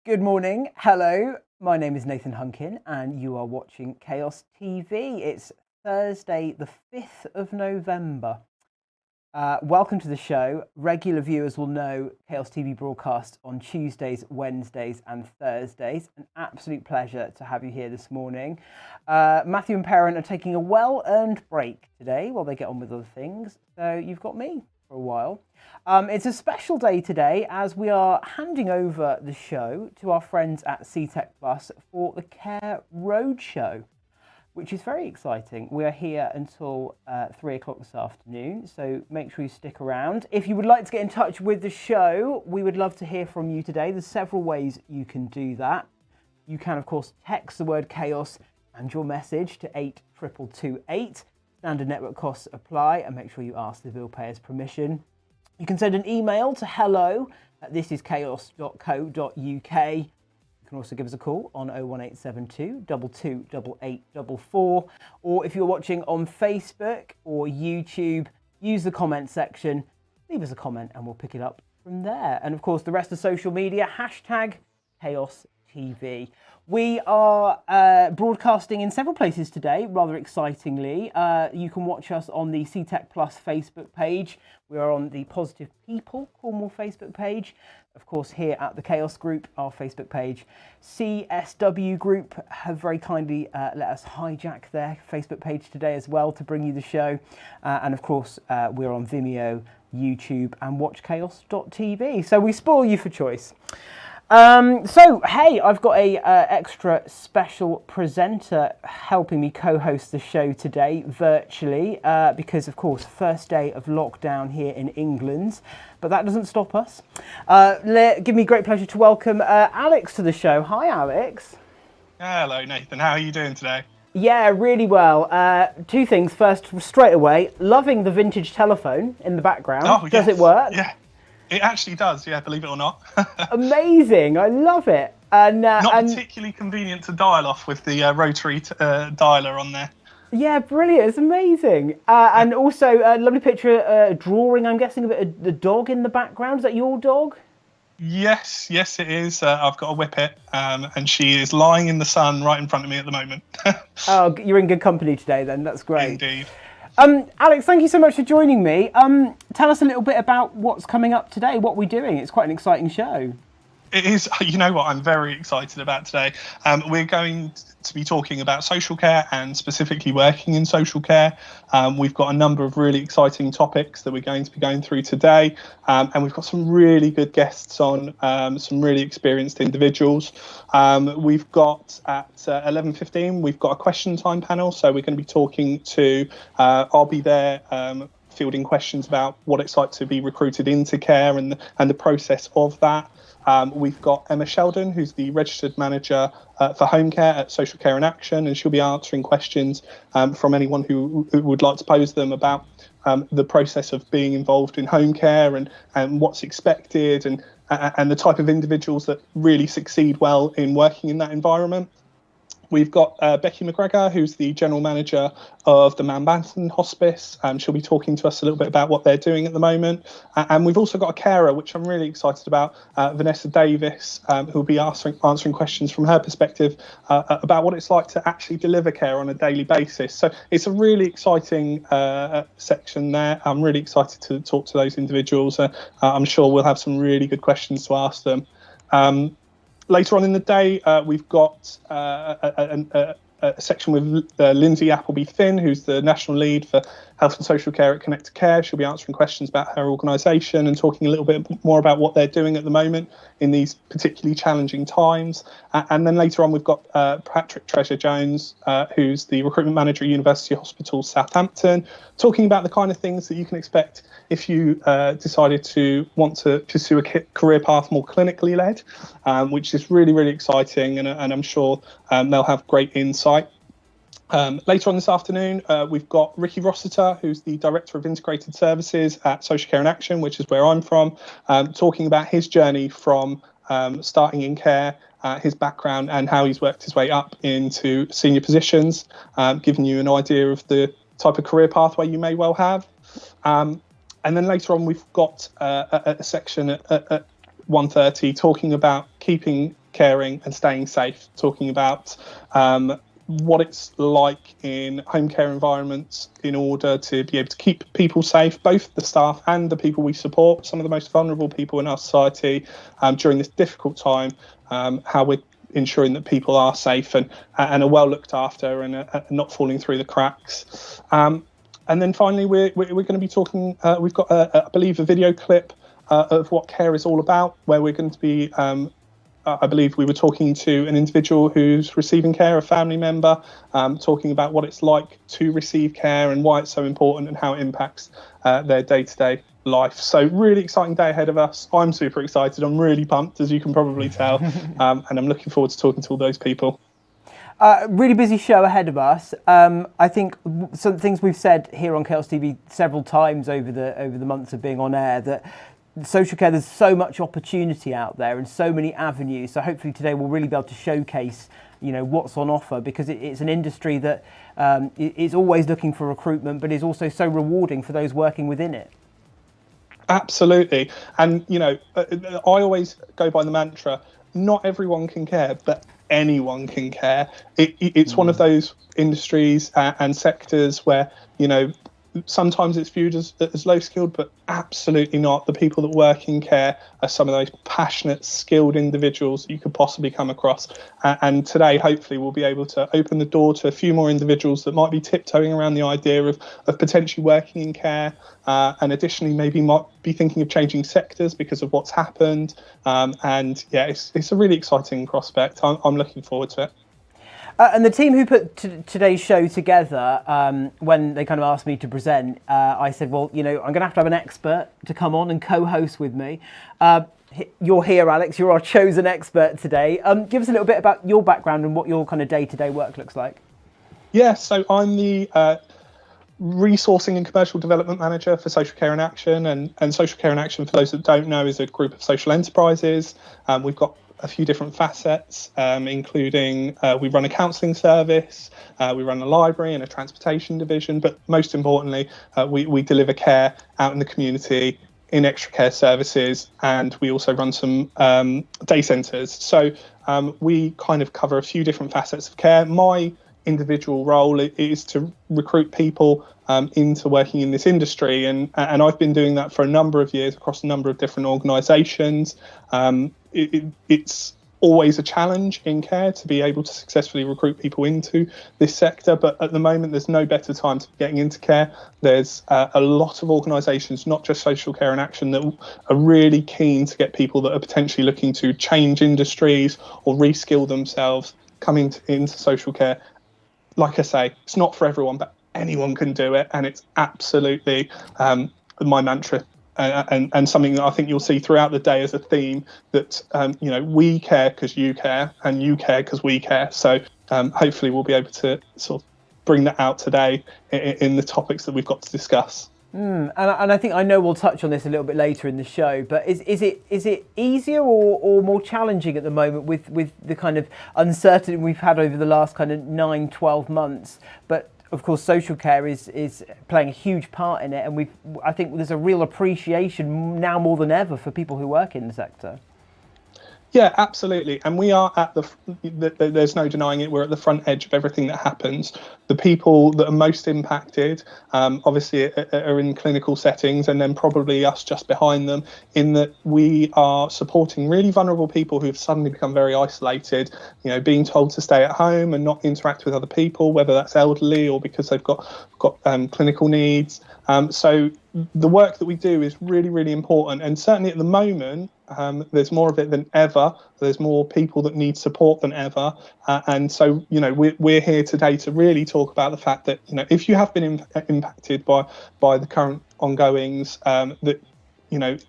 Good morning. Hello. My name is Nathan Hunkin and you are watching Chaos TV. It's Thursday, the 5th of November. Welcome to the show. Regular viewers will know Chaos TV broadcast on Tuesdays, Wednesdays and Thursdays. An absolute pleasure to have you here this morning. Matthew and Perrin are taking a well-earned break today while they get on with other things. So you've got me for a while. It's a special day today as we are handing over the show to our friends at Seetec Pluss for the Care Roadshow, which is very exciting. We are here until 3 o'clock this afternoon, so make sure you stick around. If you would like to get in touch with the show, we would love to hear from you today. There's several ways you can do that. You can, of course, text the word chaos and your message to 82228. Standard network costs apply, and make sure you ask the bill payer's permission. You can send an email to hello@thisischaos.co.uk. You can also give us a call on 01872 228844. Or if you're watching on Facebook or YouTube, use the comment section, leave us a comment and we'll pick it up from there. And of course, the rest of social media, hashtag Chaos TV. We are broadcasting in several places today, rather excitingly. You can watch us on the Seetec Pluss Facebook page. We are on the Positive People Cornwall Facebook page. Of course, here at the Chaos Group, our Facebook page. CSW Group have very kindly let us hijack their Facebook page today as well to bring you the show. And of course, we're on Vimeo, YouTube and watchchaos.tv. So we spoil you for choice. So, hey, I've got a extra special presenter helping me co-host the show today virtually because, of course, first day of lockdown here in England. But that doesn't stop us. Give me great pleasure to welcome Alex to the show. Hi, Alex. Hello, Nathan. How are you doing today? Yeah, really well. Two things. First, straight away, loving the vintage telephone in the background. Oh, Does yes. it work? Yeah. It actually does, yeah, believe it or not. Amazing, I love it. And not particularly convenient to dial off with the rotary dialer on there. Yeah, brilliant, it's amazing. And also a lovely picture, drawing, I'm guessing, of the dog in the background. Is that your dog? Yes, it is. I've got a whippet, and she is lying in the sun right in front of me at the moment. Oh, you're in good company today then, that's great. Indeed. Alex, thank you so much for joining me. Tell us a little bit about what's coming up today, what we're doing. It's quite an exciting show. It is. You know what I'm very excited about today? We're going to be talking about social care and specifically working in social care. We've got a number of really exciting topics that we're going to be going through today. And we've got some really good guests on, some really experienced individuals. We've got at 11:15, we've got a question time panel. So we're going to be talking to, I'll be there, fielding questions about what it's like to be recruited into care and the process of that. We've got Emma Sheldon, who's the registered manager for home care at Social Care in Action, and she'll be answering questions from anyone who would like to pose them about the process of being involved in home care and what's expected and the type of individuals that really succeed well in working in that environment. We've got Becky McGregor, who's the general manager of the Mountbatten Hospice. She'll be talking to us a little bit about what they're doing at the moment. And we've also got a carer, which I'm really excited about, Vanessa Davis, who'll be answering questions from her perspective about what it's like to actually deliver care on a daily basis. So it's a really exciting section there. I'm really excited to talk to those individuals. I'm sure we'll have some really good questions to ask them. Later on in the day, we've got a section with Lindsay Appleby-Finn, who's the national lead for health and social care at Connect to Care. She'll be answering questions about her organisation and talking a little bit more about what they're doing at the moment in these particularly challenging times. And then later on, we've got Patrick Treasure-Jones, who's the recruitment manager at University Hospital Southampton, talking about the kind of things that you can expect if you decided to want to pursue a career path more clinically led, which is really, really exciting, and I'm sure they'll have great insight. Later on this afternoon, we've got Ricky Rossiter, who's the Director of Integrated Services at Social Care in Action, which is where I'm from, talking about his journey from starting in care, his background and how he's worked his way up into senior positions, giving you an idea of the type of career pathway you may well have. And then later on, we've got a section at 1:30 talking about keeping caring and staying safe, talking about what it's like in home care environments in order to be able to keep people safe, both the staff and the people we support, some of the most vulnerable people in our society during this difficult time, how we're ensuring that people are safe and are well looked after and are not falling through the cracks. And then finally, we're going to be talking, we've got, I believe, a video clip of what care is all about, where we're going to be I believe we were talking to an individual who's receiving care, a family member, talking about what it's like to receive care and why it's so important and how it impacts their day-to-day life. So really exciting day ahead of us. I'm super excited. I'm really pumped, as you can probably tell, and I'm looking forward to talking to all those people. Really busy show ahead of us. I think some things we've said here on Chaos TV several times over the months of being on air, that social care, there's so much opportunity out there and so many avenues. So hopefully today we'll really be able to showcase, what's on offer, because it's an industry that is always looking for recruitment, but is also so rewarding for those working within it. Absolutely. And, I always go by the mantra, not everyone can care, but anyone can care. It's one of those industries and sectors where, sometimes it's viewed as low skilled, but absolutely not. The people that work in care are some of those passionate, skilled individuals that you could possibly come across. And today, hopefully, we'll be able to open the door to a few more individuals that might be tiptoeing around the idea of potentially working in care, and additionally maybe might be thinking of changing sectors because of what's happened. And yeah, it's a really exciting prospect. I'm looking forward to it. And the team who put today's show together, when they kind of asked me to present, I said, well, I'm going to have an expert to come on and co-host with me. You're here, Alex. You're our chosen expert today. Give us a little bit about your background and what your kind of day-to-day work looks like. Yeah, so I'm the resourcing and commercial development manager for Social Care in Action. And Social Care in Action, for those that don't know, is a group of social enterprises. We've got a few different facets, including we run a counselling service, we run a library and a transportation division, but most importantly, we deliver care out in the community in extra care services, and we also run some day centres. So we kind of cover a few different facets of care. My individual role is to recruit people into working in this industry, and I've been doing that for a number of years across a number of different organisations. It's always a challenge in care to be able to successfully recruit people into this sector, but at the moment there's no better time to be getting into care. There's a lot of organisations, not just Social Care in Action, that are really keen to get people that are potentially looking to change industries or reskill themselves coming into social care. Like I say, it's not for everyone, but anyone can do it, and it's absolutely my mantra. And something that I think you'll see throughout the day as a theme, that we care because you care, and you care because we care. So hopefully we'll be able to sort of bring that out today in the topics that we've got to discuss. And I know we'll touch on this a little bit later in the show, but is it easier or more challenging at the moment with the kind of uncertainty we've had over the last kind of 9-12 months? But of course, social care is playing a huge part in it, and I think there's a real appreciation now more than ever for people who work in the sector. Yeah, absolutely. And we are at there's no denying it, we're at the front edge of everything that happens. The people that are most impacted, obviously, are in clinical settings, and then probably us just behind them, in that we are supporting really vulnerable people who have suddenly become very isolated, being told to stay at home and not interact with other people, whether that's elderly or because they've got clinical needs. So the work that we do is really, really important. And certainly at the moment, there's more of it than ever. There's more people that need support than ever. And so, we're here today to really talk about the fact that, if you have been impacted by the current ongoings, that,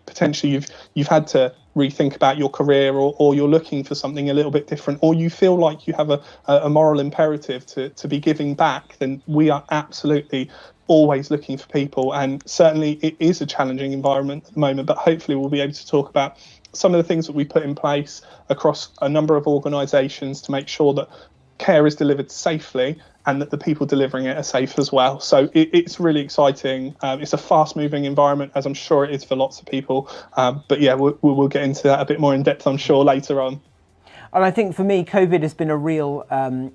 potentially you've had to rethink about your career, or you're looking for something a little bit different, or you feel like you have a moral imperative to be giving back, then we are absolutely always looking for people. And certainly it is a challenging environment at the moment, but hopefully we'll be able to talk about some of the things that we put in place across a number of organisations to make sure that care is delivered safely and that the people delivering it are safe as well. So it's really exciting. It's a fast-moving environment, as I'm sure it is for lots of people. But yeah, we'll get into that a bit more in depth, I'm sure, later on. And I think for me, COVID has been a real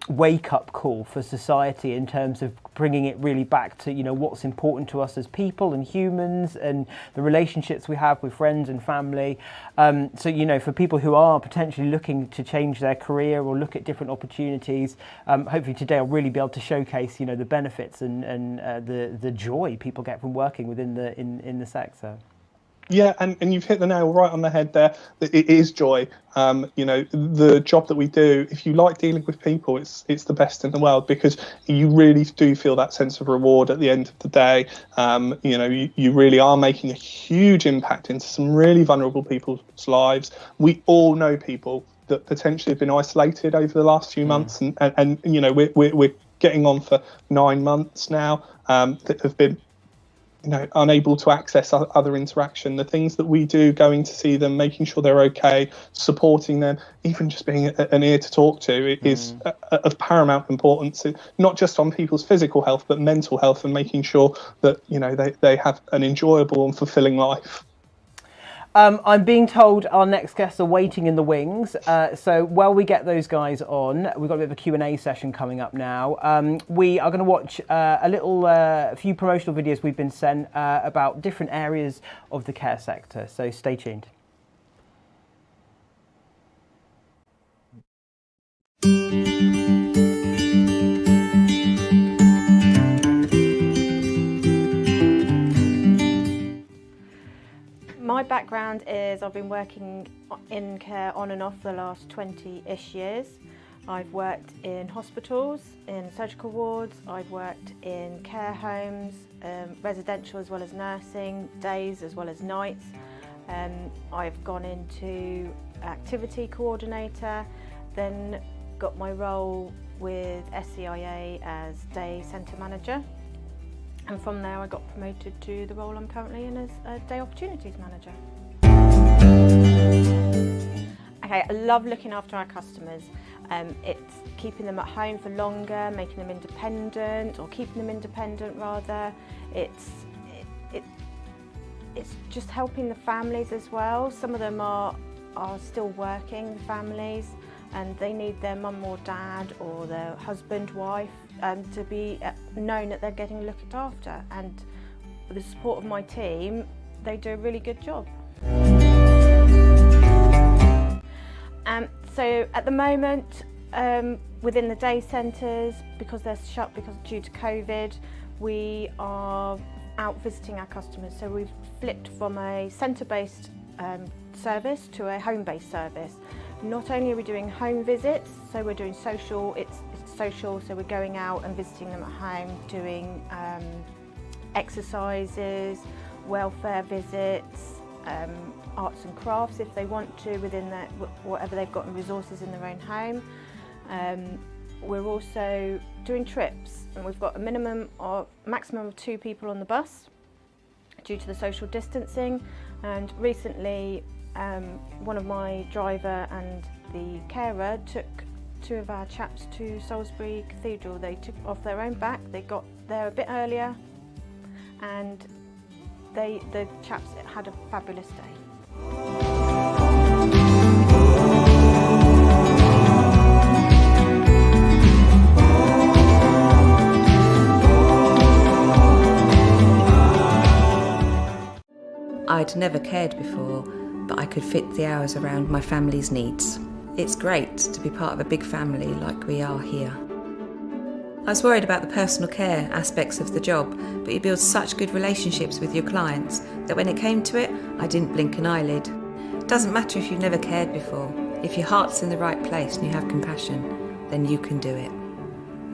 wake-up call for society in terms of bringing it really back to, you know, what's important to us as people and humans, and the relationships we have with friends and family. So, you know, for people who are potentially looking to change their career or look at different opportunities, hopefully today I'll really be able to showcase, you know, the benefits and the joy people get from working within the sector. Yeah, and you've hit the nail right on the head there. It is joy. You know, the job that we do, if you like dealing with people, it's the best in the world, because you really do feel that sense of reward at the end of the day. You know, you really are making a huge impact into some really vulnerable people's lives. We all know people that potentially have been isolated over the last few months, and you know, we're getting on for 9 months now, that have been, you know, unable to access other interaction. The things that we do, going to see them, making sure they're okay, supporting them, even just being an ear to talk to, is of paramount importance, not just on people's physical health, but mental health, and making sure that, you know, they have an enjoyable and fulfilling life. I'm being told our next guests are waiting in the wings. So while we get those guys on, we've got a bit of a Q&A session coming up now. We are going to watch a few promotional videos we've been sent about different areas of the care sector. So stay tuned. My background is I've been working in care on and off for the last 20-ish years. I've worked in hospitals, in surgical wards, I've worked in care homes, residential as well as nursing, days as well as nights. I've gone into activity coordinator, then got my role with SCIA as day centre manager. And from there I got promoted to the role I'm currently in as a day opportunities manager. Okay, I love looking after our customers. It's keeping them at home for longer, making them independent, or keeping them independent rather. It's just helping the families as well. Some of them are still working, the families, and they need their mum or dad or their husband, wife, to be known that they're getting looked after. And with the support of my team, they do a really good job. So at the moment, within the day centres, because they're shut due to COVID, we are out visiting our customers. So we've flipped from a centre-based service to a home-based service. Not only are we doing home visits, so we're doing social, it's social, so we're going out and visiting them at home, doing exercises, welfare visits, arts and crafts if they want to within whatever they've got in resources in their own home. We're also doing trips, and we've got a maximum of 2 people on the bus due to the social distancing. And recently one of my driver and the carer took 2 of our chaps to Salisbury Cathedral. They took off their own back, they got there a bit earlier, and the chaps had a fabulous day. I'd never cared before, but I could fit the hours around my family's needs. It's great to be part of a big family like we are here. I was worried about the personal care aspects of the job, but you build such good relationships with your clients that when it came to it, I didn't blink an eyelid. It doesn't matter if you've never cared before. If your heart's in the right place and you have compassion, then you can do it.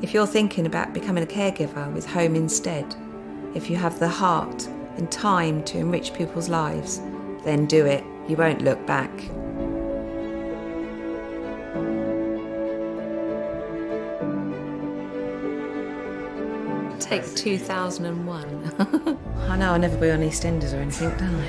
If you're thinking about becoming a caregiver with home instead, if you have the heart and time to enrich people's lives, then do it. You won't look back. Take 2001. I know I'll never be on EastEnders or anything, don't I?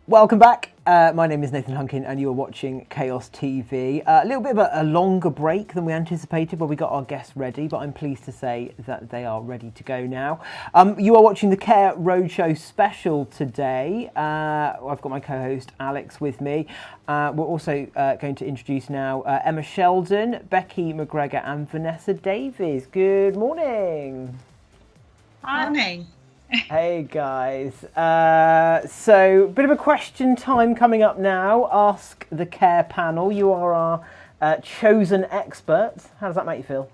Welcome back. My name is Nathan Hunkin and you're watching Chaos TV. A little bit of a longer break than we anticipated where we got our guests ready, but I'm pleased to say that they are ready to go now. You are watching the Care Roadshow special today. I've got my co-host Alex with me. We're also going to introduce now Emma Sheldon, Becky McGregor and Vanessa Davies. Good morning. Morning. Hey guys, so bit of a question time coming up now. Ask the Care panel. You are our chosen experts. How does that make you feel?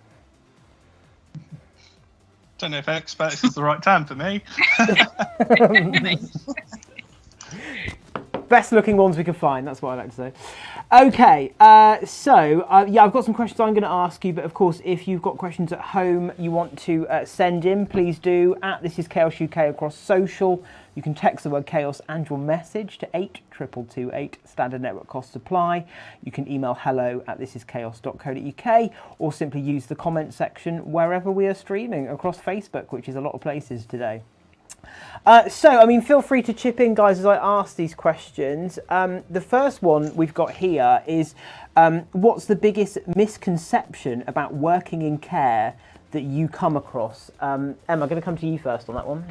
Don't know if experts is the right term for me. Best looking ones we can find, that's what I like to say. Okay, so I've got some questions I'm going to ask you, but of course, if you've got questions at home you want to send in, please do. This is Chaos UK across social. You can text the word chaos and your message to 82228, standard network cost apply. You can email hello@thisischaos.co.uk or simply use the comment section wherever we are streaming across Facebook, which is a lot of places today. Feel free to chip in, guys, as I ask these questions. The first one we've got here is, what's the biggest misconception about working in care that you come across? Emma, I'm going to come to you first on that one.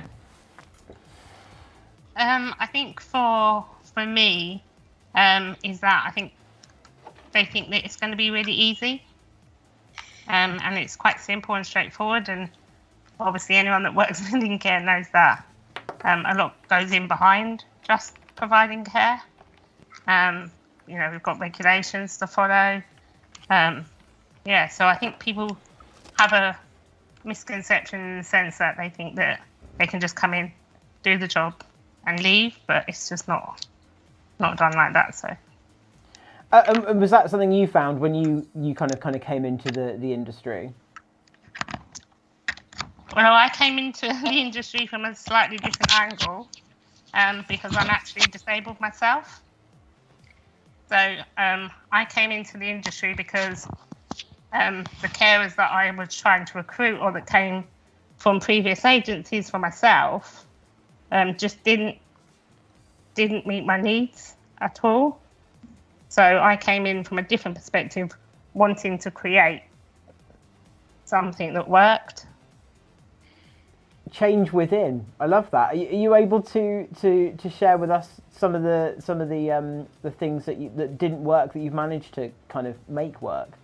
I think for me, is that I think they think that it's going to be really easy, and it's quite simple and straightforward. And obviously, anyone that works within care knows that a lot goes in behind just providing care. We've got regulations to follow. So I think people have a misconception in the sense that they think that they can just come in, do the job, and leave, but it's just not done like that. So. Was that something you found when you kind of came into the industry? Well, I came into the industry from a slightly different angle, because I'm actually disabled myself. So I came into the industry because the carers that I was trying to recruit or that came from previous agencies for myself just didn't meet my needs at all. So I came in from a different perspective, wanting to create something that worked. Change within. I love that. Are you able to share with us some of the things that didn't work that you've managed to kind of make work?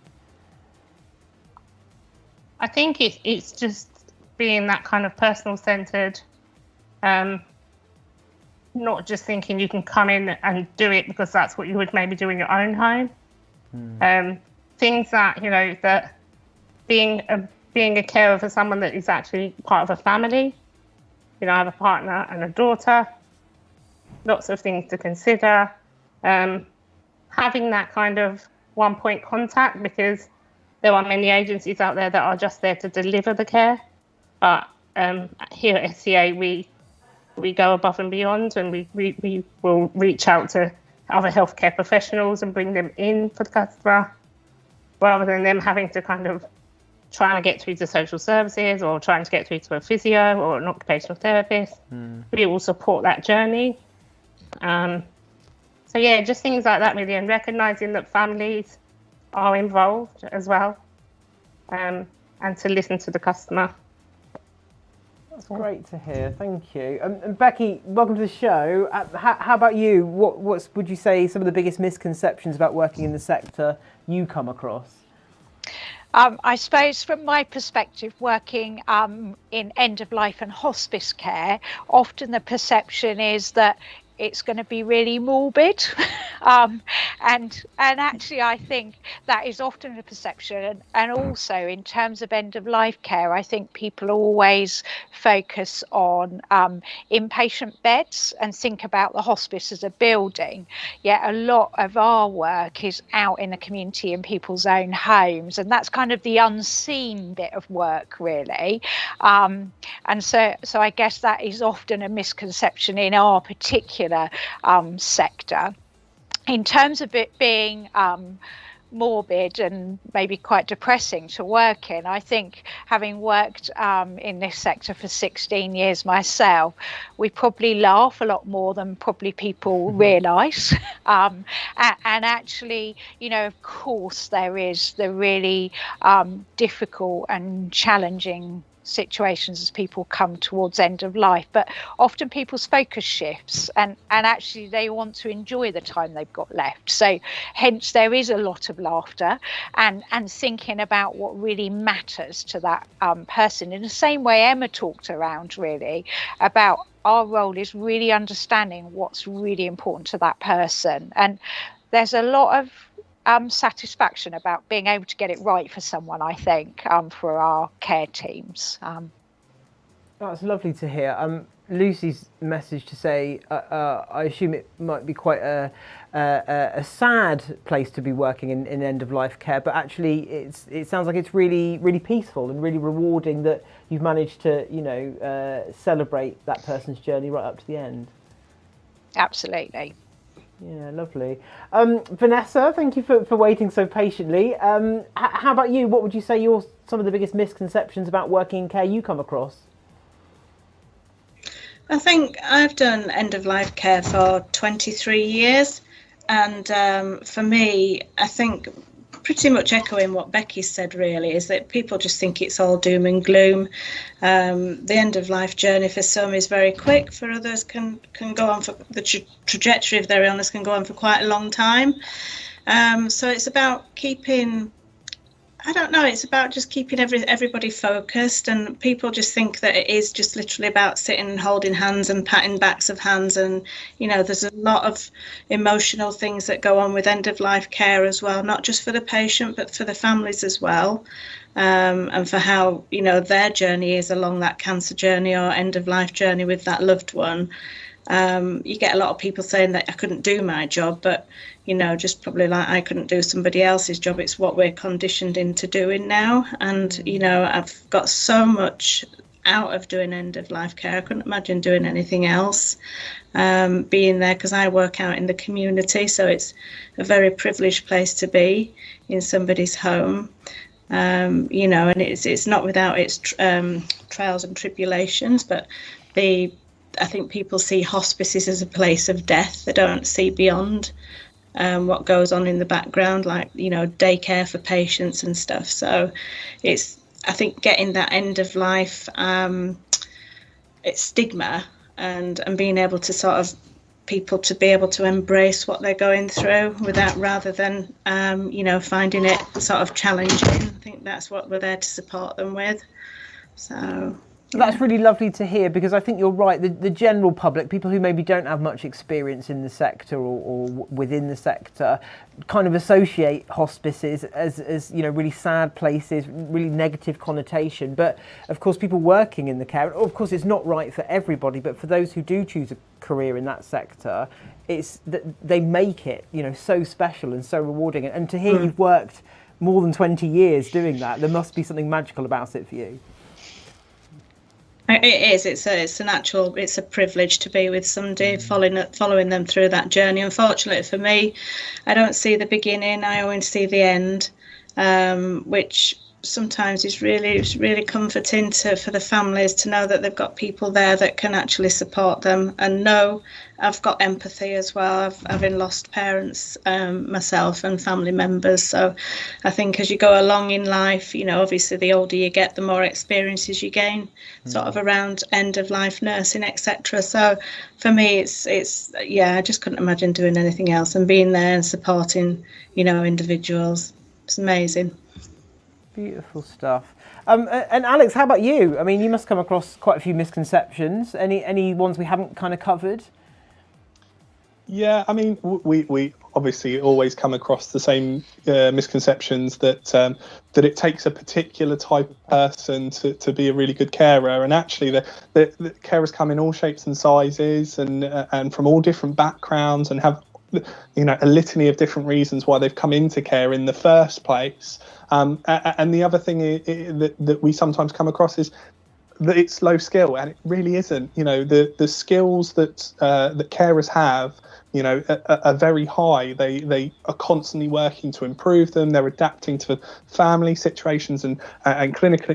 I think it's just being that kind of personal centered, not just thinking you can come in and do it because that's what you would maybe do in your own home. Things that that being a carer for someone that is actually part of a family. I have a partner and a daughter. Lots of things to consider. Having that kind of one-point contact, because there are many agencies out there that are just there to deliver the care. But here at SCA, we go above and beyond, and we will reach out to other healthcare professionals and bring them in for the customer, rather than them having to kind of trying to get through to social services or trying to get through to a physio or an occupational therapist. We will support that journey. Just things like that really, and recognising that families are involved as well, and to listen to the customer. That's great to hear, thank you. And Becky, welcome to the show. How about you? What would you say some of the biggest misconceptions about working in the sector you come across? I suppose from my perspective, working in end of life and hospice care, often the perception is that it's going to be really morbid, and actually I think that is often a perception. And also in terms of end of life care, I think people always focus on inpatient beds and think about the hospice as a building. Yet a lot of our work is out in the community in people's own homes, and that's kind of the unseen bit of work, really. And so I guess that is often a misconception in our particular sector. In terms of it being morbid and maybe quite depressing to work in. I think, having worked in this sector for 16 years myself, we probably laugh a lot more than probably people realise. And actually, you know, of course, there is the really difficult and challenging situations as people come towards end of life, but often people's focus shifts, and actually they want to enjoy the time they've got left. So hence there is a lot of laughter and thinking about what really matters to that person, in the same way Emma talked around, really about our role is really understanding what's really important to that person. And there's a lot of satisfaction about being able to get it right for someone, I think, for our care teams. That's lovely to hear. Lucy's message to say, I assume it might be quite a sad place to be working in end of life care, but actually it sounds like it's really peaceful and really rewarding that you've managed to, you know, celebrate that person's journey right up to the end. Absolutely. Yeah, lovely. Vanessa, thank you for waiting so patiently. How about you? What would you say some of the biggest misconceptions about working in care you come across? I think I've done end-of-life care for 23 years, and for me, I think pretty much echoing what Becky said, really, is that people just think it's all doom and gloom. The end-of-life journey for some is very quick, for others can go on for the trajectory of their illness can go on for quite a long time. So it's about keeping, I don't know, it's about just keeping everybody focused, and people just think that it is just literally about sitting and holding hands and patting backs of hands, and you know, there's a lot of emotional things that go on with end-of-life care as well, not just for the patient but for the families as well, and for how, you know, their journey is along that cancer journey or end-of-life journey with that loved one. You get a lot of people saying that I couldn't do my job, but you know, just probably like I couldn't do somebody else's job. It's what we're conditioned into doing now. And, you know, I've got so much out of doing end of life care. I couldn't imagine doing anything else, being there, because I work out in the community. So it's a very privileged place to be, in somebody's home. You know, and it's not without its trials and tribulations, but I think people see hospices as a place of death. They don't see beyond what goes on in the background, like, you know, daycare for patients and stuff. So it's, I think, getting that end of life it's stigma and being able to sort of people to be able to embrace what they're going through without, rather than you know, finding it sort of challenging. I think that's what we're there to support them with. So that's really lovely to hear, because I think you're right. The general public, people who maybe don't have much experience in the sector or within the sector, kind of associate hospices as you know, really sad places, really negative connotation. But of course, people working in the care, of course, it's not right for everybody. But for those who do choose a career in that sector, it's that they make it, you know, so special and so rewarding. And to hear you've worked more than 20 years doing that, there must be something magical about it for you. It is. It's a privilege to be with somebody, following them through that journey. Unfortunately for me, I don't see the beginning. I only see the end, which sometimes is really comforting for the families to know that they've got people there that can actually support them. And know I've got empathy as well. Having lost parents myself and family members. So I think as you go along in life, you know, obviously the older you get, the more experiences you gain, sort of around end of life nursing, etc. So for me, it's yeah, I just couldn't imagine doing anything else, and being there and supporting, you know, individuals. It's amazing. Beautiful stuff. And Alex, how about you? I mean, you must come across quite a few misconceptions. Any ones we haven't kind of covered? Yeah, I mean, we obviously always come across the same misconceptions that it takes a particular type of person to be a really good carer, and actually the carers come in all shapes and sizes and from all different backgrounds and have, you know, a litany of different reasons why they've come into care in the first place. And the other thing that we sometimes come across is that it's low skill, and it really isn't. You know, the skills that carers have are very high. They are constantly working to improve them. They're adapting to family situations and clinical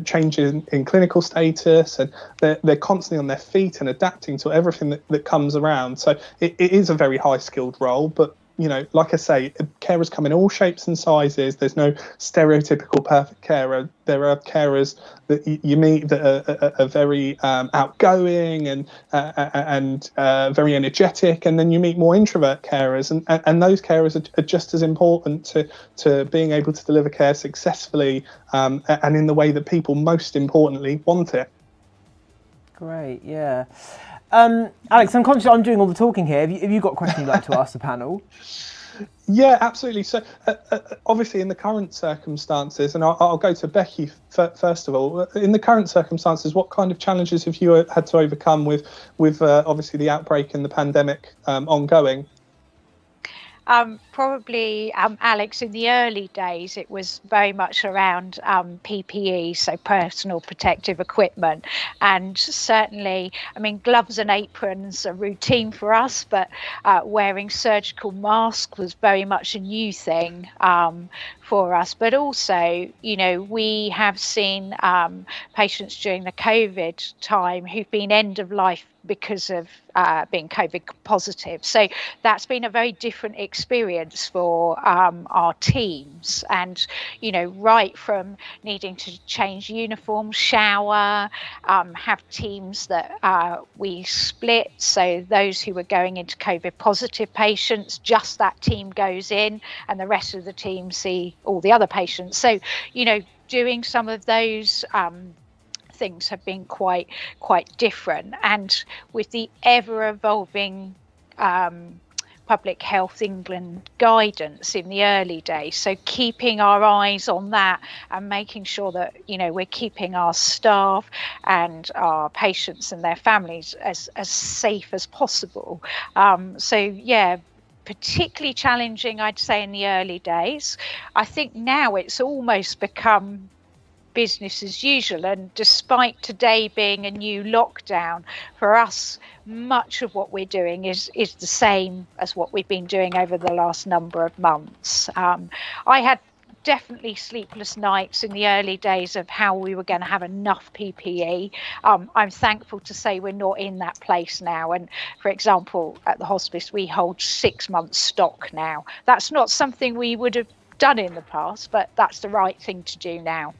changes in clinical status, and they're constantly on their feet and adapting to everything that comes around. So it is a very high skilled role, but like I say, carers come in all shapes and sizes. There's no stereotypical perfect carer. There are carers that you meet that are very outgoing and very energetic, and then you meet more introvert carers, and those carers are just as important to being able to deliver care successfully and in the way that people most importantly want it. Great, yeah. Alex, I'm conscious I'm doing all the talking here. Have you got a question you'd like to ask the panel? Yeah, absolutely. So obviously in the current circumstances, and I'll go to Becky first of all, in the current circumstances, what kind of challenges have you had to overcome with obviously the outbreak and the pandemic ongoing? Probably, Alex, in the early days, it was very much around PPE, so personal protective equipment. And certainly, I mean, gloves and aprons are routine for us, but wearing surgical masks was very much a new thing for us. But also, we have seen patients during the COVID time who've been end of life because of being COVID positive. So that's been a very different experience for our teams. And, right from needing to change uniforms, shower, have teams that we split. So those who were going into COVID positive patients, just that team goes in and the rest of the team see all the other patients. So, doing some of those things have been quite different, and with the ever evolving Public Health England guidance in the early days, so keeping our eyes on that and making sure that we're keeping our staff and our patients and their families as safe as possible. Particularly challenging, I'd say, in the early days. I think now it's almost become business as usual, and despite today being a new lockdown, for us much of what we're doing is the same as what we've been doing over the last number of months. I had definitely sleepless nights in the early days of how we were going to have enough PPE. I'm thankful to say we're not in that place now, and for example at the hospice we hold 6 months stock now. That's not something we would have done in the past, but that's the right thing to do now.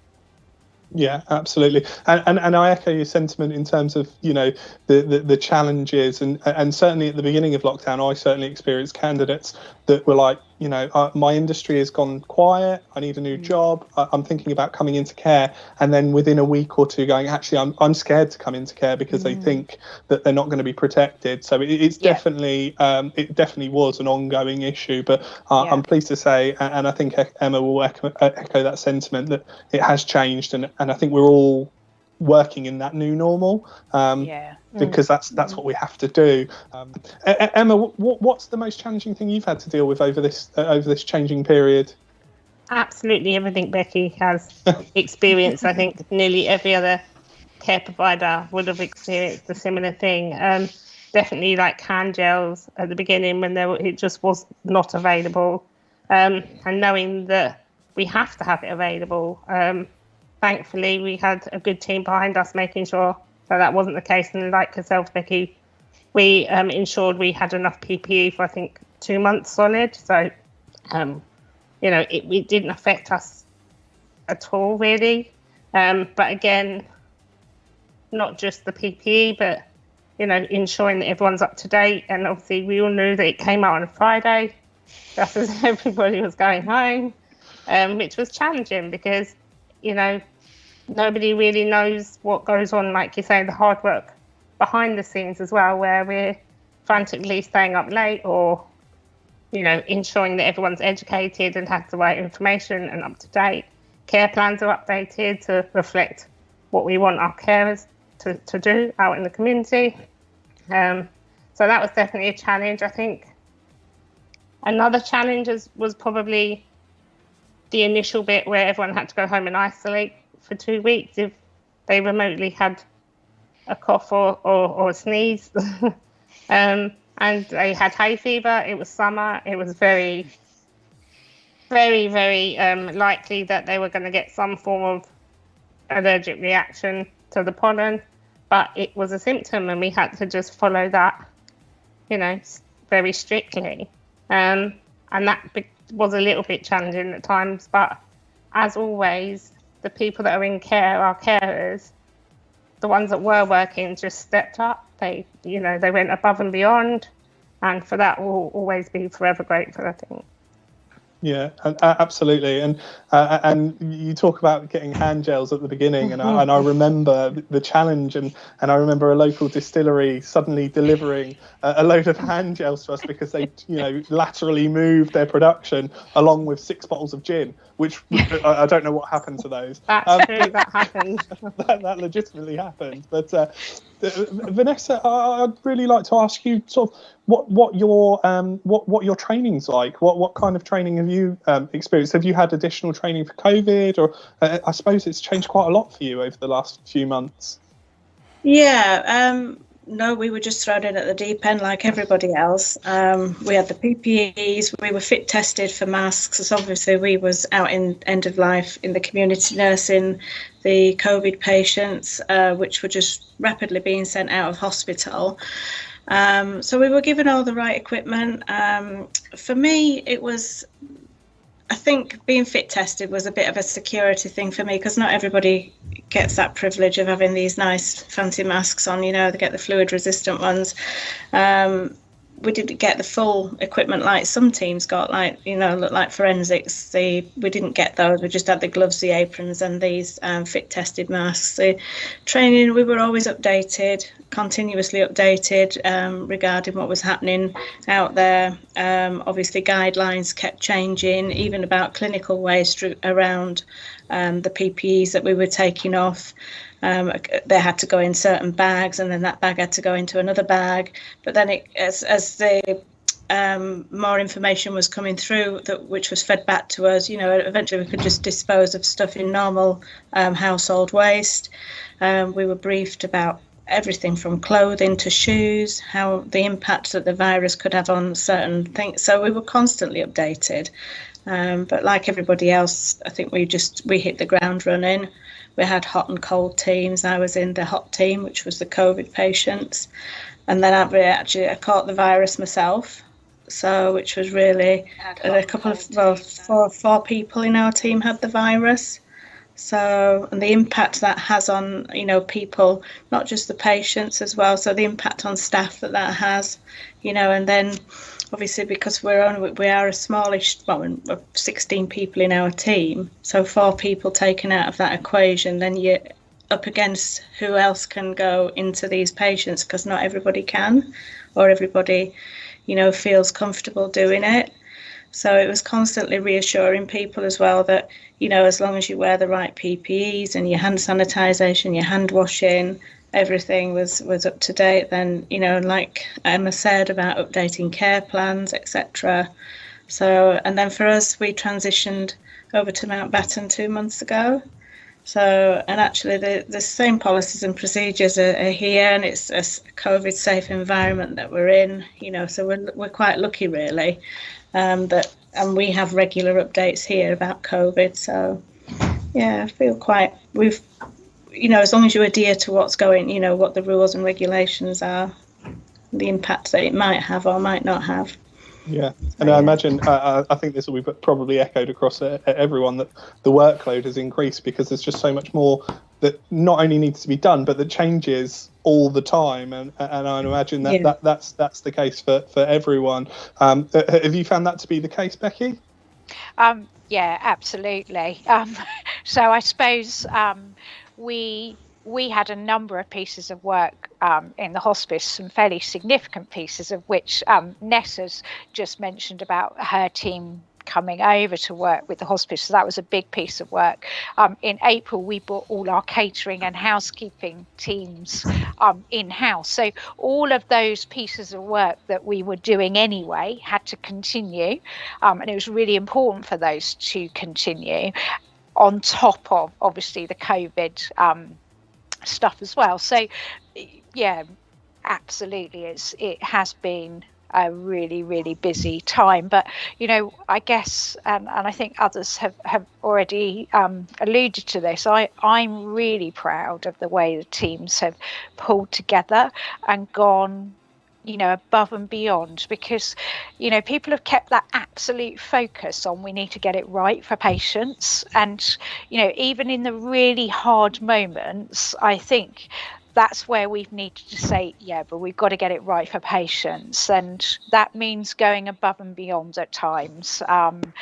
Yeah, absolutely, and I echo your sentiment in terms of the challenges, and certainly at the beginning of lockdown, I certainly experienced candidates that were like, my industry has gone quiet. I need a new job. I'm thinking about coming into care, and then within a week or two, going, actually, I'm scared to come into care because they think that they're not going to be protected. So it's definitely it definitely was an ongoing issue. But I'm pleased to say, and I think Emma will echo that sentiment, that it has changed, and I think we're all working in that new normal. Because that's what we have to do. Emma, what's the most challenging thing you've had to deal with over this changing period? Absolutely everything Becky has experienced. I think nearly every other care provider would have experienced a similar thing. Definitely like hand gels at the beginning when it just was not available, and knowing that we have to have it available. Thankfully, we had a good team behind us making sure that wasn't the case. And like yourself, Becky, we ensured we had enough PPE for, I think, 2 months solid. So, it didn't affect us at all, really. But again, not just the PPE, but, ensuring that everyone's up to date. And obviously, we all knew that it came out on a Friday, just as everybody was going home, which was challenging because, nobody really knows what goes on, like you say, the hard work behind the scenes as well, where we're frantically staying up late or, ensuring that everyone's educated and has the right information and up to date. Care plans are updated to reflect what we want our carers to do out in the community. So that was definitely a challenge. I think another challenge was probably the initial bit where everyone had to go home and isolate for 2 weeks if they remotely had a cough or a sneeze. and they had hay fever. It was summer. It was very, very, very likely that they were going to get some form of allergic reaction to the pollen, but it was a symptom, and we had to just follow that, very strictly. And that was a little bit challenging at times, but as always, the people that are in care, our carers, the ones that were working, just stepped up. They went above and beyond, and for that we'll always be forever grateful, I think. Yeah, absolutely. And you talk about getting hand gels at the beginning, and I remember the challenge, and I remember a local distillery suddenly delivering a load of hand gels to us because they laterally moved their production along with 6 bottles of gin, which I don't know what happened to those. That's true, that happened. that legitimately happened. But Vanessa, I'd really like to ask you sort of what your training's like. What kind of training have you experienced? Have you had additional training for COVID, or I suppose it's changed quite a lot for you over the last few months? Yeah, no, we were just thrown in at the deep end like everybody else. We had the PPEs, we were fit tested for masks, as obviously we was out in end of life in the community nursing the COVID patients, which were just rapidly being sent out of hospital. So we were given all the right equipment. For me, it was, I think being fit tested was a bit of a security thing for me, because not everybody gets that privilege of having these nice fancy masks on, they get the fluid resistant ones. We didn't get the full equipment like some teams got, look like forensics. We didn't get those. We just had the gloves, the aprons, and these fit tested masks. The training, we were always updated, continuously updated regarding what was happening out there. Obviously, guidelines kept changing, even about clinical waste around the PPEs that we were taking off. They had to go in certain bags, and then that bag had to go into another bag. But then as the more information was coming through, which was fed back to us, eventually we could just dispose of stuff in normal household waste. We were briefed about everything from clothing to shoes, how the impact that the virus could have on certain things. So we were constantly updated. But like everybody else, I think we hit the ground running. We had hot and cold teams. I was in the hot team, which was the COVID patients. And then I caught the virus myself. So, which was really a couple of, four people in our team had the virus. So, and the impact that has on, people, not just the patients as well. So the impact on staff that has, and then obviously because we are a smallish, 16 people in our team. So 4 people taken out of that equation, then you're up against who else can go into these patients, because not everybody can, or everybody, feels comfortable doing it. So it was constantly reassuring people as well that, as long as you wear the right PPEs and your hand sanitisation, your hand washing, everything was up to date, then, like Emma said about updating care plans, etc. So, and then for us, we transitioned over to Mountbatten 2 months ago. So, and actually the same policies and procedures are here, and it's a COVID safe environment that we're in, so we're quite lucky really, and we have regular updates here about COVID. So yeah, I feel as long as you adhere to what's going, what the rules and regulations are, the impact that it might have or might not have. Yeah, and I imagine, I think this will be probably echoed across everyone, that the workload has increased because there's just so much more that not only needs to be done, but that changes all the time. And I imagine that's the case for everyone. Have you found that to be the case, Becky? Yeah, absolutely. So I suppose we had a number of pieces of work in the hospice, some fairly significant pieces, of which Nessa's just mentioned about her team coming over to work with the hospice. So that was a big piece of work. In April, we brought all our catering and housekeeping teams in-house. So all of those pieces of work that we were doing anyway had to continue. And it was really important for those to continue, on top of obviously the COVID stuff as well. So yeah, absolutely, it has been a really, really busy time. But, you know, I guess, and I think others have already alluded to this, I'm really proud of the way the teams have pulled together and gone, you know, above and beyond, because, you know, people have kept that absolute focus on we need to get it right for patients. And, you know, even in the really hard moments, I think that's where we've needed to say, yeah, but we've got to get it right for patients. And that means going above and beyond at times. And,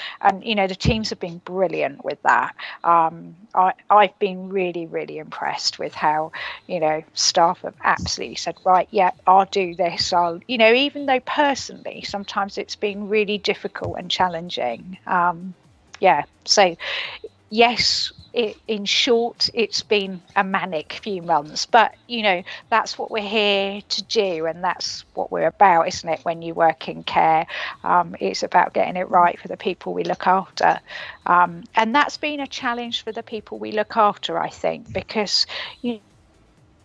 you know, the teams have been brilliant with that. I've been really, really impressed with how, you know, staff have absolutely said, right, yeah, I'll do this. You know, even though personally, sometimes it's been really difficult and challenging. Yeah, so yes, in short, it's been a manic few months, but, you know, that's what we're here to do, and that's what we're about, isn't it? When you work in care, it's about getting it right for the people we look after. And that's been a challenge for the people we look after, I think, because, you know,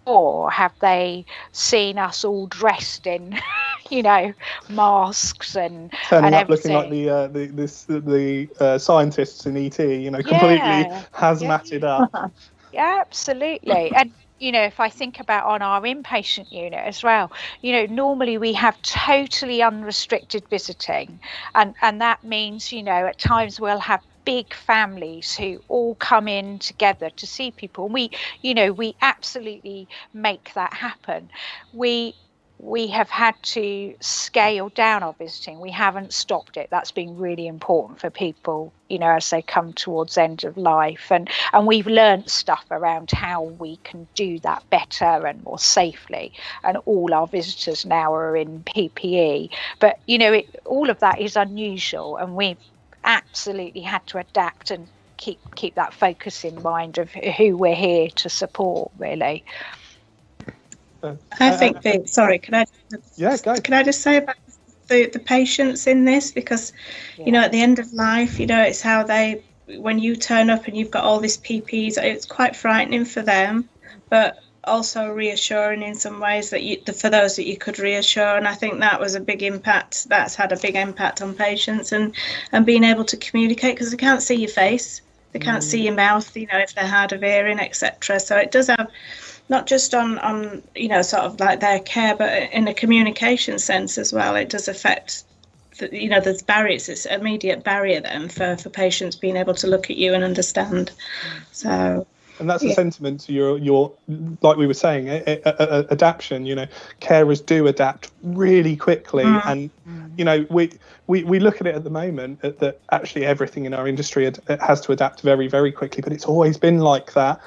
or have they seen us all dressed in, you know, masks and turning up everything, looking like the scientists in ET, you know, completely hazmated up. Yeah, absolutely. And, you know, if I think about on our inpatient unit as well, you know, normally we have totally unrestricted visiting, and that means, you know, at times we'll have big families who all come in together to see people. And we, you know, we absolutely make that happen. We have had to scale down our visiting. We haven't stopped it. That's been really important for people, you know, as they come towards end of life. And we've learned stuff around how we can do that better and more safely. And all our visitors now are in PPE. But, you know, all of that is unusual, and we've absolutely had to adapt and keep that focus in mind of who we're here to support, really. I think sorry, can I just say about the patients in this, because you know, at the end of life, you know, it's how they, when you turn up and you've got all this PPEs, it's quite frightening for them, but also reassuring in some ways that for those that you could reassure. And I think that was a big impact. That's had a big impact on patients, and being able to communicate, because they can't see your face, they can't see your mouth, you know, if they're hard of hearing, etc. So it does have, not just on you know, sort of like their care, but in a communication sense as well. It does affect, you know, there's barriers. It's an immediate barrier then for patients being able to look at you and understand. So. And that's a sentiment to your, like we were saying, adaptation. You know, carers do adapt really quickly, and you know, we look at it at the moment that actually everything in our industry has to adapt very, very quickly. But it's always been like that.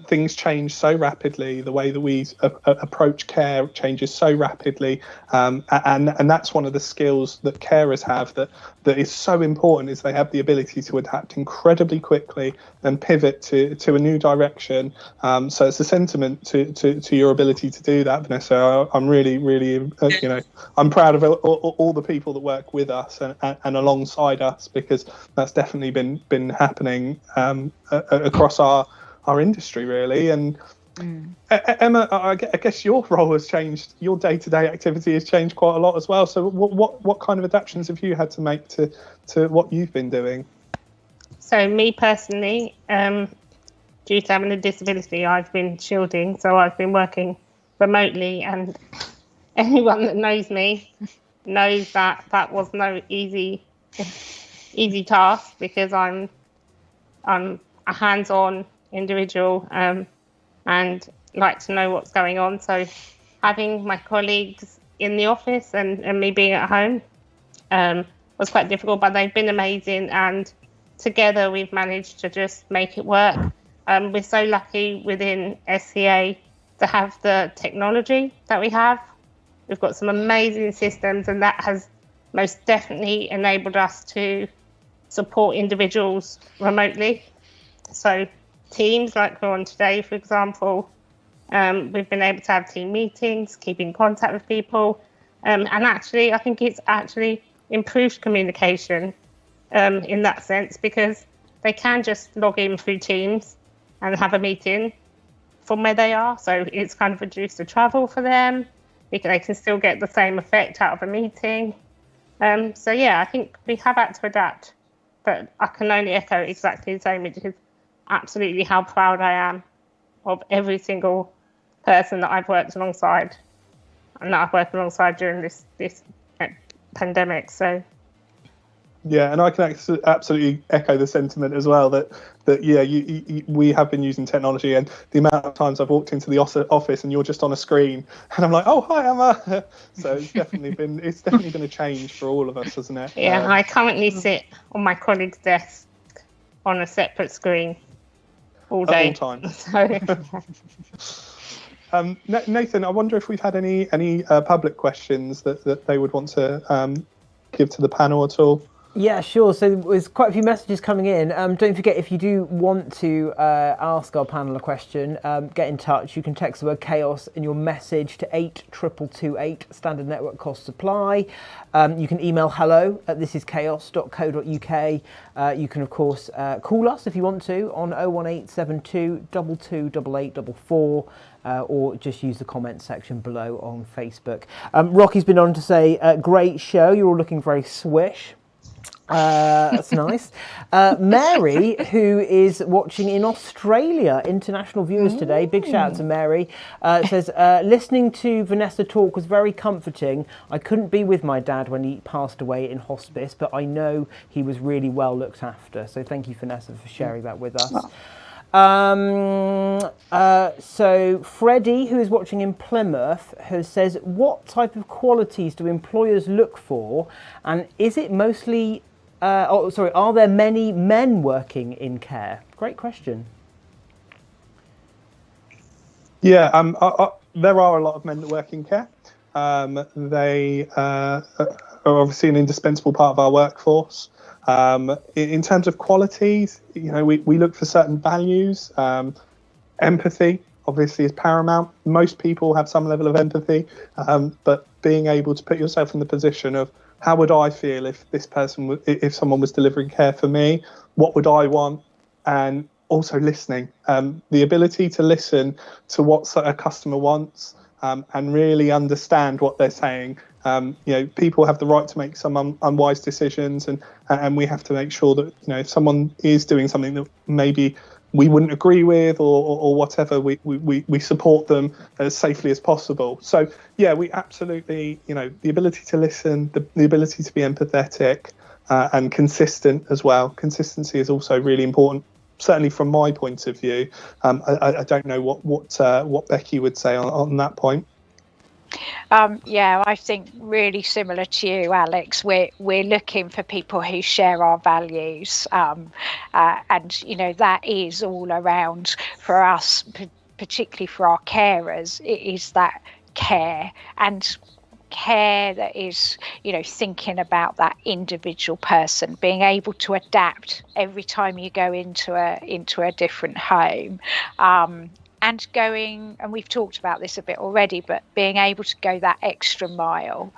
Things change so rapidly. The way that we approach care changes so rapidly, and that's one of the skills that carers have that is so important. Is they have the ability to adapt incredibly quickly and pivot to a new direction. So it's a sentiment to your ability to do that, Vanessa. I'm really, really, you know, I'm proud of all the people that work with us and alongside us, because that's definitely been happening across our industry, really. And Emma, I guess your role has changed. Your day-to-day activity has changed quite a lot as well. So what kind of adaptations have you had to make to what you've been doing? So me personally, due to having a disability, I've been shielding. So I've been working remotely, and anyone that knows me knows that was no easy task, because I'm a hands-on individual, and like to know what's going on. So having my colleagues in the office and me being at home was quite difficult, but they've been amazing, and together we've managed to just make it work. We're so lucky within SCA to have the technology that we have. We've got some amazing systems, and that has most definitely enabled us to support individuals remotely. So teams like we're on today, for example, we've been able to have team meetings, keep in contact with people, and actually I think it's actually improved communication in that sense, because they can just log in through Teams and have a meeting from where they are. So it's kind of reduced the travel for them. they can still get the same effect out of a meeting. So yeah, I think we have had to adapt, but I can only echo exactly the same, which is absolutely how proud I am of every single person that I've worked alongside and that I've worked alongside during this pandemic. So yeah, and I can absolutely echo the sentiment as well that yeah, we have been using technology, and the amount of times I've walked into the office and you're just on a screen, and I'm like, oh hi Emma. So it's definitely been a change for all of us, hasn't it? Yeah, I currently sit on my colleague's desk on a separate screen all day. At all times. So. Nathan, I wonder if we've had any public questions that they would want to give to the panel at all. Yeah, sure. So there's quite a few messages coming in. Don't forget, if you do want to ask our panel a question, get in touch. You can text the word chaos in your message to 82228, standard network cost supply. You can email hello@thisischaos.co.uk. You can, of course, call us if you want to on 01872 228844. Or just use the comment section below on Facebook. Rocky's been on to say, great show. You're all looking very swish. That's nice. Mary, who is watching in Australia, international viewers today, big shout out to Mary, says, listening to Vanessa talk was very comforting. I couldn't be with my dad when he passed away in hospice, but I know he was really well looked after. So thank you, Vanessa, for sharing that with us. So Freddie, who is watching in Plymouth, says, what type of qualities do employers look for, and is it mostly are there many men working in care? Great question. Yeah, there are a lot of men that work in care. They are obviously an indispensable part of our workforce. In terms of qualities, we look for certain values. Empathy, obviously, is paramount. Most people have some level of empathy, but being able to put yourself in the position of, how would I feel if if someone was delivering care for me? What would I want? And also listening, the ability to listen to what a customer wants, and really understand what they're saying. People have the right to make some unwise decisions, and we have to make sure that if someone is doing something that maybe we wouldn't agree with or whatever, we support them as safely as possible. So yeah, we absolutely, the ability to listen, the ability to be empathetic, and consistent as well. Consistency is also really important, certainly from my point of view. I don't know what Becky would say on that point. Yeah, I think really similar to you, Alex. We're looking for people who share our values, and that is all around for us, particularly for our carers. It is that care that is, thinking about that individual person, being able to adapt every time you go into a different home. And we've talked about this a bit already, but being able to go that extra mile.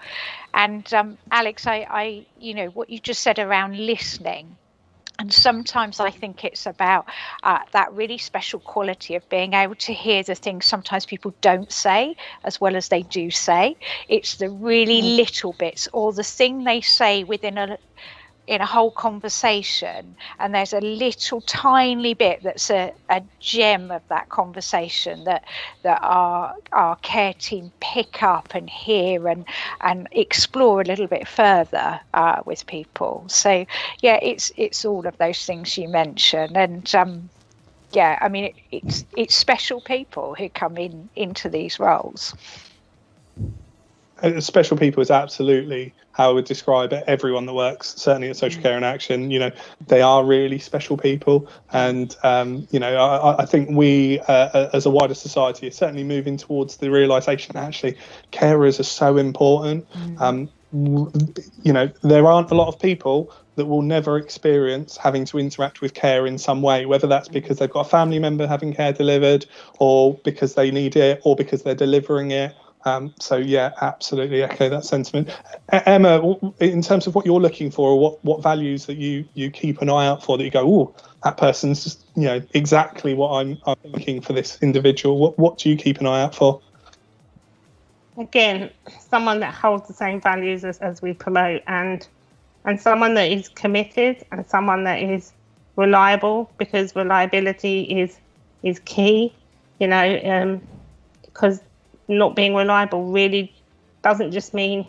And Alex, I what you just said around listening, and sometimes I think it's about that really special quality of being able to hear the things sometimes people don't say as well as they do say. It's the really little bits, or the thing they say in a whole conversation, and there's a little tiny bit that's a gem of that conversation that our care team pick up and hear and explore a little bit further with people. So yeah, it's all of those things you mentioned, and it's special people who come into these roles. Special people is absolutely how I would describe it. Everyone that works, certainly at Social Care in Action, they are really special people. And, I think we, as a wider society, are certainly moving towards the realisation that actually carers are so important. There aren't a lot of people that will never experience having to interact with care in some way, whether that's because they've got a family member having care delivered, or because they need it, or because they're delivering it. So yeah, absolutely echo that sentiment. Emma, in terms of what you're looking for, or what values that you keep an eye out for, that you go, oh, that person's just, exactly what I'm looking for this individual. What do you keep an eye out for? again, someone that holds the same values as we promote, and someone that is committed, and someone that is reliable, because reliability is key, because not being reliable really doesn't just mean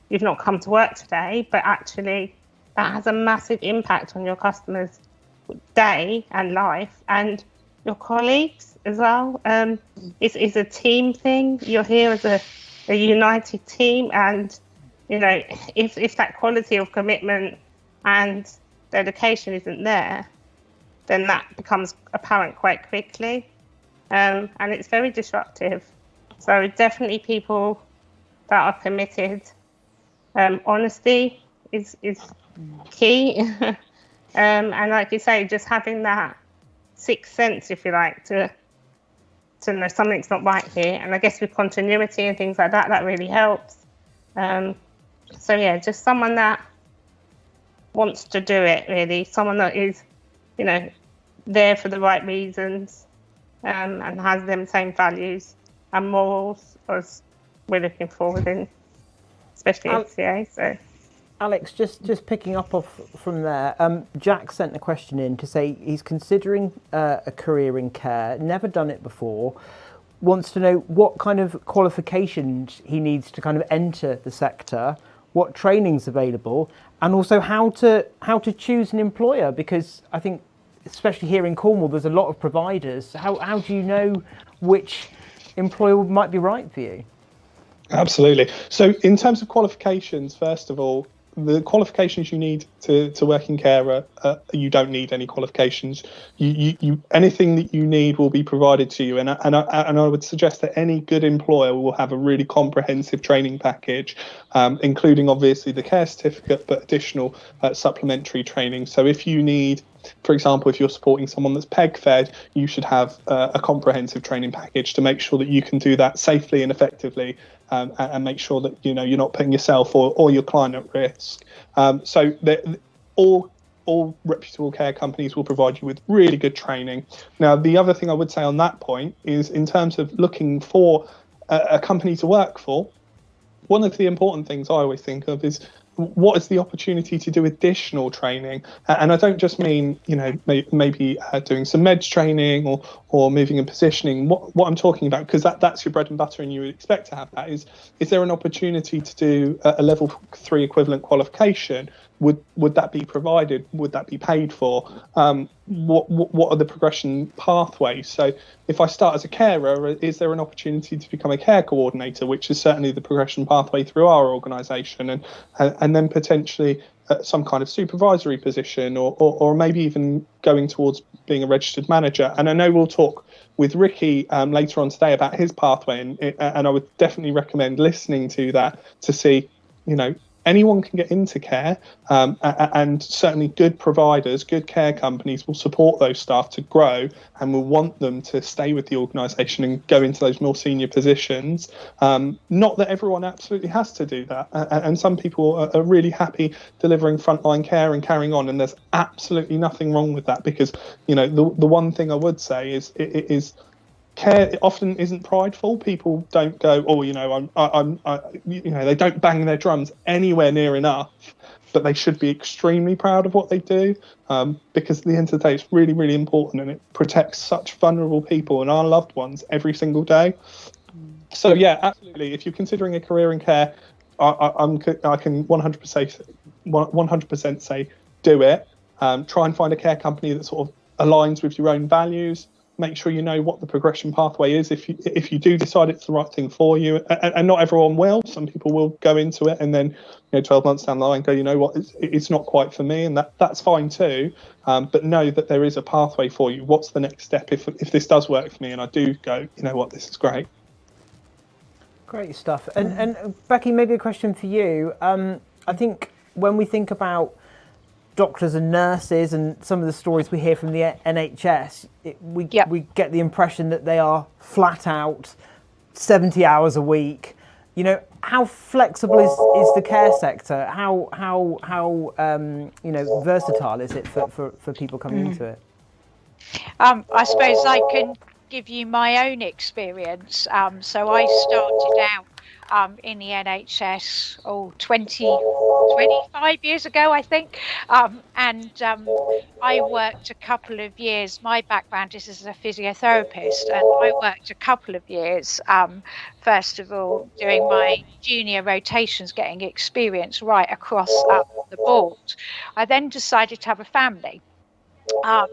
you've not come to work today, but actually that has a massive impact on your customers' day and life, and your colleagues as well. It's a team thing. You're here as a united team, and if that quality of commitment and dedication isn't there, then that becomes apparent quite quickly, and it's very disruptive. So definitely people that are committed. Honesty is key, and like you say, just having that sixth sense, if you like, to know something's not right here. And I guess with continuity and things like that, that really helps. So yeah, just someone that wants to do it, really, someone that is, there for the right reasons, and has them same values and morals as we're looking for within, especially FCA. So, Alex, just picking up off from there, Jack sent a question in to say he's considering a career in care, never done it before, wants to know what kind of qualifications he needs to kind of enter the sector, what training's available, and also how to choose an employer, because I think, especially here in Cornwall, there's a lot of providers. How do you know which employer might be right for you? Absolutely. So in terms of qualifications, first of all, the qualifications you need to work in care, you don't need any qualifications. You anything that you need will be provided to you, and I would suggest that any good employer will have a really comprehensive training package, including obviously the care certificate, but additional supplementary training. So if you need, for example, if you're supporting someone that's PEG fed, you should have a comprehensive training package to make sure that you can do that safely and effectively, and make sure that you're not putting yourself or your client at risk. So all reputable care companies will provide you with really good training. Now, the other thing I would say on that point is, in terms of looking for a company to work for, one of the important things I always think of is, what is the opportunity to do additional training? And I don't just mean, maybe doing some meds training or moving and positioning. What I'm talking about, because that's your bread and butter and you would expect to have that, is there an opportunity to do a level 3 equivalent qualification? Would that be provided? Would that be paid for? What are the progression pathways? So if I start as a carer, is there an opportunity to become a care coordinator, which is certainly the progression pathway through our organisation, and then potentially some kind of supervisory position, or maybe even going towards being a registered manager. And I know we'll talk with Ricky later on today about his pathway, and I would definitely recommend listening to that to see, anyone can get into care, and certainly good providers, good care companies will support those staff to grow and will want them to stay with the organisation and go into those more senior positions. Not that everyone absolutely has to do that, and some people are really happy delivering frontline care and carrying on, and there's absolutely nothing wrong with that, because the one thing I would say is care often isn't prideful. People don't go, they don't bang their drums anywhere near enough, but they should be extremely proud of what they do, because at the end of the day, it's really, really important, and it protects such vulnerable people and our loved ones every single day. So yeah, absolutely. If you're considering a career in care, I can 100% say do it. Try and find a care company that sort of aligns with your own values. Make sure you know what the progression pathway is if you do decide it's the right thing for you, and not everyone will. Some people will go into it and then 12 months down the line go, it's not quite for me, and that's fine too. But know that there is a pathway for you. What's the next step if this does work for me and I do go, this is great. Great stuff. And Becky, maybe a question for you. I think when we think about doctors and nurses and some of the stories we hear from the NHS, we get the impression that they are flat out 70 hours a week. How flexible is the care sector? How versatile is it for people coming into it? I suppose I can give you my own experience. So I started out in the NHS 25 years ago, I think. And I worked a couple of years. My background is as a physiotherapist, and I worked a couple of years, first of all, doing my junior rotations, getting experience right across the board. I then decided to have a family. I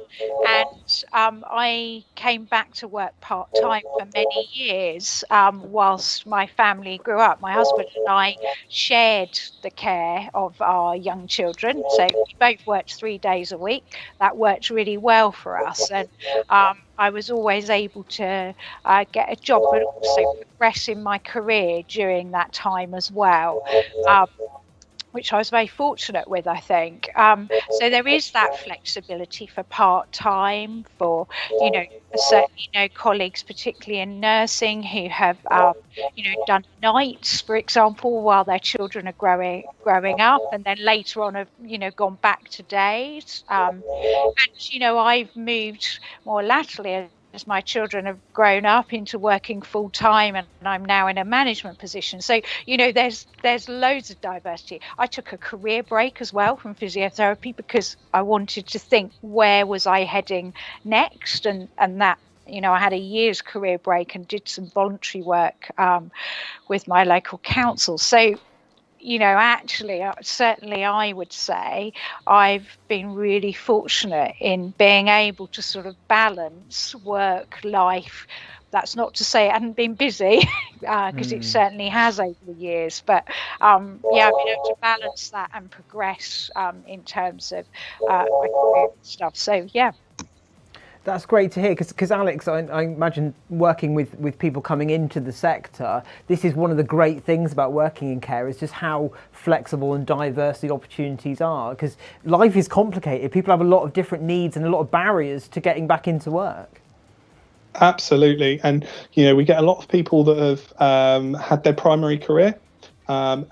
came back to work part-time for many years whilst my family grew up. My husband and I shared the care of our young children, so we both worked 3 days a week. That worked really well for us, and I was always able to get a job, but also progress in my career during that time as well. Which I was very fortunate with, I think. So there is that flexibility for part-time, for, certainly colleagues, particularly in nursing, who have, done nights, for example, while their children are growing up, and then later on have, gone back to days. And, I've moved more laterally as my children have grown up into working full time, and I'm now in a management position. So, there's loads of diversity. I took a career break as well from physiotherapy because I wanted to think, where was I heading next? And that, I had a year's career break and did some voluntary work with my local council. So, actually, certainly I would say I've been really fortunate in being able to sort of balance work, life. That's not to say it hadn't been busy, because it certainly has over the years. But I've been able to balance that and progress in terms of my career and stuff. So, yeah. That's great to hear, because Alex, I imagine working with people coming into the sector, this is one of the great things about working in care, is just how flexible and diverse the opportunities are, because life is complicated. People have a lot of different needs and a lot of barriers to getting back into work. Absolutely. And, we get a lot of people that have had their primary career. I've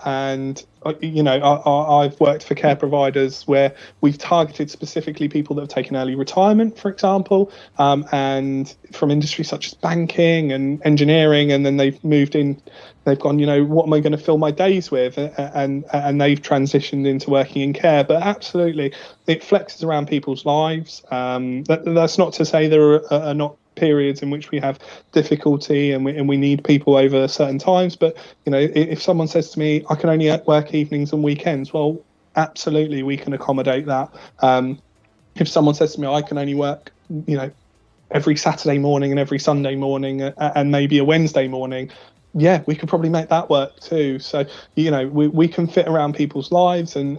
worked for care providers where we've targeted specifically people that have taken early retirement, for example, and from industries such as banking and engineering, and then they've moved in, they've gone, what am I going to fill my days with? And they've transitioned into working in care. But absolutely, it flexes around people's lives. That's not to say there are not periods in which we have difficulty and we need people over certain times, but if someone says to me, I can only work evenings and weekends, well, absolutely, we can accommodate that. If someone says to me, I can only work every Saturday morning and every Sunday morning and maybe a Wednesday morning, yeah, we could probably make that work too. So we can fit around people's lives, and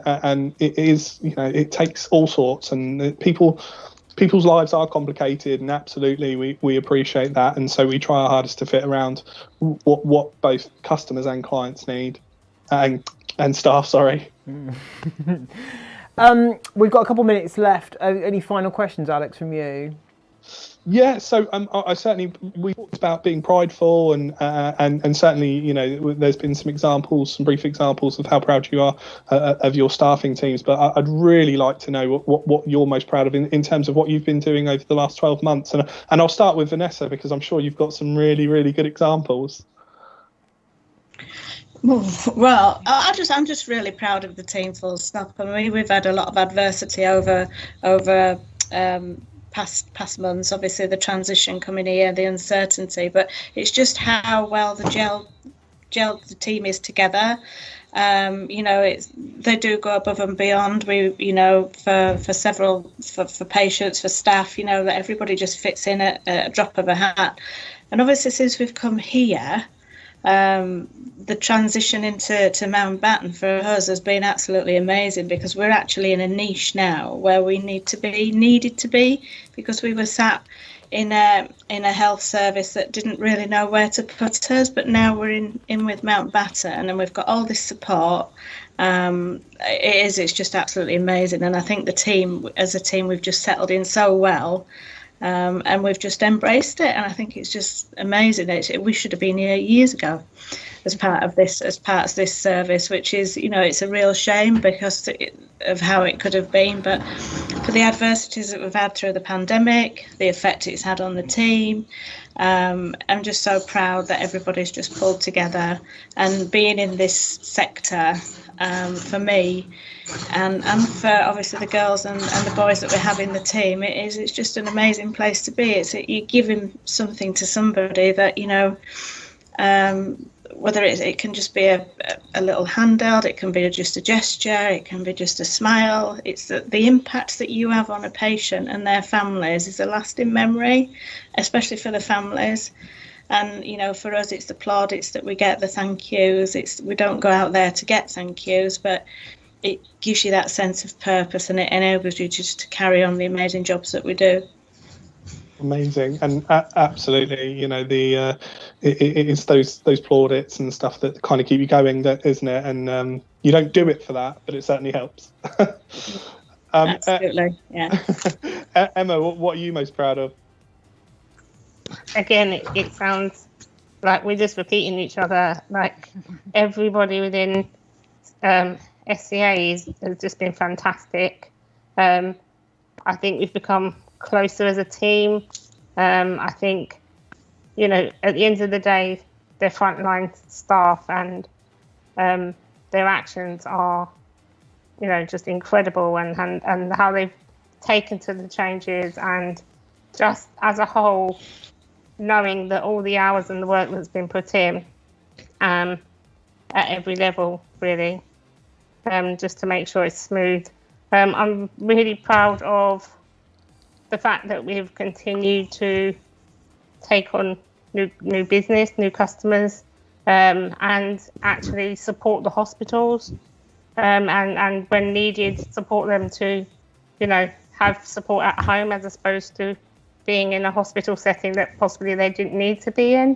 it is it takes all sorts, and people's lives are complicated, and absolutely we appreciate that, and so we try our hardest to fit around what both customers and clients need, and staff. Sorry. We've got a couple minutes left. Any final questions, Alex, from you? Yeah, so I certainly, we talked about being prideful, and certainly there's been some brief examples of how proud you are of your staffing teams. But I'd really like to know what you're most proud of in terms of what you've been doing over the last 12 months. And I'll start with Vanessa, because I'm sure you've got some really, really good examples. Well, I'm just really proud of the team, full stop. I mean, we've had a lot of adversity over past months, obviously the transition coming here, the uncertainty, but it's just how well the the team is together. They do go above and beyond. We, for patients, for staff, that everybody just fits in at a drop of a hat. And obviously since we've come here, the transition into Mountbatten for us has been absolutely amazing, because we're actually in a niche now where we needed to be, because we were sat in a health service that didn't really know where to put us, but now we're in with Mountbatten, and we've got all this support. It's just absolutely amazing, and I think the team, as a team, we've just settled in so well. And we've just embraced it, and I think it's just amazing. We should have been here years ago. as part of this service, which is, it's a real shame because of how it could have been. But for the adversities that we've had through the pandemic, the effect it's had on the team, I'm just so proud that everybody's just pulled together. And being in this sector, for me, and for obviously the girls and the boys that we have in the team, it's just an amazing place to be. You're giving something to somebody that, whether it can just be a little handheld, it can be just a gesture, it can be just a smile. It's the impact that you have on a patient and their families is a lasting memory, especially for the families. And, for us, it's the plaudits that we get, the thank yous. We don't go out there to get thank yous, but it gives you that sense of purpose, and it enables you just to carry on the amazing jobs that we do. Amazing. And absolutely, it's those plaudits and stuff that kind of keep you going, isn't it? And you don't do it for that, but it certainly helps. Absolutely, yeah. Emma, what are you most proud of? Again, it sounds like we're just repeating each other. Like everybody within SCA has just been fantastic. I think we've become closer as a team. I think, at the end of the day, their frontline staff and their actions are, just incredible, and how they've taken to the changes, and just as a whole, knowing that all the hours and the work that's been put in at every level, really, just to make sure it's smooth. I'm really proud of the fact that we've continued to take on new business, new customers, and actually support the hospitals, and when needed, support them to, have support at home as opposed to being in a hospital setting that possibly they didn't need to be in.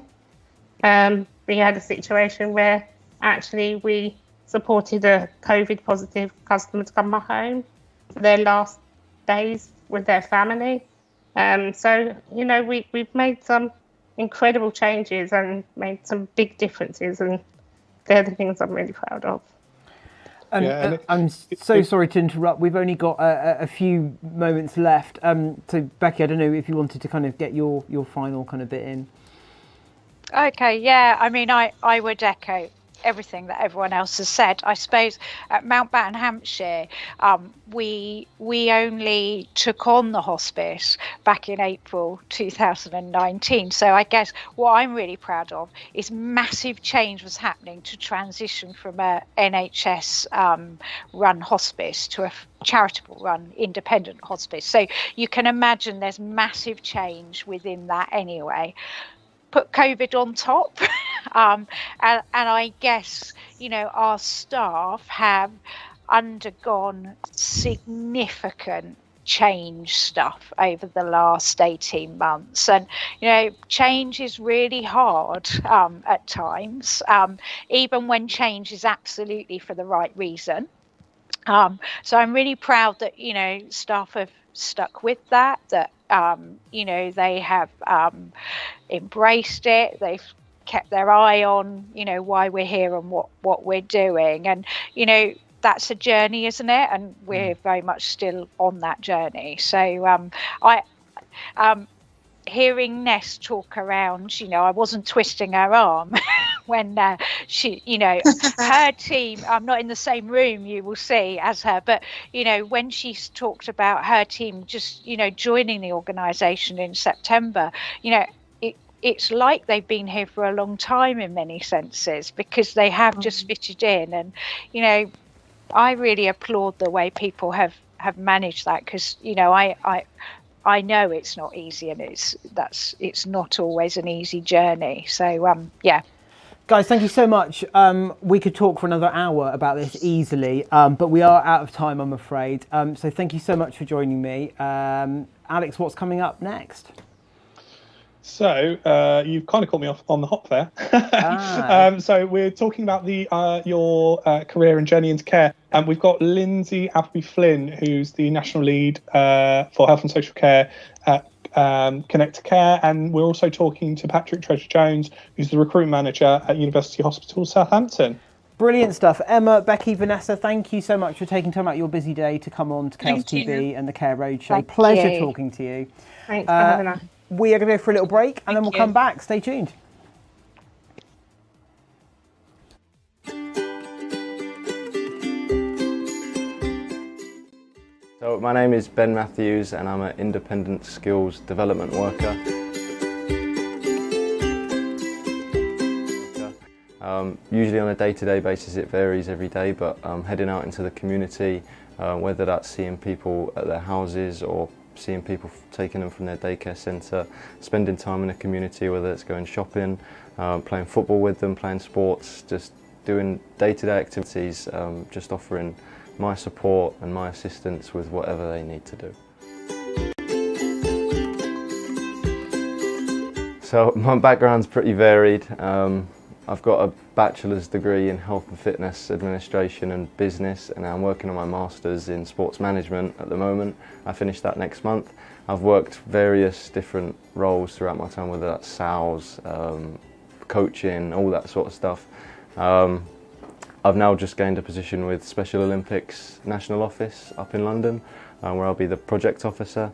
We had a situation where actually we supported a COVID positive customer to come home for their last days with their family. So, we've made some incredible changes and made some big differences, and they're the things I'm really proud of. I'm so sorry to interrupt. We've only got a few moments left. So, Becky, I don't know if you wanted to kind of get your final kind of bit in. Okay, yeah. I mean, I would echo everything that everyone else has said. I suppose at Mountbatten, Hampshire, we only took on the hospice back in April 2019. So I guess what I'm really proud of is massive change was happening to transition from a NHS run hospice to a charitable run independent hospice. So you can imagine there's massive change within that anyway. Put COVID on top, and I guess our staff have undergone significant change stuff over the last 18 months, and change is really hard at times, even when change is absolutely for the right reason. So I'm really proud that staff have stuck with that they have embraced it. They've kept their eye on why we're here and what we're doing, and that's a journey, isn't it? And we're very much still on that journey. So hearing Ness talk around, I wasn't twisting her arm when she, her team, I'm not in the same room, you will see, as her, but, when she's talked about her team just, joining the organisation in September, it's like they've been here for a long time in many senses, because they have just fitted in. And, I really applaud the way people have managed that, because, I know it's not easy, and it's not always an easy journey. So, yeah. Guys, thank you so much. We could talk for another hour about this easily, but we are out of time, I'm afraid. So thank you so much for joining me. Alex, what's coming up next? So you've kind of caught me off on the hop there. So we're talking about your career and journey into care. And we've got Lindsay Appleby-Flynn, who's the National Lead for Health and Social Care at Connect to Care, and we're also talking to Patrick Treasure-Jones, who's the recruitment manager at University Hospital Southampton. Brilliant stuff. Emma, Becky, Vanessa, thank you so much for taking time out of your busy day to come on to Chaos TV and the Care Roadshow. Pleasure talking to you. Thanks for having us. We are going to go for a little break and then we'll come back. Stay tuned. So my name is Ben Matthews and I'm an independent skills development worker. Usually on a day-to-day basis it varies every day, but heading out into the community, whether that's seeing people at their houses or seeing people taking them from their daycare centre, spending time in the community, whether it's going shopping, playing football with them, playing sports, just doing day-to-day activities, just offering my support and my assistance with whatever they need to do. So my background's pretty varied. I've got a bachelor's degree in health and fitness administration and business, and I'm working on my master's in sports management at the moment. I finish that next month. I've worked various different roles throughout my time, whether that's sales, coaching, all that sort of stuff. I've now just gained a position with Special Olympics National Office up in London, where I'll be the project officer.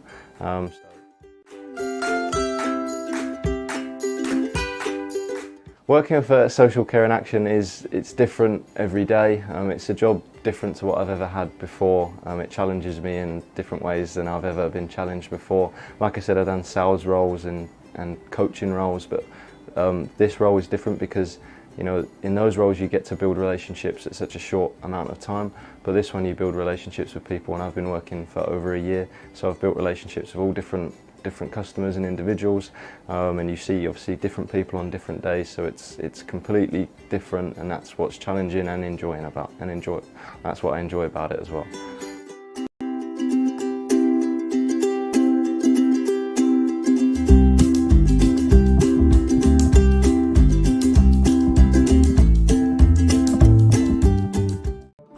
Working for Social Care in Action it's different every day. It's a job different to what I've ever had before. It challenges me in different ways than I've ever been challenged before. Like I said, I've done sales roles and coaching roles, but this role is different because, you know, in those roles you get to build relationships at such a short amount of time, but this one you build relationships with people, and I've been working for over a year, so I've built relationships with all different customers and individuals, and you see obviously different people on different days, so it's completely different, and that's what's challenging and that's what I enjoy about it as well.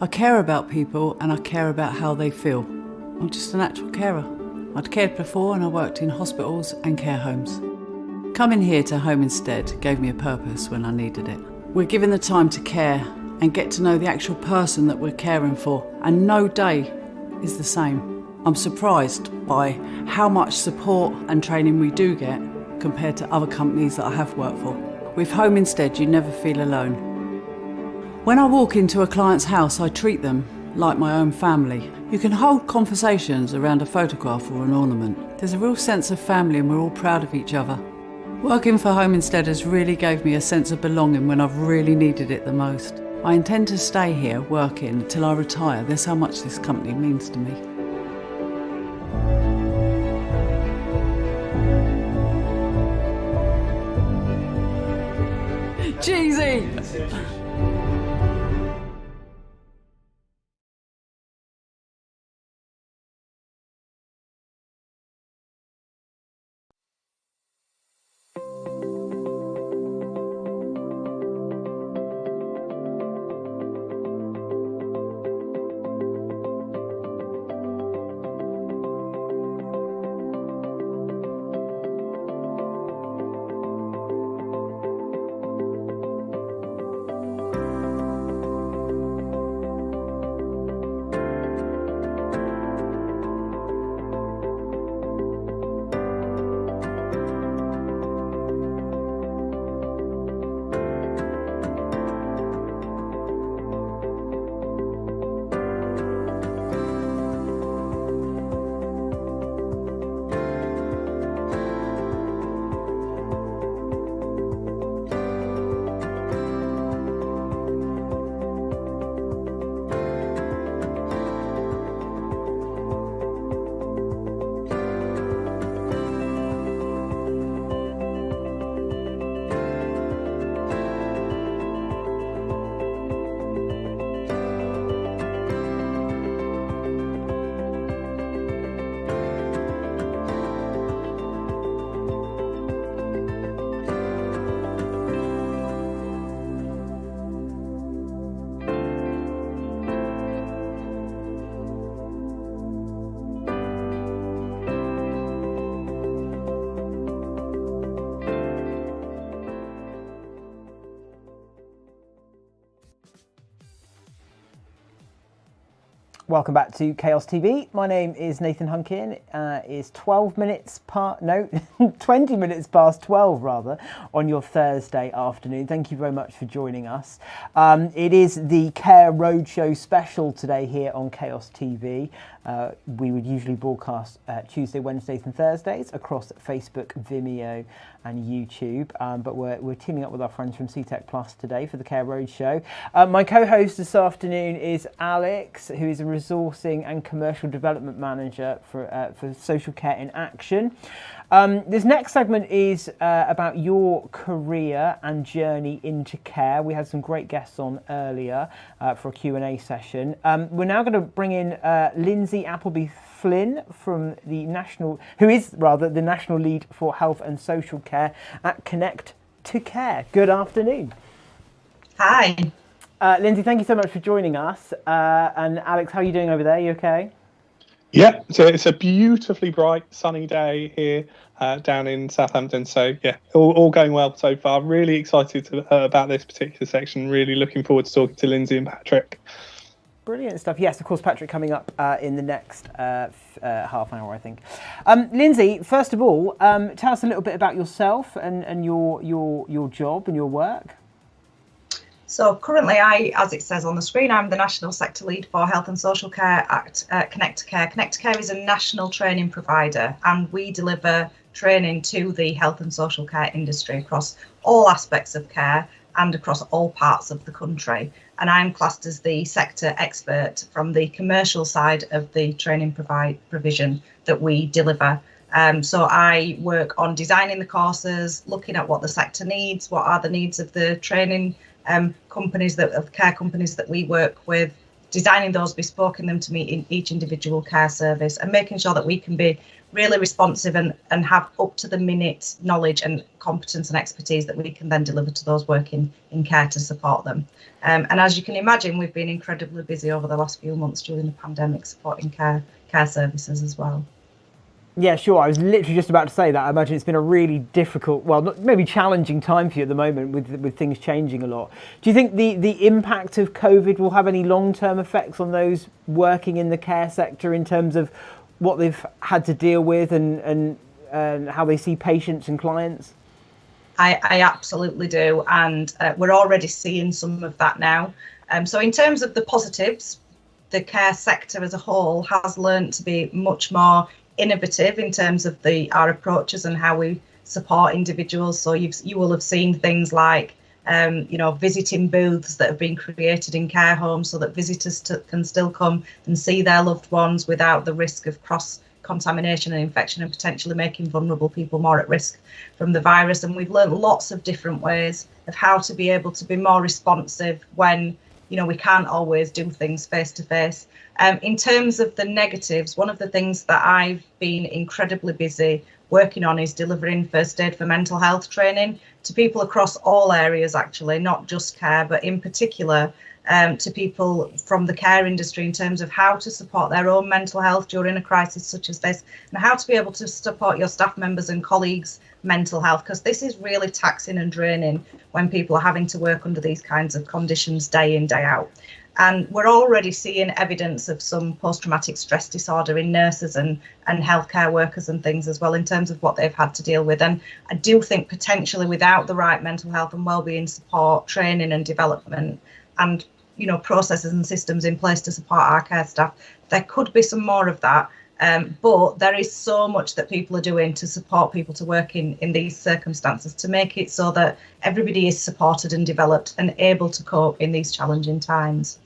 I care about people and I care about how they feel. I'm just a natural carer. I'd cared before and I worked in hospitals and care homes. Coming here to Home Instead gave me a purpose when I needed it. We're given the time to care and get to know the actual person that we're caring for, and no day is the same. I'm surprised by how much support and training we do get compared to other companies that I have worked for. With Home Instead, you never feel alone. When I walk into a client's house, I treat them like my own family. You can hold conversations around a photograph or an ornament. There's a real sense of family and we're all proud of each other. Working for Home Instead has really gave me a sense of belonging when I've really needed it the most. I intend to stay here working until I retire. That's how much this company means to me. Cheesy! Welcome back to Chaos TV. My name is Nathan Hunkin. It's 20 minutes past 12 rather, on your Thursday afternoon. Thank you very much for joining us. It is the Care Roadshow special today here on Chaos TV. We would usually broadcast Tuesday, Wednesdays and Thursdays across Facebook, Vimeo and YouTube, but we're teaming up with our friends from Seetec Pluss today for the Care Roadshow. My co-host this afternoon is Alex, who is a resourcing and commercial development manager for Social Care in Action. This next segment is about your career and journey into care. We had some great guests on earlier for a Q&A session. We're now going to bring in Lindsay Appleby-Flynn from the National Lead for Health and Social Care at Connect to Care. Good afternoon. Hi. Lindsay, thank you so much for joining us. And Alex, how are you doing over there? You okay? Yeah, so it's a beautifully bright, sunny day here down in Southampton. So yeah, all going well so far. Really excited about this particular section. Really looking forward to talking to Lindsay and Patrick. Brilliant stuff. Yes, of course, Patrick coming up in the next half hour, I think. Lindsay, first of all, tell us a little bit about yourself and your job and your work. So currently, as it says on the screen, I'm the National Sector Lead for Health and Social Care at Connect to Care. Connect to Care is a national training provider, and we deliver training to the health and social care industry across all aspects of care and across all parts of the country. And I'm classed as the sector expert from the commercial side of the training provision that we deliver. So I work on designing the courses, looking at what the sector needs, what are the needs of the training care companies that we work with, designing those, bespoking them to meet in each individual care service, and making sure that we can be really responsive and have up to the minute knowledge and competence and expertise that we can then deliver to those working in care to support them. And as you can imagine, we've been incredibly busy over the last few months during the pandemic, supporting care services as well. Yeah, sure. I was literally just about to say that. I imagine it's been a really difficult, well, maybe challenging time for you at the moment with things changing a lot. Do you think the impact of COVID will have any long-term effects on those working in the care sector in terms of what they've had to deal with and how they see patients and clients? I absolutely do. And we're already seeing some of that now. So in terms of the positives, the care sector as a whole has learned to be much more innovative in terms of our approaches and how we support individuals. So you will have seen things like visiting booths that have been created in care homes so that visitors can still come and see their loved ones without the risk of cross contamination and infection, and potentially making vulnerable people more at risk from the virus. And we've learned lots of different ways of how to be able to be more responsive when we can't always do things face to face. In terms of the negatives, one of the things that I've been incredibly busy working on is delivering first aid for mental health training to people across all areas, actually, not just care, but in particular to people from the care industry in terms of how to support their own mental health during a crisis such as this, and how to be able to support your staff members and colleagues' mental health, because this is really taxing and draining when people are having to work under these kinds of conditions day in, day out. And we're already seeing evidence of some post-traumatic stress disorder in nurses and healthcare workers and things as well, in terms of what they've had to deal with. And I do think potentially without the right mental health and wellbeing support, training and development, and processes and systems in place to support our care staff, there could be some more of that. But there is so much that people are doing to support people to work in these circumstances, to make it so that everybody is supported and developed and able to cope in these challenging times.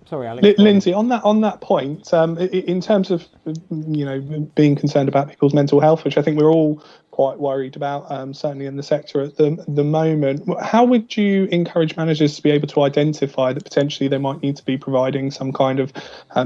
Sorry, Alex. Lindsay, on that point, in terms of being concerned about people's mental health, which I think we're all quite worried about, certainly in the sector at the moment, how would you encourage managers to be able to identify that potentially they might need to be providing some kind of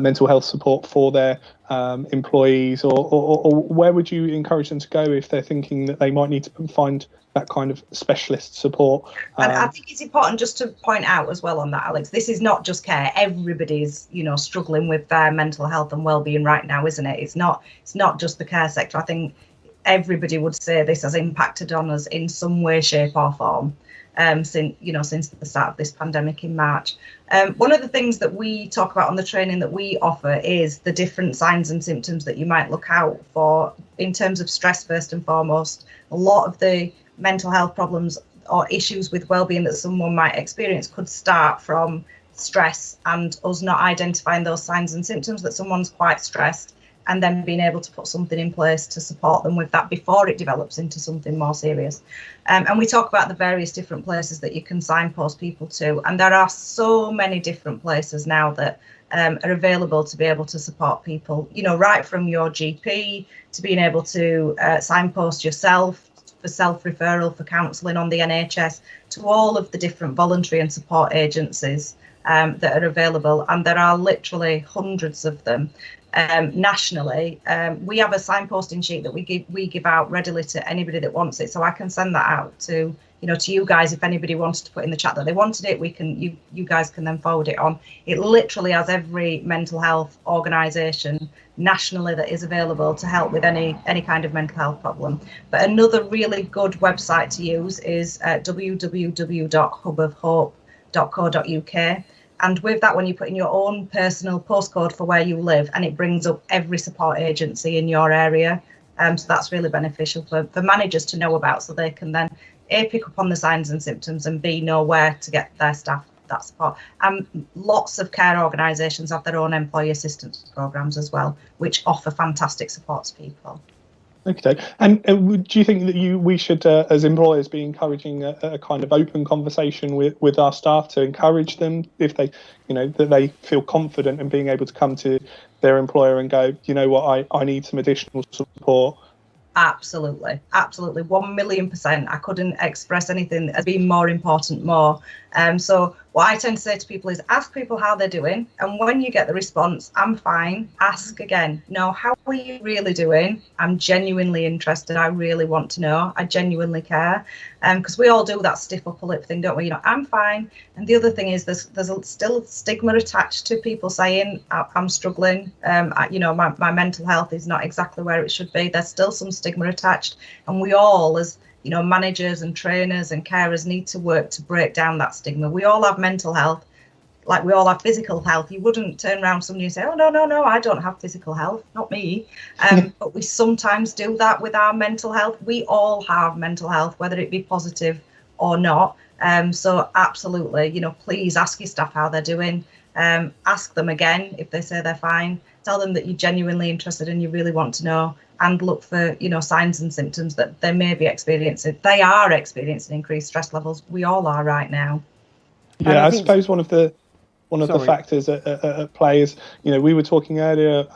mental health support for their employees, or where would you encourage them to go if they're thinking that they might need to find that kind of specialist support? And I think it's important just to point out as well on that, Alex, this is not just care. Everybody's struggling with their mental health and well-being right now, isn't it? It's not just the care sector. I think everybody would say this has impacted on us in some way, shape or form. since the start of this pandemic in March. One of the things that we talk about on the training that we offer is the different signs and symptoms that you might look out for in terms of stress. First and foremost, a lot of the mental health problems or issues with well-being that someone might experience could start from stress, and us not identifying those signs and symptoms that someone's quite stressed, and then being able to put something in place to support them with that before it develops into something more serious. And we talk about the various different places that you can signpost people to, and there are so many different places now that are available to be able to support people, right from your GP to being able to signpost yourself for self-referral for counselling on the NHS, to all of the different voluntary and support agencies that are available, and there are literally hundreds of them nationally. We have a signposting sheet that we give out readily to anybody that wants it, so I can send that out to you guys. If anybody wants to put in the chat that they wanted it, you guys can then forward it on. It literally has every mental health organisation nationally that is available to help with any kind of mental health problem. But another really good website to use is www.hubofhope.co.uk. And with that one, you put in your own personal postcode for where you live, and it brings up every support agency in your area. So that's really beneficial for managers to know about, so they can then A, pick up on the signs and symptoms, and B, know where to get their staff that support. Lots of care organisations have their own employee assistance programmes as well, which offer fantastic support to people. Okay. And do you think that we should, as employers, be encouraging a kind of open conversation with our staff to encourage them, if they, that they feel confident in being able to come to their employer and go, I need some additional support? Absolutely, 1,000,000%. I couldn't express anything as being more important more. So what I tend to say to people is ask people how they're doing, and when you get the response, I'm fine, ask again. No, how are you really doing? I'm genuinely interested. I really want to know. I genuinely care. Because we all do that stiff upper lip thing, don't we? I'm fine. And the other thing is there's still stigma attached to people saying I'm struggling. My mental health is not exactly where it should be. There's still some stigma attached, and we all, as managers and trainers and carers, need to work to break down that stigma. We all have mental health, like we all have physical health. You wouldn't turn around somebody and say, oh, no, I don't have physical health, not me. But we sometimes do that with our mental health. We all have mental health, whether it be positive or not. So absolutely, please ask your staff how they're doing. Ask them again if they say they're fine. Tell them that you're genuinely interested and you really want to know, and look for signs and symptoms that they may be experiencing. They are experiencing increased stress levels. We all are right now. Yeah, I suppose one of the factors at play is, we were talking earlier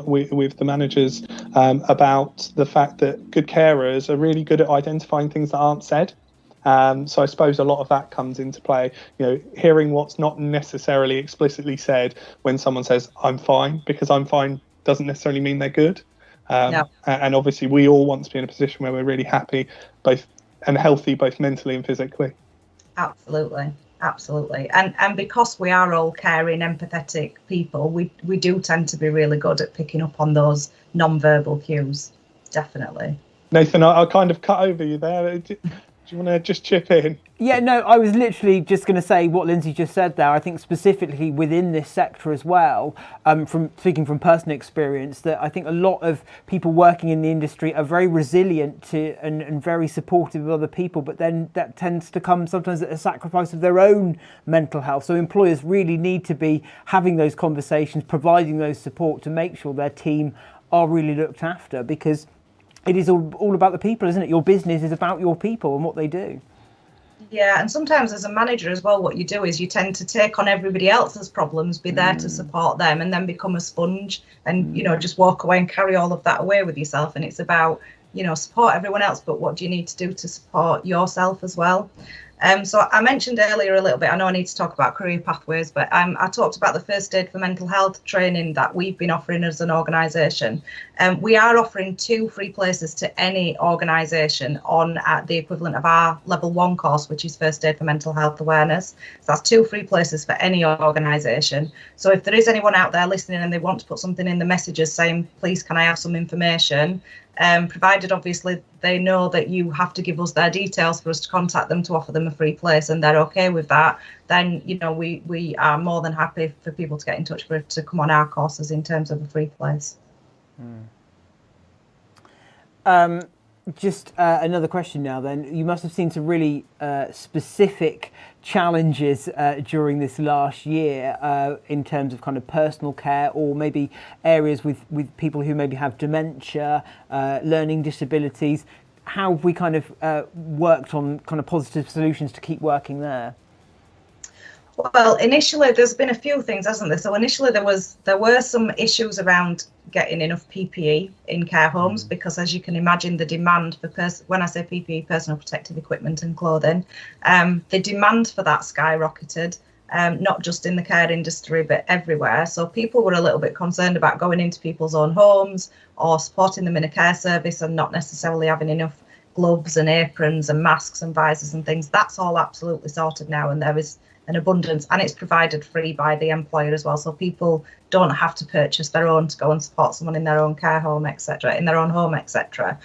with the managers about the fact that good carers are really good at identifying things that aren't said. So I suppose a lot of that comes into play, hearing what's not necessarily explicitly said when someone says, I'm fine, because I'm fine doesn't necessarily mean they're good. No. And obviously we all want to be in a position where we're really happy and healthy, both mentally and physically. Absolutely. And because we are all caring, empathetic people, we do tend to be really good at picking up on those non-verbal cues. Definitely. Nathan, I kind of cut over you there. Do you want to just chip in? Yeah, no, I was literally just going to say what Lindsay just said there. I think specifically within this sector as well, from speaking from personal experience, that I think a lot of people working in the industry are very resilient to and very supportive of other people, but then that tends to come sometimes at a sacrifice of their own mental health. So employers really need to be having those conversations, providing those support to make sure their team are really looked after, because it is all about the people, isn't it? Your business is about your people and what they do. Yeah, and sometimes as a manager as well, what you do is you tend to take on everybody else's problems, be there to support them, and then become a sponge and, just walk away and carry all of that away with yourself. And it's about, support everyone else, but what do you need to do to support yourself as well? So I mentioned earlier a little bit, I know I need to talk about career pathways, but I talked about the first aid for mental health training that we've been offering as an organisation. We are offering 2 free places to any organisation on at the equivalent of our level 1 course, which is first aid for mental health awareness. So that's 2 free places for any organisation. So if there is anyone out there listening and they want to put something in the messages saying, please, can I have some information? Provided obviously they know that you have to give us their details for us to contact them to offer them a free place, and they're okay with that, then we are more than happy for people to get in touch to come on our courses in terms of a free place. Just another question now then. You must have seen some really specific challenges during this last year in terms of kind of personal care, or maybe areas with people who maybe have dementia, learning disabilities. How have we kind of worked on kind of positive solutions to keep working there? Well, initially there's been a few things, hasn't there? So initially there were some issues around getting enough PPE in care homes, because as you can imagine, the demand for when I say PPE, personal protective equipment and clothing, the demand for that skyrocketed, not just in the care industry but everywhere. So people were a little bit concerned about going into people's own homes or supporting them in a care service and not necessarily having enough gloves and aprons and masks and visors and things. That's all absolutely sorted now, and there is an abundance, and it's provided free by the employer as well, so people don't have to purchase their own to go and support someone in their own care home, etc., in their own home, etc.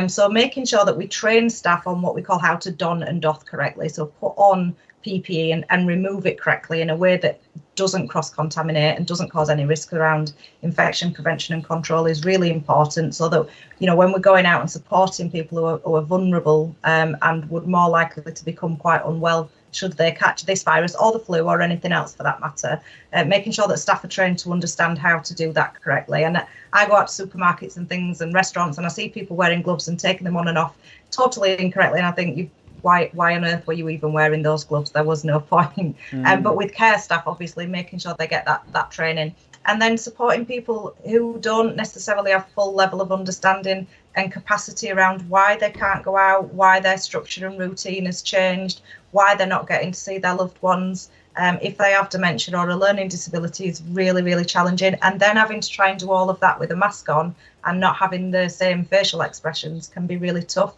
So making sure that we train staff on what we call how to don and doff correctly, so put on PPE and remove it correctly in a way that doesn't cross-contaminate and doesn't cause any risk around infection prevention and control is really important, so that when we're going out and supporting people who are vulnerable and would more likely to become quite unwell should they catch this virus or the flu or anything else for that matter, making sure that staff are trained to understand how to do that correctly. And I go out to supermarkets and things and restaurants, and I see people wearing gloves and taking them on and off totally incorrectly, and I think why on earth were you even wearing those gloves? There was no point. But with care staff, obviously making sure they get that training, and then supporting people who don't necessarily have full level of understanding and capacity around why they can't go out, why their structure and routine has changed, why they're not getting to see their loved ones. If they have dementia or a learning disability, is really, really challenging. And then having to try and do all of that with a mask on and not having the same facial expressions can be really tough.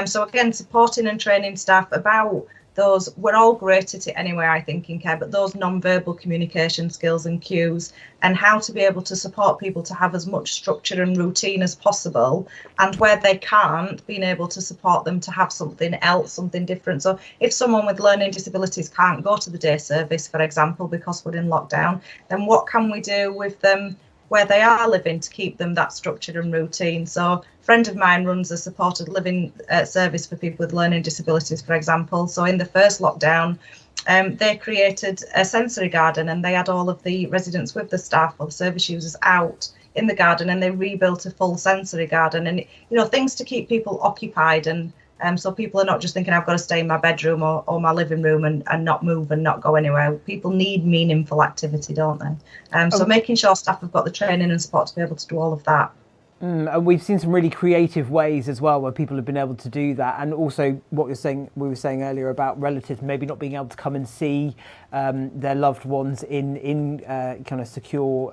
So again, supporting and training staff about those, we're all great at it anyway, I think, in care, but those non-verbal communication skills and cues, and how to be able to support people to have as much structure and routine as possible, and where they can't, being able to support them to have something else, something different. So if someone with learning disabilities can't go to the day service, for example, because we're in lockdown, then what can we do with them where they are living to keep them that structure and routine? So a friend of mine runs a supported living service for people with learning disabilities, for example. So in the first lockdown, they created a sensory garden, and they had all of the residents with the staff or the service users out in the garden, and they rebuilt a full sensory garden, and things to keep people occupied, and so people are not just thinking I've got to stay in my bedroom or my living room and not move and not go anywhere. People need meaningful activity, don't they? So making sure staff have got the training and support to be able to do all of that. And we've seen some really creative ways as well where people have been able to do that, and also what we were saying earlier about relatives maybe not being able to come and see their loved ones in kind of secure,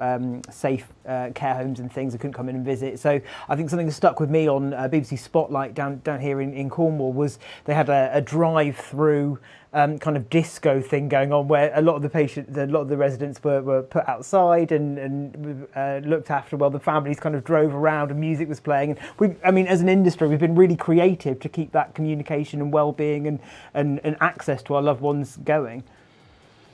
safe care homes and things. They couldn't come in and visit. So I think something that stuck with me on BBC Spotlight down here in Cornwall was they had a drive-through kind of disco thing going on, where a lot of the residents were put outside and looked after while the families kind of drove around and music was playing. And as an industry, we've been really creative to keep that communication and well-being and access to our loved ones going.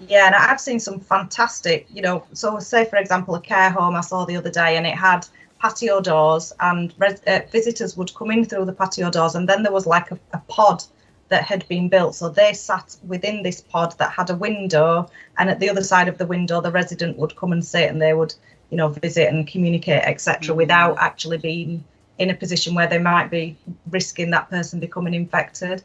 Yeah, and I've seen some fantastic, so say for example a care home I saw the other day, and it had patio doors, and visitors would come in through the patio doors, and then there was like a pod that had been built, so they sat within this pod that had a window, and at the other side of the window the resident would come and sit, and they would visit and communicate, etc., without actually being in a position where they might be risking that person becoming infected.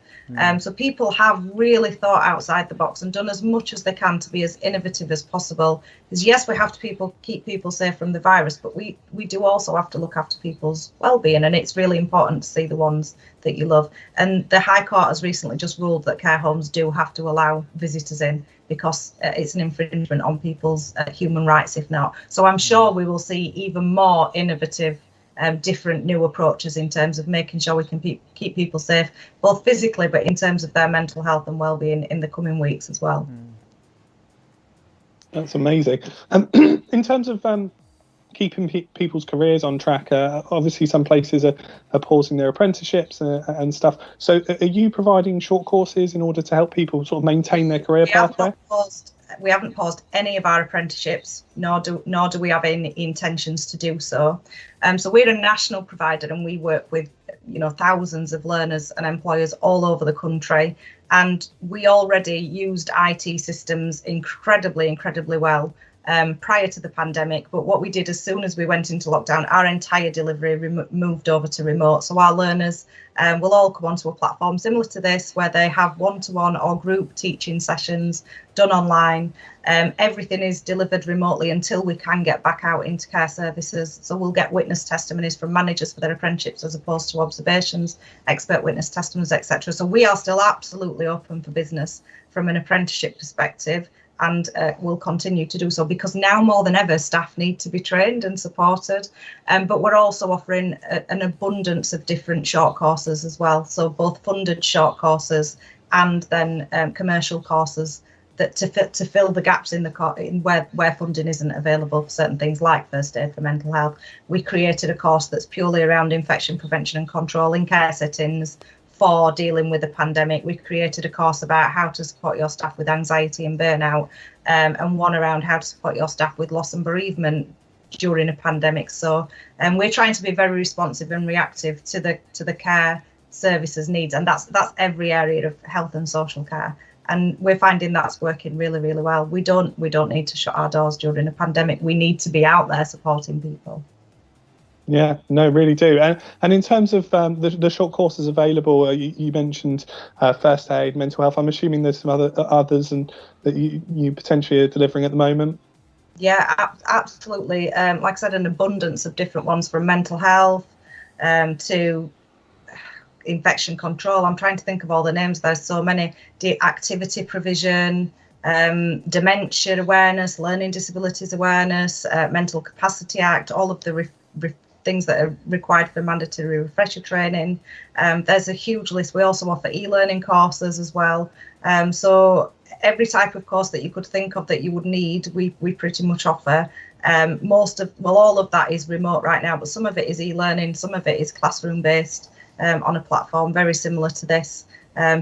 So people have really thought outside the box and done as much as they can to be as innovative as possible. Because yes, we have to keep people safe from the virus, but we do also have to look after people's well-being, and it's really important to see the ones that you love. And the High Court has recently just ruled that care homes do have to allow visitors in, because it's an infringement on people's human rights if not. So I'm sure we will see even more innovative different new approaches in terms of making sure we can keep people safe, both physically but in terms of their mental health and well-being in the coming weeks as well. That's amazing. In terms of keeping people's careers on track? Obviously, some places are pausing their apprenticeships and stuff. So, are you providing short courses in order to help people sort of maintain their career pathway? We haven't paused any of our apprenticeships, nor do we have any intentions to do so. So we're a national provider, and we work with thousands of learners and employers all over the country. And we already used IT systems incredibly well prior to the pandemic. But what we did as soon as we went into lockdown, our entire delivery moved over to remote. So our learners will all come onto a platform similar to this, where they have one-to-one or group teaching sessions done online. Everything is delivered remotely until we can get back out into care services. So we'll get witness testimonies from managers for their apprenticeships as opposed to observations, expert witness testimonies, etc. So we are still absolutely open for business from an apprenticeship perspective, and will continue to do so, because now more than ever staff need to be trained and supported. But we're also offering an abundance of different short courses as well, so both funded short courses and then commercial courses that to fill the gaps in where funding isn't available for certain things like first aid for mental health. We created a course that's purely around infection prevention and control in care settings for dealing with the pandemic. We created a course about how to support your staff with anxiety and burnout, and one around how to support your staff with loss and bereavement during a pandemic. So we're trying to be very responsive and reactive to the care services needs, and that's every area of health and social care. And we're finding that's working really well. We don't need to shut our doors during a pandemic. We need to be out there supporting people. Yeah, no, really do. And in terms of the short courses available, you mentioned first aid, mental health. I'm assuming there's some others and that you potentially are delivering at the moment. Yeah, absolutely. Like I said, an abundance of different ones, from mental health to infection control. I'm trying to think of all the names. There's so many. Activity provision, dementia awareness, learning disabilities awareness, Mental Capacity Act, all of the things that are required for mandatory refresher training. There's a huge list. We also offer e-learning courses as well. So every type of course that you could think of that you would need, we pretty much offer. All of that is remote right now, but some of it is e-learning, some of it is classroom based on a platform very similar to this.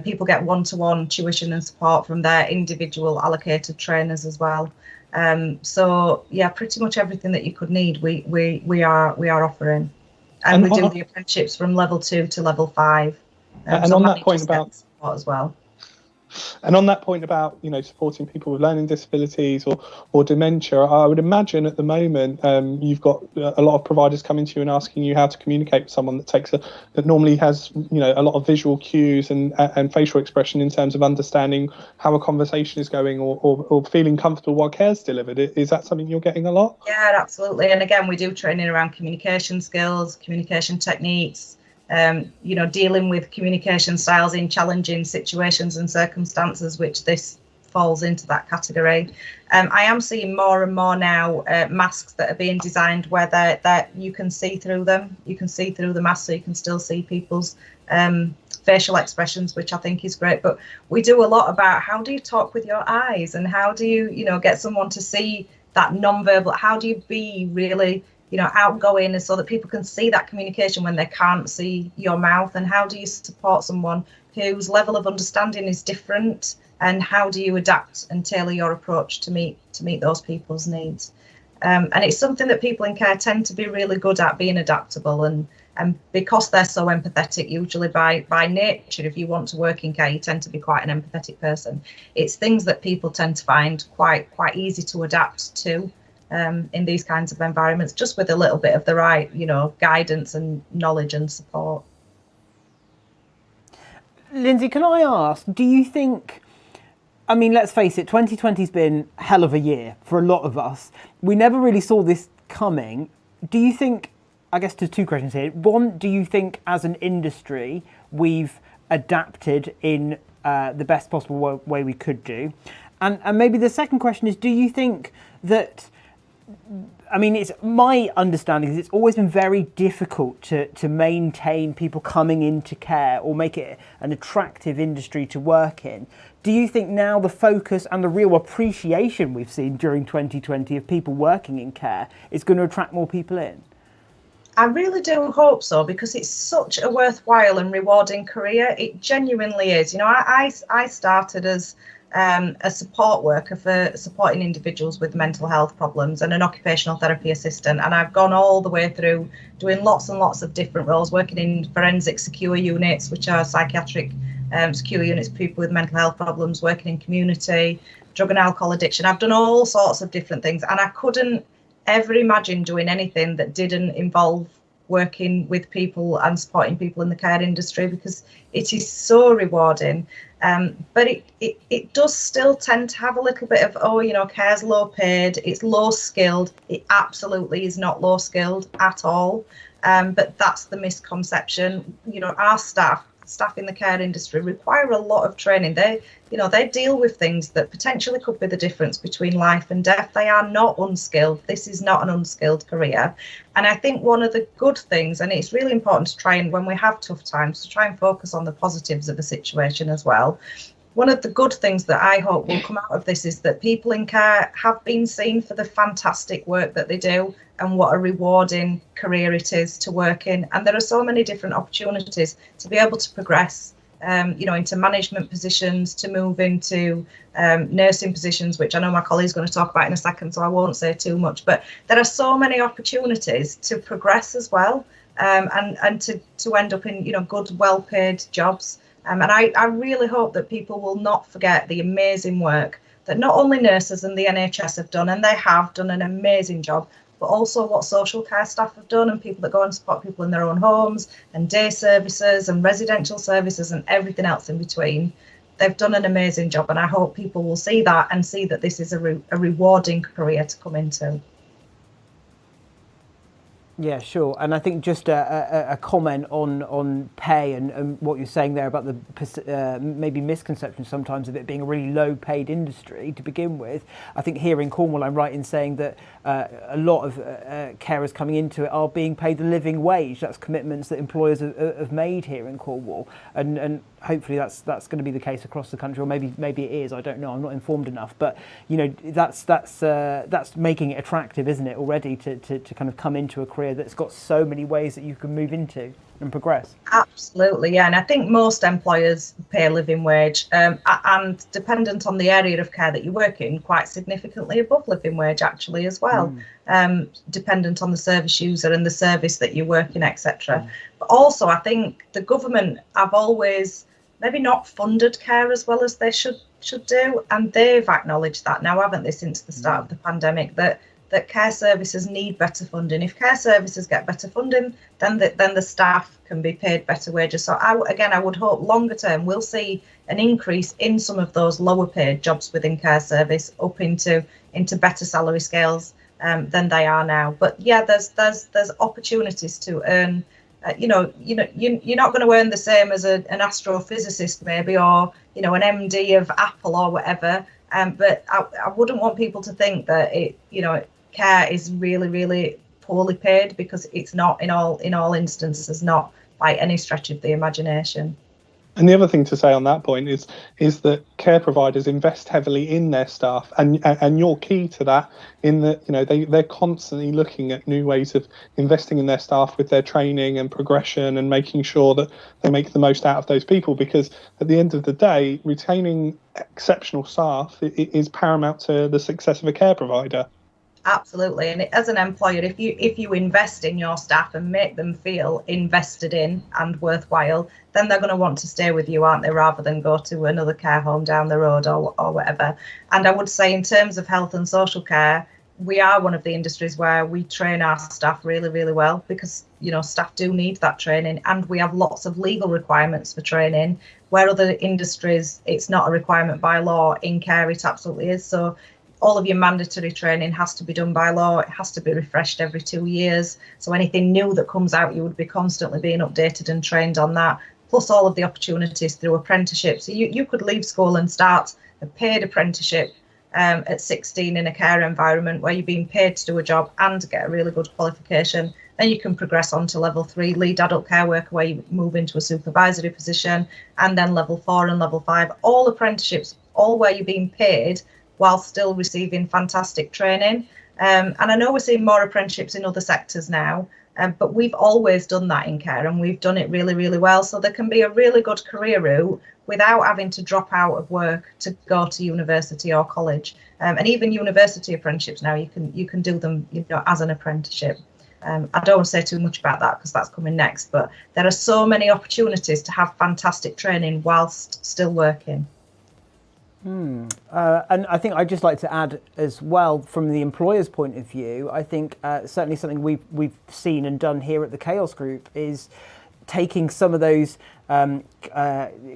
People get one-to-one tuition and support from their individual allocated trainers as well. So yeah, pretty much everything that you could need, we are offering, and we do the apprenticeships from level 2 to level 5. And so on that point about support as well. And on that point about, supporting people with learning disabilities or dementia, I would imagine at the moment you've got a lot of providers coming to you and asking you how to communicate with someone that normally has, a lot of visual cues and facial expression in terms of understanding how a conversation is going or feeling comfortable while care's delivered. Is that something you're getting a lot? Yeah, absolutely. And again, we do training around communication skills, communication techniques, dealing with communication styles in challenging situations and circumstances, which this falls into that category. I am seeing more and more now masks that are being designed where that you can see through them. You can see through the mask, so you can still see people's facial expressions, which I think is great. But we do a lot about how do you talk with your eyes, and how do you, get someone to see that non-verbal. How do you be really outgoing, so that people can see that communication when they can't see your mouth? And how do you support someone whose level of understanding is different, and how do you adapt and tailor your approach to meet those people's needs? And it's something that people in care tend to be really good at, being adaptable, and because they're so empathetic, usually by nature, if you want to work in care, you tend to be quite an empathetic person. It's things that people tend to find quite easy to adapt to in these kinds of environments, just with a little bit of the right, guidance and knowledge and support. Lindsay, can I ask, do you think, let's face it, 2020's been a hell of a year for a lot of us. We never really saw this coming. Do you think, I guess there's two questions here. One, do you think as an industry we've adapted in the best possible way we could do? And maybe the second question is, do you think that I mean, it's my understanding is it's always been very difficult to maintain people coming into care or make it an attractive industry to work in. Do you think now the focus and the real appreciation we've seen during 2020 of people working in care is going to attract more people in? I really do hope so, because it's such a worthwhile and rewarding career. It genuinely is. You know, I started as a support worker for supporting individuals with mental health problems and an occupational therapy assistant, and I've gone all the way through doing lots and lots of different roles, working in forensic secure units, which are psychiatric secure units for people with mental health problems, working in community, drug and alcohol addiction. I've done all sorts of different things, and I couldn't ever imagine doing anything that didn't involve working with people and supporting people in the care industry, because it is so rewarding. But it does still tend to have a little bit of, oh, you know, care's low paid, it's low skilled. It absolutely is not low skilled at all. But that's the misconception. You know, our staff in the care industry require a lot of training. They deal with things that potentially could be the difference between life and death. They are not unskilled. This is not an unskilled career. And I think one of the good things, and it's really important to try and, when we have tough times, to try and focus on the positives of the situation as well. One of the good things that I hope will come out of this is that people in care have been seen for the fantastic work that they do and what a rewarding career it is to work in. And there are so many different opportunities to be able to progress, into management positions, to move into nursing positions, which I know my colleague's going to talk about in a second, so I won't say too much. But there are so many opportunities to progress as well, and to end up in, good, well-paid jobs. And I really hope that people will not forget the amazing work that not only nurses and the NHS have done, and they have done an amazing job, but also what social care staff have done, and people that go and support people in their own homes, and day services and residential services and everything else in between. They've done an amazing job, and I hope people will see that and see that this is a rewarding career to come into. Yeah, sure. And I think just a comment on pay and what you're saying there about the maybe misconception sometimes of it being a really low paid industry to begin with. I think here in Cornwall, I'm right in saying that a lot of carers coming into it are being paid the living wage. That's commitments that employers have made here in Cornwall. And hopefully that's going to be the case across the country, or maybe it is. I don't know. I'm not informed enough. But that's making it attractive, isn't it, already to kind of come into a career that's got so many ways that you can move into and progress. Absolutely, yeah. And I think most employers pay a living wage, and dependent on the area of care that you work in, quite significantly above living wage actually as well, dependent on the service user and the service that you work in, etc. But also I think the government have always maybe not funded care as well as they should do, and they've acknowledged that now, haven't they, since the start of the pandemic, that care services need better funding. If care services get better funding, then the staff can be paid better wages. So I would hope longer term we'll see an increase in some of those lower paid jobs within care service up into better salary scales than they are now. But yeah, there's opportunities to earn. You're not going to earn the same as an astrophysicist maybe, or an MD of Apple or whatever. But I wouldn't want people to think that care is really, really poorly paid, because it's not in all instances, not by any stretch of the imagination. And the other thing to say on that point is that care providers invest heavily in their staff, and you're key to that, in that they're constantly looking at new ways of investing in their staff with their training and progression, and making sure that they make the most out of those people, because at the end of the day, retaining exceptional staff is paramount to the success of a care provider. Absolutely. And as an employer, if you invest in your staff and make them feel invested in and worthwhile, then they're going to want to stay with you, aren't they, rather than go to another care home down the road or whatever. And I would say, in terms of health and social care, we are one of the industries where we train our staff really, really well, because staff do need that training, and we have lots of legal requirements for training, where other industries it's not a requirement by law. In care it absolutely is. So all of your mandatory training has to be done by law. It has to be refreshed every 2 years. So anything new that comes out, you would be constantly being updated and trained on that, plus all of the opportunities through apprenticeship. So you could leave school and start a paid apprenticeship at 16 in a care environment where you're being paid to do a job and get a really good qualification. Then you can progress on to level 3, lead adult care worker, where you move into a supervisory position, and then level 4 and level 5, all apprenticeships, all where you're being paid while still receiving fantastic training. And I know we're seeing more apprenticeships in other sectors now, but we've always done that in care, and we've done it really, really well. So there can be a really good career route without having to drop out of work to go to university or college. And even university apprenticeships now, you can do them, as an apprenticeship. I don't want to say too much about that because that's coming next, but there are so many opportunities to have fantastic training whilst still working. And I think I'd just like to add as well, from the employer's point of view, I think certainly something we've seen and done here at the Chaos Group is taking some of those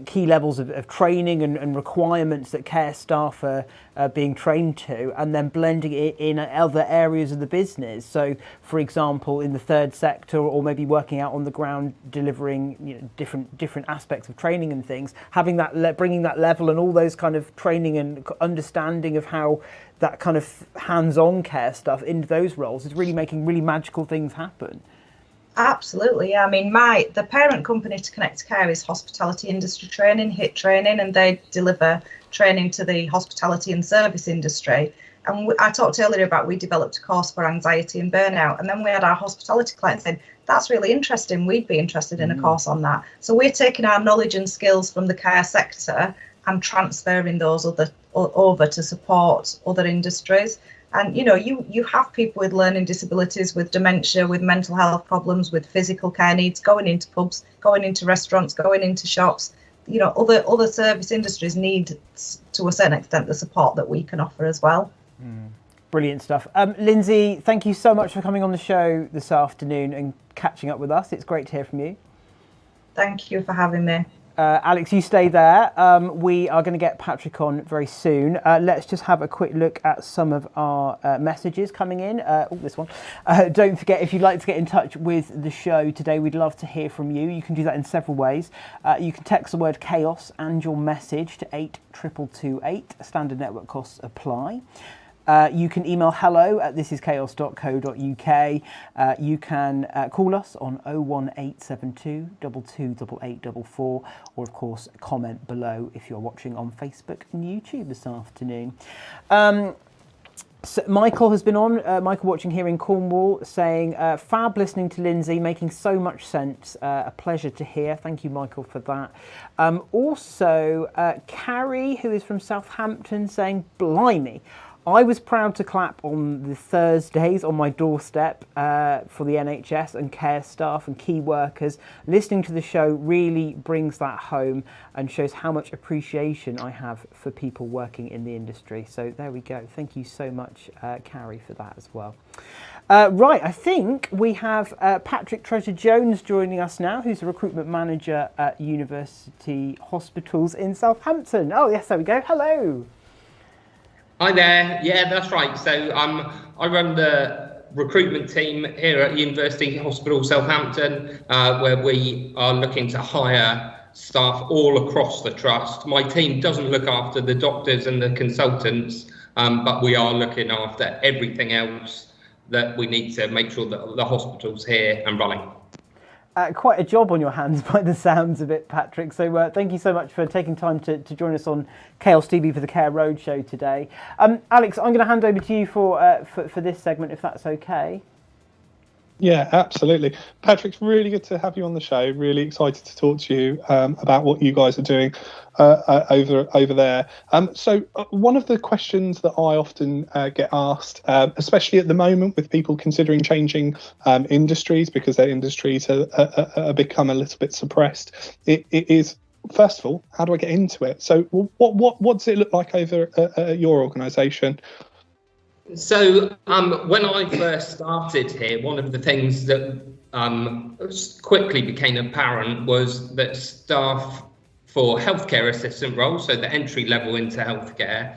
key levels of training and requirements that care staff are being trained to, and then blending it in other areas of the business. So, for example, in the third sector, or maybe working out on the ground, delivering different aspects of training and things, having that, bringing that level and all those kind of training and understanding of how that kind of hands-on care stuff into those roles is really making really magical things happen. Absolutely, yeah. I mean, the parent company to Connect Care is Hospitality Industry Training, HIT Training, and they deliver training to the hospitality and service industry. And I talked earlier about we developed a course for anxiety and burnout, and then we had our hospitality clients saying, that's really interesting, we'd be interested in a course on that. So we're taking our knowledge and skills from the care sector and transferring those over to support other industries. And, you have people with learning disabilities, with dementia, with mental health problems, with physical care needs, going into pubs, going into restaurants, going into shops. Other service industries need, to a certain extent, the support that we can offer as well. Brilliant stuff. Lindsay, thank you so much for coming on the show this afternoon and catching up with us. It's great to hear from you. Thank you for having me. Alex, you stay there. We are going to get Patrick on very soon. Let's just have a quick look at some of our messages coming in. This one. Don't forget, if you'd like to get in touch with the show today, we'd love to hear from you. You can do that in several ways. You can text the word chaos and your message to 82228. Standard network costs apply. You can email hello@thisischaos.co.uk. You can call us on 01872 228844, or of course comment below if you're watching on Facebook and YouTube this afternoon. So Michael has been on, Michael watching here in Cornwall, saying, fab listening to Lindsay, making so much sense. A pleasure to hear. Thank you, Michael, for that. Also, Carrie, who is from Southampton, saying, blimey, I was proud to clap on the Thursdays on my doorstep for the NHS and care staff and key workers. Listening to the show really brings that home and shows how much appreciation I have for people working in the industry. So there we go. Thank you so much, Carrie, for that as well. Right, I think we have Patrick Treasure-Jones joining us now, who's a recruitment manager at University Hospitals in Southampton. Oh, yes, there we go. Hello. Hi there. Yeah, that's right. So I run the recruitment team here at University Hospital Southampton, where we are looking to hire staff all across the trust. My team doesn't look after the doctors and the consultants, but we are looking after everything else that we need to make sure that the hospital's here and running. Quite a job on your hands by the sounds of it, Patrick. So thank you so much for taking time to join us on Chaos TV for the Care Roadshow today. Alex, I'm going to hand over to you for this segment, if that's okay. Yeah, absolutely. Patrick, it's really good to have you on the show. Really excited to talk to you about what you guys are doing over there. So one of the questions that I often get asked, especially at the moment with people considering changing industries because their industries are become a little bit suppressed, it is, first of all, how do I get into it? So what does it look like over at your organisation? So when I first started here, one of the things that quickly became apparent was that staff for healthcare assistant roles, so the entry level into healthcare,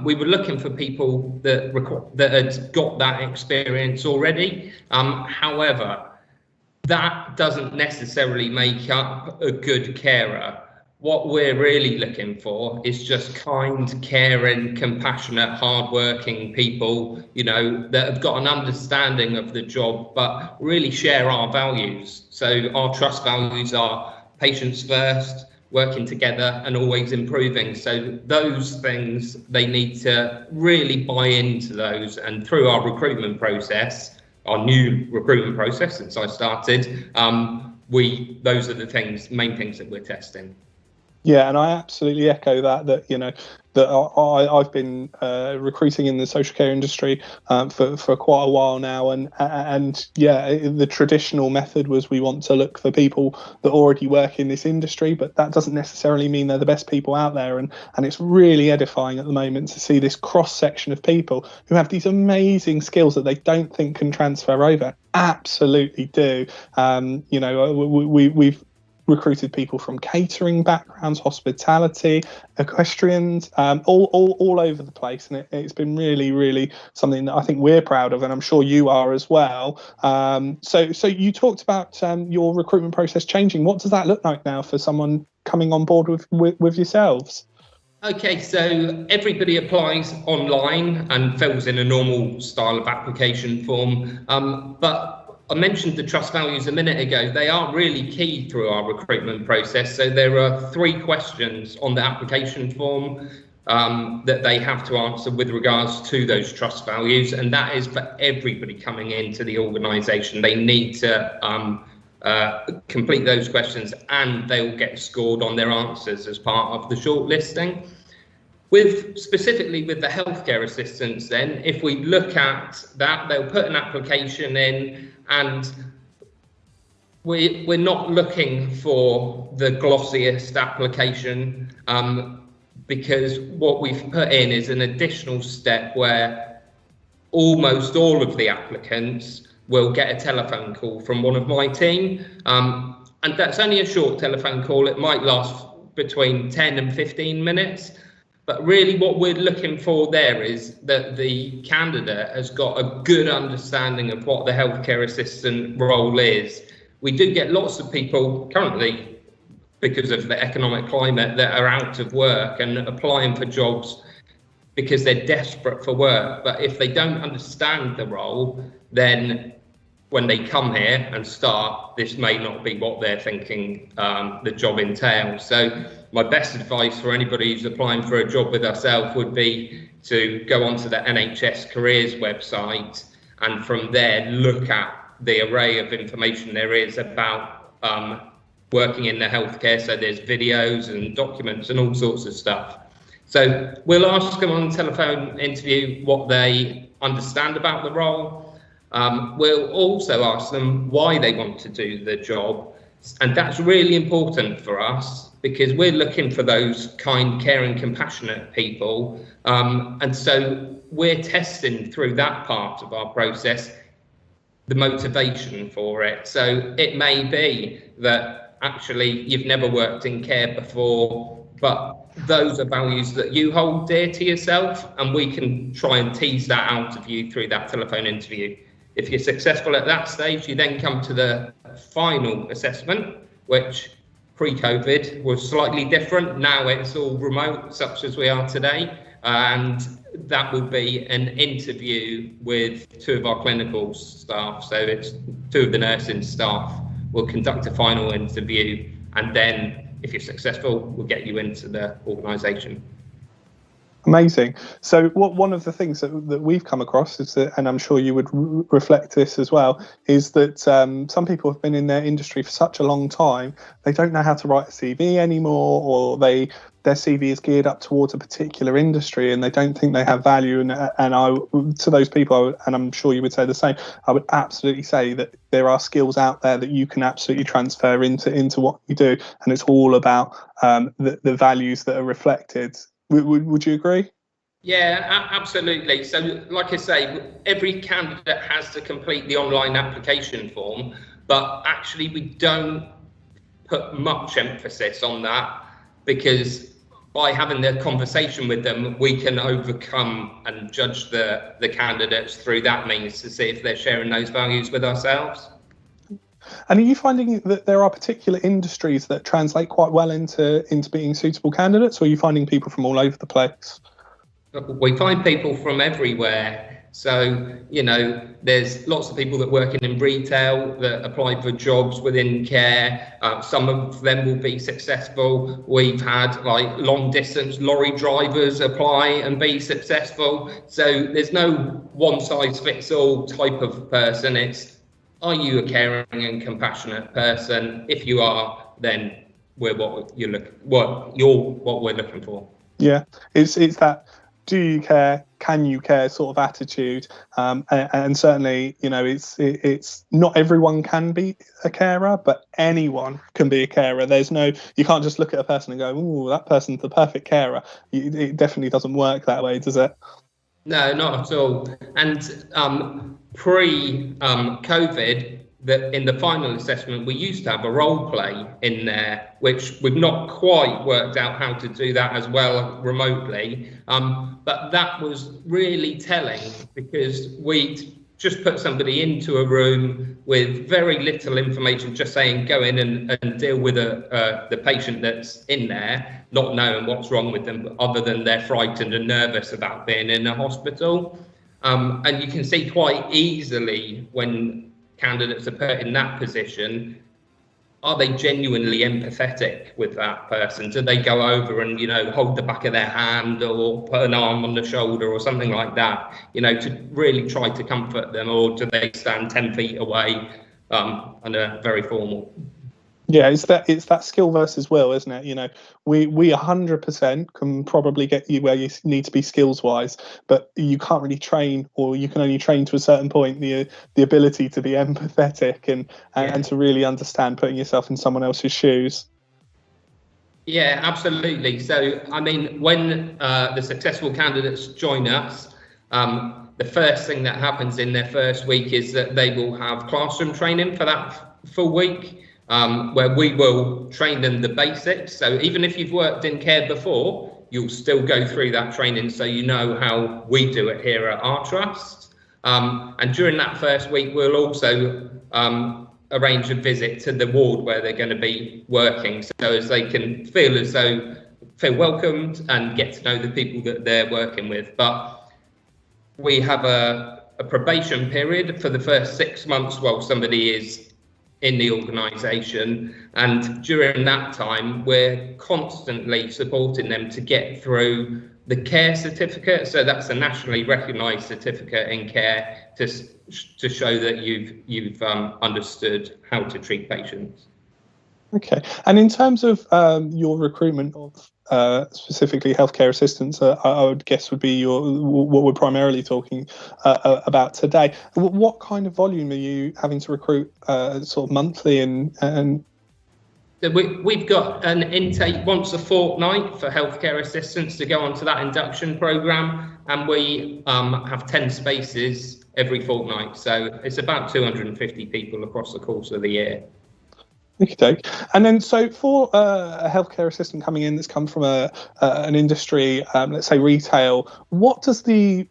we were looking for people that had got that experience already. However, that doesn't necessarily make up a good carer. what we're really looking for is just kind, caring, compassionate, hardworking people, you know, that have got an understanding of the job, but really share our values. So our trust values are patients first, working together and always improving. So those things, they need to really buy into those. And through our recruitment process, our new recruitment process since I started, those are the main things that we're testing. Yeah, and I absolutely echo that you know, that I've been recruiting in the social care industry for quite a while now, and yeah, the traditional method was we want to look for people that already work in this industry, but that doesn't necessarily mean they're the best people out there, and it's really edifying at the moment to see this cross section of people who have these amazing skills that they don't think can transfer over. Absolutely do. You know, we've recruited people from catering backgrounds, hospitality, equestrians, all over the place, and it's been really something that I think we're proud of, and I'm sure you are as well. So you talked about your recruitment process changing. What does that look like now for someone coming on board with yourselves? Okay, so everybody applies online and fills in a normal style of application form, but I mentioned the trust values a minute ago. They are really key through our recruitment process. So there are 3 questions on the application form that they have to answer with regards to those trust values. And that is for everybody coming into the organisation. They need to complete those questions, and they will get scored on their answers as part of the shortlisting. Specifically with the healthcare assistants, then, if we look at that, they'll put an application in, and we're not looking for the glossiest application, because what we've put in is an additional step where almost all of the applicants will get a telephone call from one of my team, and that's only a short telephone call. It might last between 10 and 15 minutes. But really what we're looking for there is that the candidate has got a good understanding of what the healthcare assistant role is. We do get lots of people currently, because of the economic climate, that are out of work and applying for jobs because they're desperate for work. But if they don't understand the role, then when they come here and start, this may not be what they're thinking the job entails. So my best advice for anybody who's applying for a job with ourselves would be to go onto the NHS careers website, and from there look at the array of information there is about working in the healthcare. So there's videos and documents and all sorts of stuff. So we'll ask them on telephone interview what they understand about the role. We'll also ask them why they want to do the job, and that's really important for us because we're looking for those kind, caring, compassionate people, and so we're testing through that part of our process the motivation for it. So it may be that actually you've never worked in care before, but those are values that you hold dear to yourself, and we can try and tease that out of you through that telephone interview. If you're successful at that stage, you then come to the final assessment, which pre-COVID was slightly different. Now it's all remote, such as we are today. And that will be an interview with 2 of our clinical staff. So it's 2 of the nursing staff will conduct a final interview. And then if you're successful, we'll get you into the organisation. Amazing. So one of the things that we've come across is that, and I'm sure you would reflect this as well, is that some people have been in their industry for such a long time, they don't know how to write a CV anymore, or their CV is geared up towards a particular industry and they don't think they have value. And to those people, and I'm sure you would say the same, I would absolutely say that there are skills out there that you can absolutely transfer into what you do. And it's all about the values that are reflected. Would you agree? Yeah, absolutely. So like I say, every candidate has to complete the online application form, but actually we don't put much emphasis on that, because by having the conversation with them, we can overcome and judge the candidates through that means to see if they're sharing those values with ourselves. And are you finding that there are particular industries that translate quite well into being suitable candidates, or are you finding people from all over the place? We find people from everywhere. So, there's lots of people that work in retail that apply for jobs within care. Some of them will be successful. We've had long distance lorry drivers apply and be successful. So there's no one size fits all type of person. It's, are you a caring and compassionate person? If you are, then we're what we're looking for. Yeah, it's that. Do you care? Can you care? Sort of attitude, and certainly, it's not everyone can be a carer, but anyone can be a carer. You can't just look at a person and go, "Oh, that person's the perfect carer." It definitely doesn't work that way, does it? No, not at all. And pre-COVID, in the final assessment, we used to have a role play in there, which we've not quite worked out how to do that as well remotely. But that was really telling, because we just put somebody into a room with very little information, just saying go in and deal with the patient that's in there, not knowing what's wrong with them, other than they're frightened and nervous about being in a hospital. And you can see quite easily when candidates are put in that position, are they genuinely empathetic with that person? Do they go over and, hold the back of their hand or put an arm on the shoulder or something like that, to really try to comfort them? Or do they stand 10 feet away and are very formal? Yeah, it's that skill versus will, isn't it? We 100% can probably get you where you need to be skills wise, but you can't really train, or you can only train to a certain point, the ability to be empathetic and to really understand putting yourself in someone else's shoes. Yeah, absolutely. So, when the successful candidates join us, the first thing that happens in their first week is that they will have classroom training for that full week. Where we will train them the basics. So even if you've worked in care before, you'll still go through that training, so you know how we do it here at our trust. And during that first week, we'll also arrange a visit to the ward where they're going to be working, so as they can feel welcomed and get to know the people that they're working with. But we have a probation period for the first 6 months while somebody is in the organisation, and during that time we're constantly supporting them to get through the care certificate. So that's a nationally recognised certificate in care to show that you've understood how to treat patients. Okay, and in terms of your recruitment of specifically healthcare assistants, I would guess would be what we're primarily talking about today. What kind of volume are you having to recruit sort of monthly and? So we've got an intake once a fortnight for healthcare assistants to go onto that induction programme, and we have 10 spaces every fortnight. So it's about 250 people across the course of the year. Okay, and then so for a healthcare assistant coming in that's come from an industry, let's say retail, what does the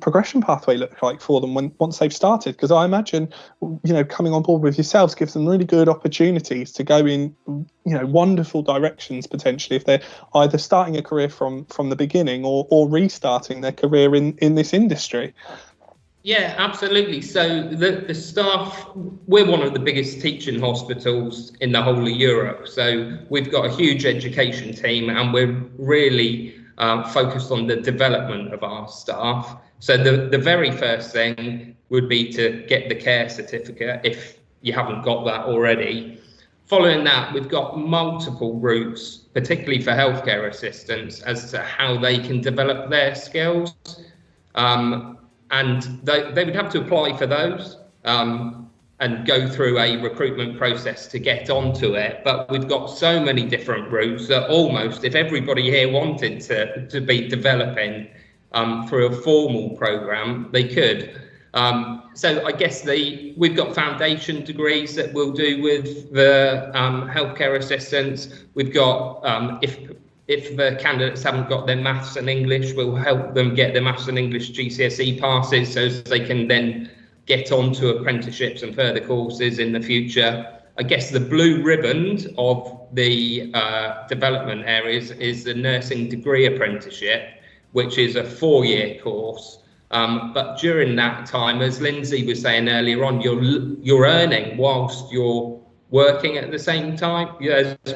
progression pathway look like for them once they've started? Because I imagine, coming on board with yourselves gives them really good opportunities to go in, wonderful directions potentially, if they're either starting a career from the beginning or restarting their career in this industry. Yeah, absolutely. So the staff, we're one of the biggest teaching hospitals in the whole of Europe. So we've got a huge education team, and we're really focused on the development of our staff. So the very first thing would be to get the care certificate if you haven't got that already. Following that, we've got multiple routes, particularly for healthcare assistants, as to how they can develop their skills. And they would have to apply for those and go through a recruitment process to get onto it. But we've got so many different routes that almost if everybody here wanted to be developing through a formal programme, they could. So I guess we've got foundation degrees that we'll do with the healthcare assistants. We've got, if the candidates haven't got their maths and English, we'll help them get their maths and English GCSE passes so they can then get onto apprenticeships and further courses in the future. I guess the blue ribbon of the development areas is the nursing degree apprenticeship, which is a 4-year course. But during that time, as Lindsay was saying earlier on, you're earning whilst you're working at the same time,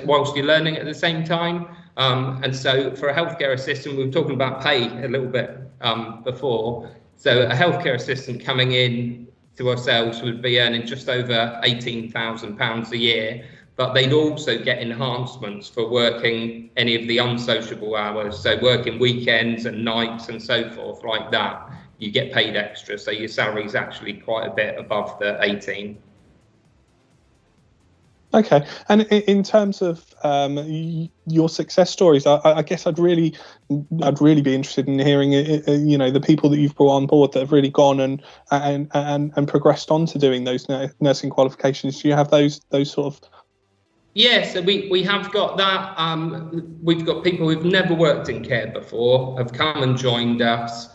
whilst you're learning at the same time. And so for a healthcare assistant, we were talking about pay a little bit before. So a healthcare assistant coming in to ourselves would be earning just over £18,000 a year, but they'd also get enhancements for working any of the unsociable hours. So working weekends and nights and so forth like that, you get paid extra. So your salary is actually quite a bit above the 18. Okay, and in terms of your success stories, I guess I'd really be interested in hearing, the people that you've brought on board that have really gone and progressed on to doing those nursing qualifications. Do you have those sort of? Yeah, so we have got that. We've got people who've never worked in care before have come and joined us.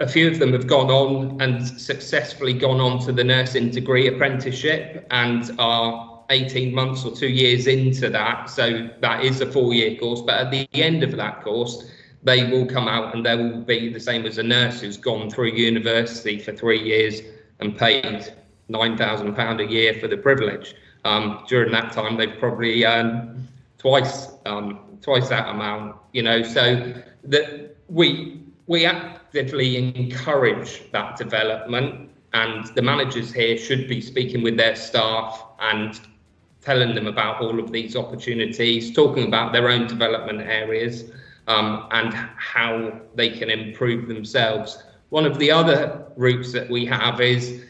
A few of them have gone on and successfully gone on to the nursing degree apprenticeship and are 18 months or 2 years into that. So that is a 4-year course. But at the end of that course, they will come out and they will be the same as a nurse who's gone through university for 3 years and paid £9,000 a year for the privilege. During that time, they've probably earned twice that amount. So that we actively encourage that development, and the managers here should be speaking with their staff and telling them about all of these opportunities, talking about their own development areas and how they can improve themselves. One of the other routes that we have is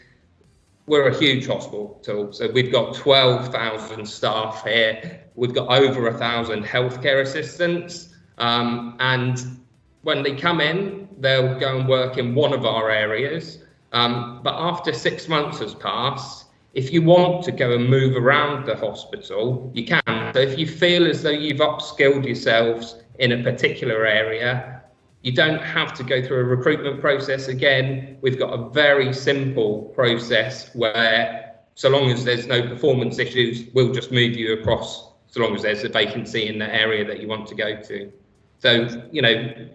we're a huge hospital, so we've got 12,000 staff here. We've got over 1,000 healthcare assistants, and when they come in, they'll go and work in one of our areas. But after 6 months has passed, if you want to go and move around the hospital, you can. So if you feel as though you've upskilled yourselves in a particular area, you don't have to go through a recruitment process again. We've got a very simple process where, so long as there's no performance issues, we'll just move you across, so long as there's a vacancy in the area that you want to go to. So,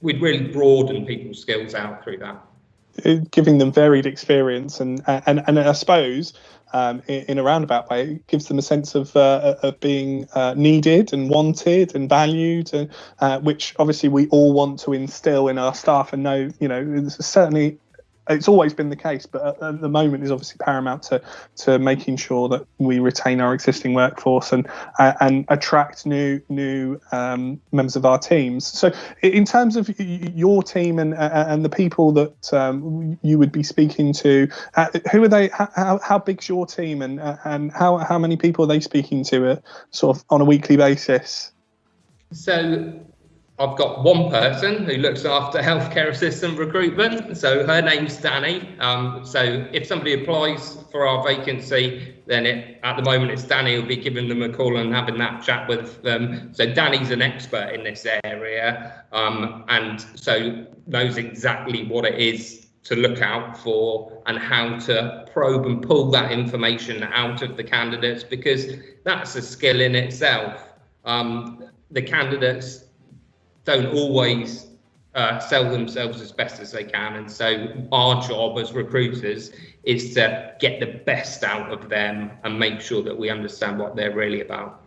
we'd really broaden people's skills out through that. Giving them varied experience and I suppose in a roundabout way, it gives them a sense of being needed and wanted and valued, which obviously we all want to instill in our staff and know, certainly it's always been the case, but at the moment is obviously paramount to making sure that we retain our existing workforce and attract new members of our teams. So in terms of your team and the people that you would be speaking to, who are they? How big's your team, and how many people are they speaking to sort of on a weekly basis? So I've got one person who looks after healthcare assistant recruitment. So her name's Danny. So if somebody applies for our vacancy, then at the moment it's Danny who'll be giving them a call and having that chat with them. So Danny's an expert in this area, and so knows exactly what it is to look out for and how to probe and pull that information out of the candidates, because that's a skill in itself. The candidates don't always sell themselves as best as they can, and so our job as recruiters is to get the best out of them and make sure that we understand what they're really about.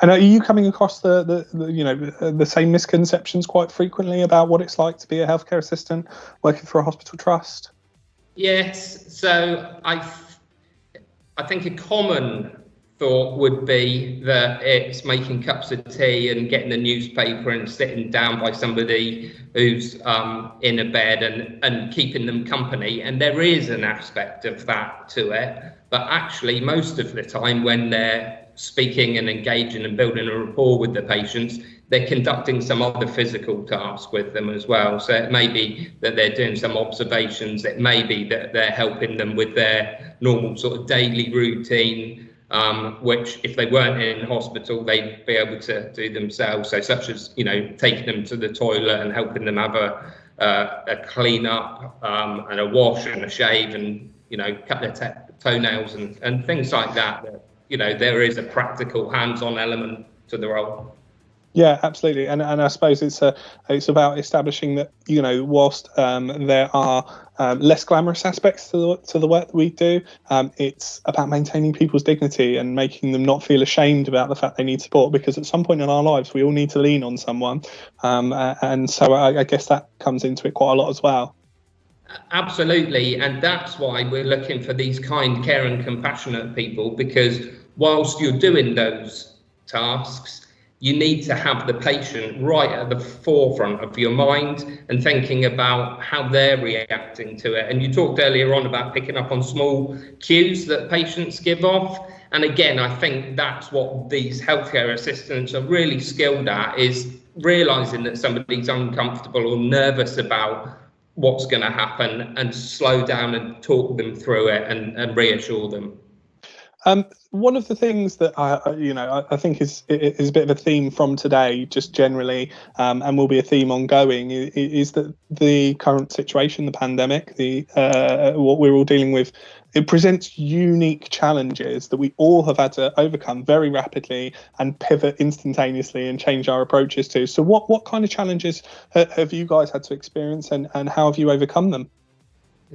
And are you coming across the same misconceptions quite frequently about what it's like to be a healthcare assistant working for a hospital trust? Yes, so I think a common thought would be that it's making cups of tea and getting the newspaper and sitting down by somebody who's in a bed and keeping them company. And there is an aspect of that to it. But actually, most of the time when they're speaking and engaging and building a rapport with the patients, they're conducting some other physical task with them as well. So it may be that they're doing some observations. It may be that they're helping them with their normal sort of daily routine, which if they weren't in hospital, they'd be able to do themselves. So such as, taking them to the toilet and helping them have a clean up and a wash and a shave and, you know, cut their toenails and things like that, you know, there is a practical hands-on element to the role. Yeah, absolutely, and I suppose it's about establishing that, you know, whilst there are less glamorous aspects to the work that we do, it's about maintaining people's dignity and making them not feel ashamed about the fact they need support, because at some point in our lives we all need to lean on someone, and so I guess that comes into it quite a lot as well. Absolutely, and that's why we're looking for these kind, caring, compassionate people, because whilst you're doing those tasks, you need to have the patient right at the forefront of your mind and thinking about how they're reacting to it. And you talked earlier on about picking up on small cues that patients give off. And again, I think that's what these healthcare assistants are really skilled at, is realizing that somebody's uncomfortable or nervous about what's going to happen, and slow down and talk them through it and reassure them. One of the things that I think is a bit of a theme from today, just generally, and will be a theme ongoing, is that the current situation, the pandemic, what we're all dealing with, it presents unique challenges that we all have had to overcome very rapidly and pivot instantaneously and change our approaches to. So what kind of challenges have you guys had to experience, and how have you overcome them?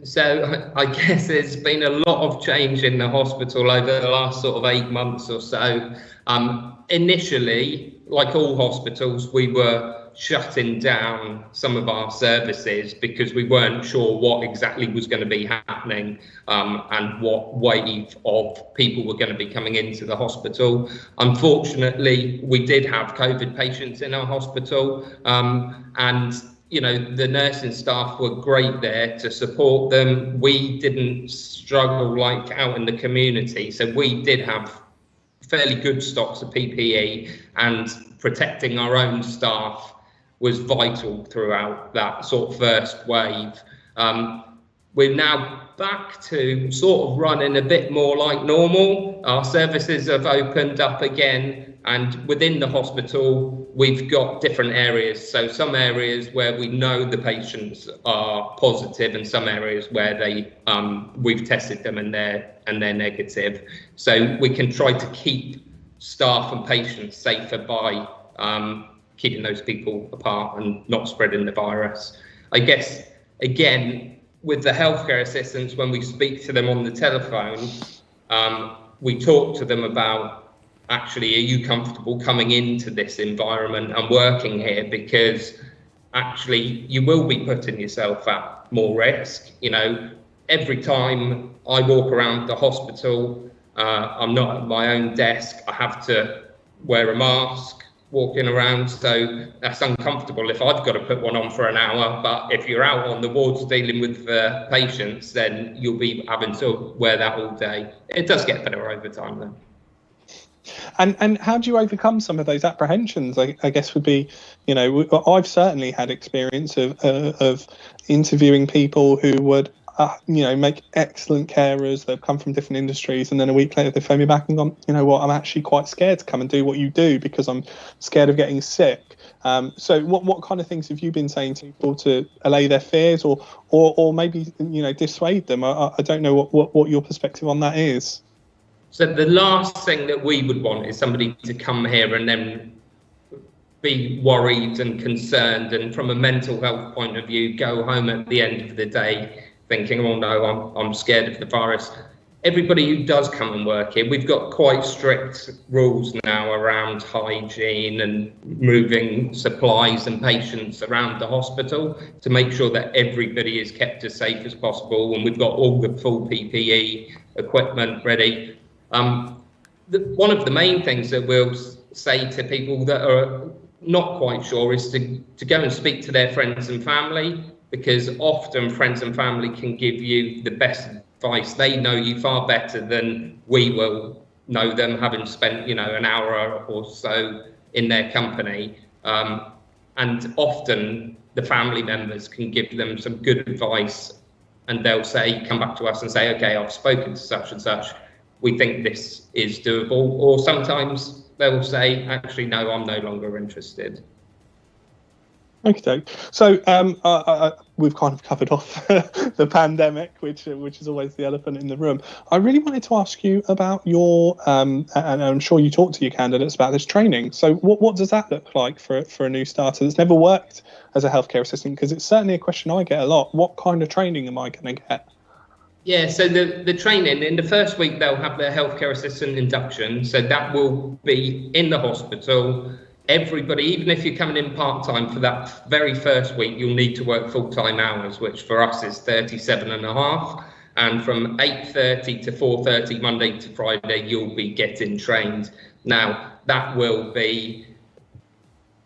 So I guess there's been a lot of change in the hospital over the last sort of 8 months or so. Initially, like all hospitals, we were shutting down some of our services because we weren't sure what exactly was going to be happening, and what wave of people were going to be coming into the hospital. Unfortunately, we did have COVID patients in our hospital, and you know, the nursing staff were great there to support them. We didn't struggle like out in the community, so we did have fairly good stocks of PPE, and protecting our own staff was vital throughout that sort of first wave. We're now back to sort of running a bit more like normal. Our services have opened up again, and within the hospital, we've got different areas. So some areas where we know the patients are positive, and some areas where we've tested them and they're negative. So we can try to keep staff and patients safer by keeping those people apart and not spreading the virus. I guess, again, with the healthcare assistants, when we speak to them on the telephone, we talk to them about, actually, are you comfortable coming into this environment and working here? Because actually, you will be putting yourself at more risk. You know, every time I walk around the hospital, I'm not at my own desk. I have to wear a mask walking around, so that's uncomfortable if I've got to put one on for an hour. But if you're out on the wards dealing with patients, then you'll be having to wear that all day. It does get better over time, though. And how do you overcome some of those apprehensions? I guess would be, you know, I've certainly had experience of interviewing people who would, you know, make excellent carers. They've come from different industries, and then a week later they phone me back and gone, you know what, I'm actually quite scared to come and do what you do because I'm scared of getting sick. So what kind of things have you been saying to people to allay their fears, or maybe, you know, dissuade them? I don't know what your perspective on that is. So the last thing that we would want is somebody to come here and then be worried and concerned, and from a mental health point of view, go home at the end of the day thinking, oh no, I'm scared of the virus. Everybody who does come and work here, we've got quite strict rules now around hygiene and moving supplies and patients around the hospital to make sure that everybody is kept as safe as possible, and we've got all the full PPE equipment ready. One of the main things that we'll say to people that are not quite sure is to go and speak to their friends and family, because often friends and family can give you the best advice. They know you far better than we will know them, having spent, you know, an hour or so in their company. And often the family members can give them some good advice, and they'll say, come back to us and say, okay, I've spoken to such and such. We think this is doable. Or sometimes they'll say, actually, no, I'm no longer interested. Okay, so we've kind of covered off the pandemic, which is always the elephant in the room. I really wanted to ask you about your, and I'm sure you talk to your candidates about this training. So what does that look like for a new starter that's never worked as a healthcare assistant? Because it's certainly a question I get a lot. What kind of training am I going to get? Yeah, so the training, in the first week, they'll have their healthcare assistant induction. So that will be in the hospital. Everybody, even if you're coming in part-time for that very first week, you'll need to work full-time hours, which for us is 37.5. And from 8:30 to 4:30, Monday to Friday, you'll be getting trained. Now, that will be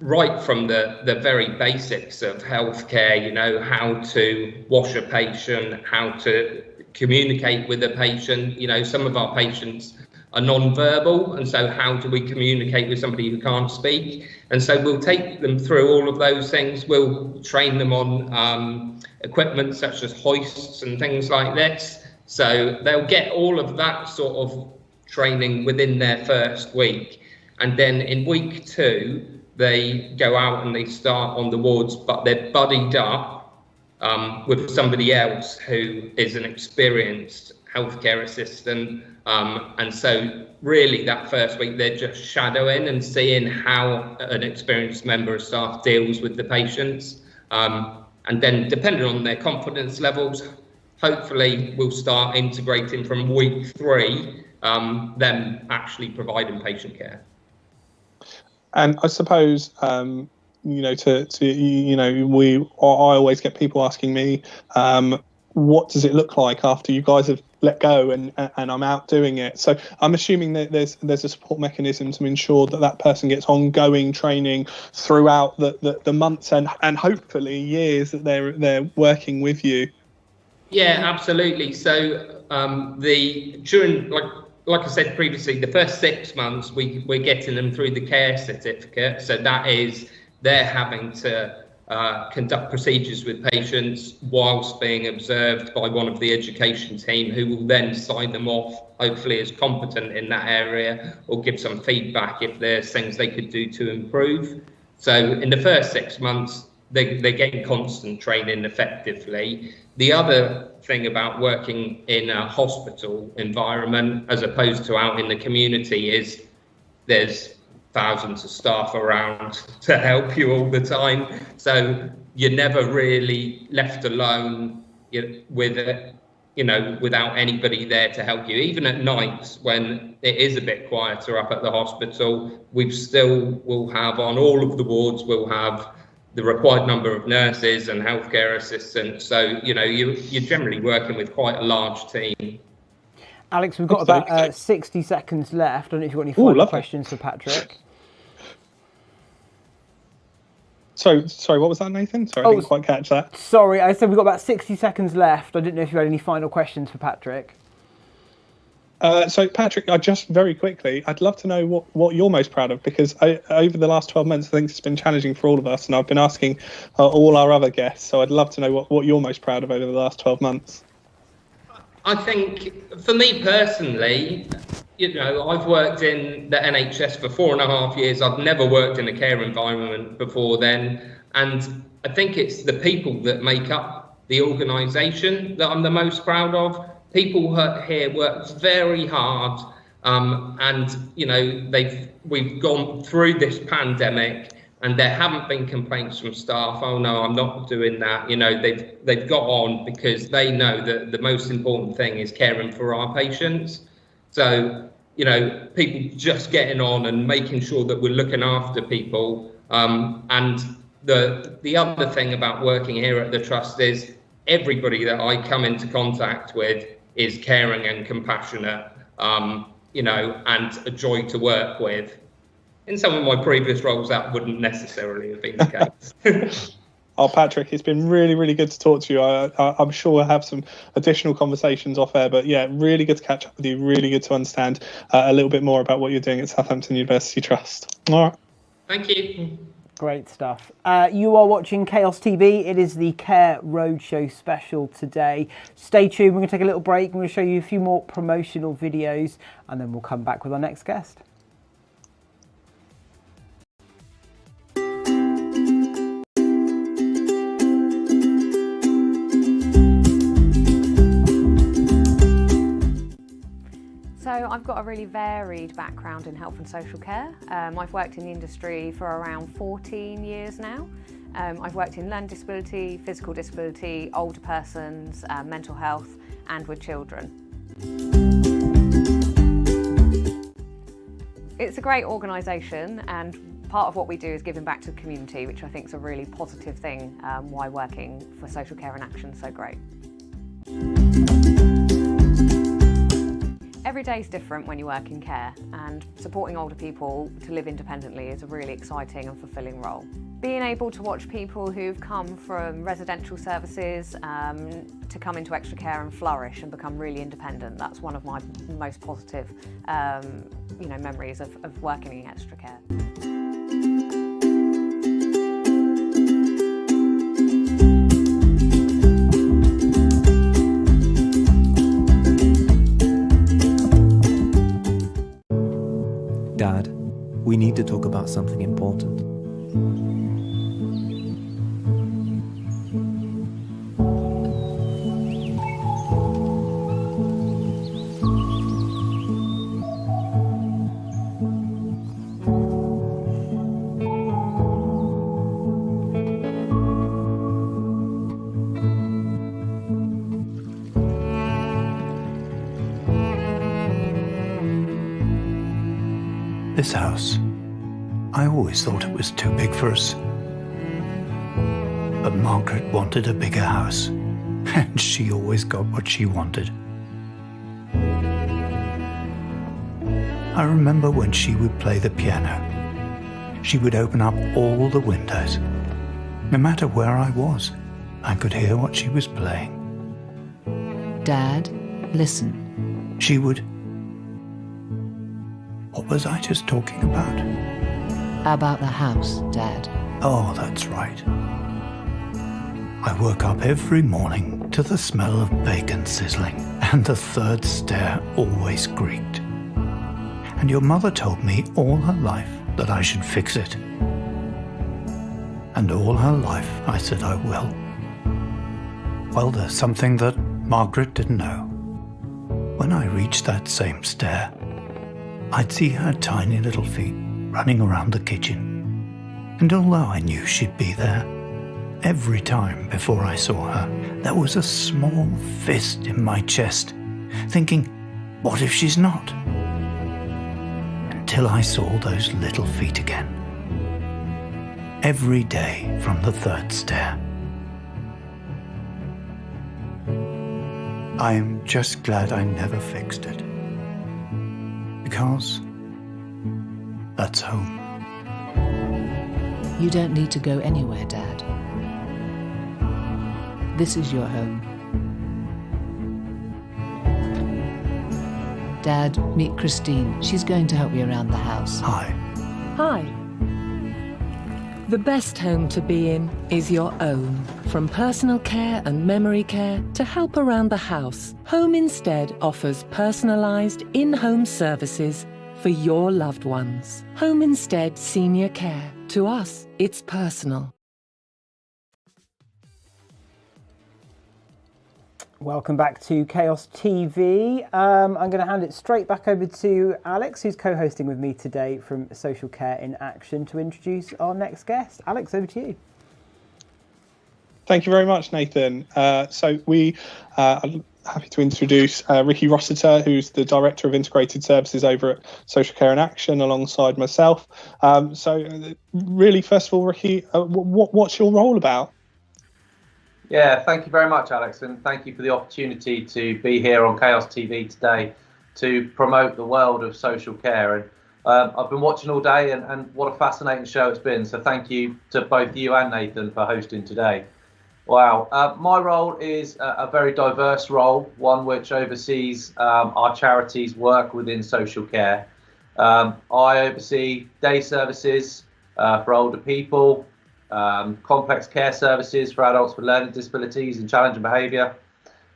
right from the very basics of healthcare, you know, how to wash a patient, how to communicate with a patient. You know, some of our patients are non-verbal, and so how do we communicate with somebody who can't speak? And so we'll take them through all of those things. We'll train them on equipment such as hoists and things like this. So they'll get all of that sort of training within their first week. And then in week 2, they go out and they start on the wards, but they're buddied up with somebody else who is an experienced healthcare assistant. And so really that first week, they're just shadowing and seeing how an experienced member of staff deals with the patients. And then depending on their confidence levels, hopefully we'll start integrating from week 3, them actually providing patient care. And I suppose, you know, I always get people asking me, what does it look like after you guys have let go and I'm out doing it? So I'm assuming that there's a support mechanism to ensure that person gets ongoing training throughout the months and hopefully years that they're working with you. Yeah, absolutely. So during like I said previously, the first 6 months we're getting them through the care certificate. So that is they're having to conduct procedures with patients whilst being observed by one of the education team, who will then sign them off, hopefully as competent in that area, or give some feedback if there's things they could do to improve. So in the first 6 months, they're getting constant training effectively. The other thing about working in a hospital environment as opposed to out in the community is there's thousands of staff around to help you all the time. So you're never really left alone with it, you know, without anybody there to help you. Even at nights when it is a bit quieter up at the hospital, will have on all of the wards, we'll have the required number of nurses and healthcare assistants. So, you know, you're generally working with quite a large team. Alex, we've got about 60 seconds left. I don't know if you've got any final questions for Patrick. Sorry, what was that, Nathan? Sorry, I didn't quite catch that. Sorry, I said we've got about 60 seconds left. I didn't know if you had any final questions for Patrick. So Patrick, very quickly, I'd love to know what you're most proud of, because over the last 12 months, I think it's been challenging for all of us, and I've been asking all our other guests. So I'd love to know what you're most proud of over the last 12 months. I think for me personally, you know, I've worked in the NHS for 4.5 years. I've never worked in a care environment before then. And I think it's the people that make up the organisation that I'm the most proud of. People here work very hard, and you know we've gone through this pandemic, and there haven't been complaints from staff. Oh no, I'm not doing that. You know, they've got on because they know that the most important thing is caring for our patients. So you know, people just getting on and making sure that we're looking after people. And the other thing about working here at the Trust is everybody that I come into contact with is caring and compassionate, you know, and a joy to work with. In some of my previous roles, that wouldn't necessarily have been the case. Oh, Patrick, it's been really, really good to talk to you. I'm sure we'll have some additional conversations off air, but yeah, really good to catch up with you. Really good to understand a little bit more about what you're doing at Southampton University Trust. All right. Thank you. Great stuff. You are watching Chaos TV. It is the Care Roadshow special today. Stay tuned. We're going to take a little break. I'm going to show you a few more promotional videos, and then we'll come back with our next guest. So I've got a really varied background in health and social care. I've worked in the industry for around 14 years now. I've worked in learning disability, physical disability, older persons, mental health, and with children. It's a great organisation, and part of what we do is giving back to the community, which I think is a really positive thing, why working for Social Care in Action is so great. Every day is different when you work in care, and supporting older people to live independently is a really exciting and fulfilling role. Being able to watch people who've come from residential services to come into extra care and flourish and become really independent, that's one of my most positive memories of working in extra care. Dad, we need to talk about something important. This house, I always thought it was too big for us. But Margaret wanted a bigger house, and she always got what she wanted. I remember when she would play the piano, she would open up all the windows. No matter where I was, I could hear what she was playing. Dad, listen. She would... What was I just talking about? About the house, Dad. Oh, that's right. I woke up every morning to the smell of bacon sizzling, and the third stair always creaked. And your mother told me all her life that I should fix it. And all her life I said I will. Well, there's something that Margaret didn't know. When I reached that same stair, I'd see her tiny little feet running around the kitchen. And although I knew she'd be there, every time before I saw her, there was a small fist in my chest, thinking, what if she's not? Until I saw those little feet again. Every day from the third stair. I'm just glad I never fixed it. Because that's home. You don't need to go anywhere, Dad. This is your home. Dad, meet Christine. She's going to help you around the house. Hi. Hi. The best home to be in is your own. From personal care and memory care to help around the house, Home Instead offers personalised in-home services for your loved ones. Home Instead Senior Care. To us, it's personal. Welcome back to Chaos TV. I'm going to hand it straight back over to Alex, who's co-hosting with me today from Social Care in Action, to introduce our next guest. Alex, over to you. Thank you very much, Nathan. So we are happy to introduce Ricky Rossiter, who's the Director of Integrated Services over at Social Care in Action, alongside myself. So really, first of all, Ricky, what's your role about? Yeah, thank you very much, Alex, and thank you for the opportunity to be here on Chaos TV today to promote the world of social care. And I've been watching all day, and what a fascinating show it's been. So thank you to both you and Nathan for hosting today. Wow. My role is a very diverse role, one which oversees our charity's work within social care. I oversee day services for older people, complex care services for adults with learning disabilities and challenging behaviour.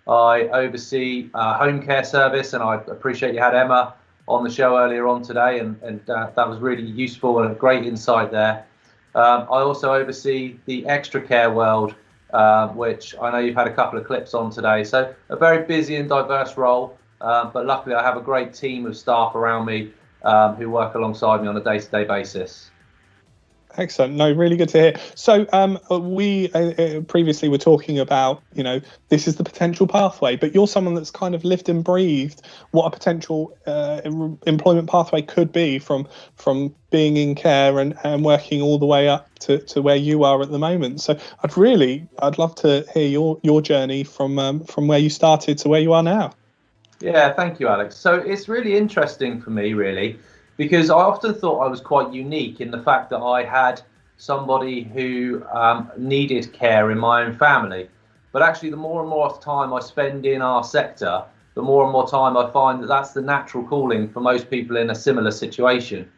I oversee home care service, and I appreciate you had Emma on the show earlier on today, and that was really useful and a great insight there. I also oversee the extra care world, which I know you've had a couple of clips on today. So a very busy and diverse role, but luckily I have a great team of staff around me who work alongside me on a day-to-day basis. Excellent. No, really good to hear. So we previously were talking about, this is the potential pathway, but you're someone that's kind of lived and breathed what a potential employment pathway could be from being in care and working all the way up to where you are at the moment. So I'd love to hear your journey from where you started to where you are now. Yeah, thank you, Alex. So it's really interesting for me, really, because I often thought I was quite unique in the fact that I had somebody who needed care in my own family. But actually, the more and more time I spend in our sector, the more and more time I find that that's the natural calling for most people in a similar situation.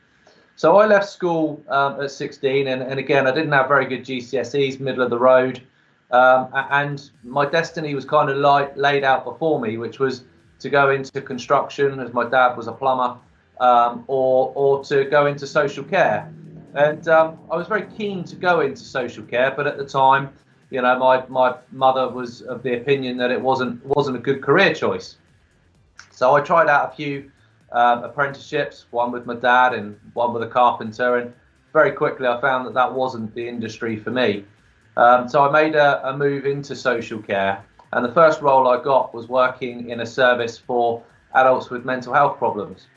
So I left school at 16, and again, I didn't have very good GCSEs, middle of the road. And my destiny was kind of laid out before me, which was to go into construction, as my dad was a plumber, or to go into social care. And I was very keen to go into social care, but at the time, my mother was of the opinion that it wasn't a good career choice. So I tried out a few apprenticeships, one with my dad and one with a carpenter, and very quickly I found that wasn't the industry for me. So I made a move into social care, and the first role I got was working in a service for adults with mental health problems.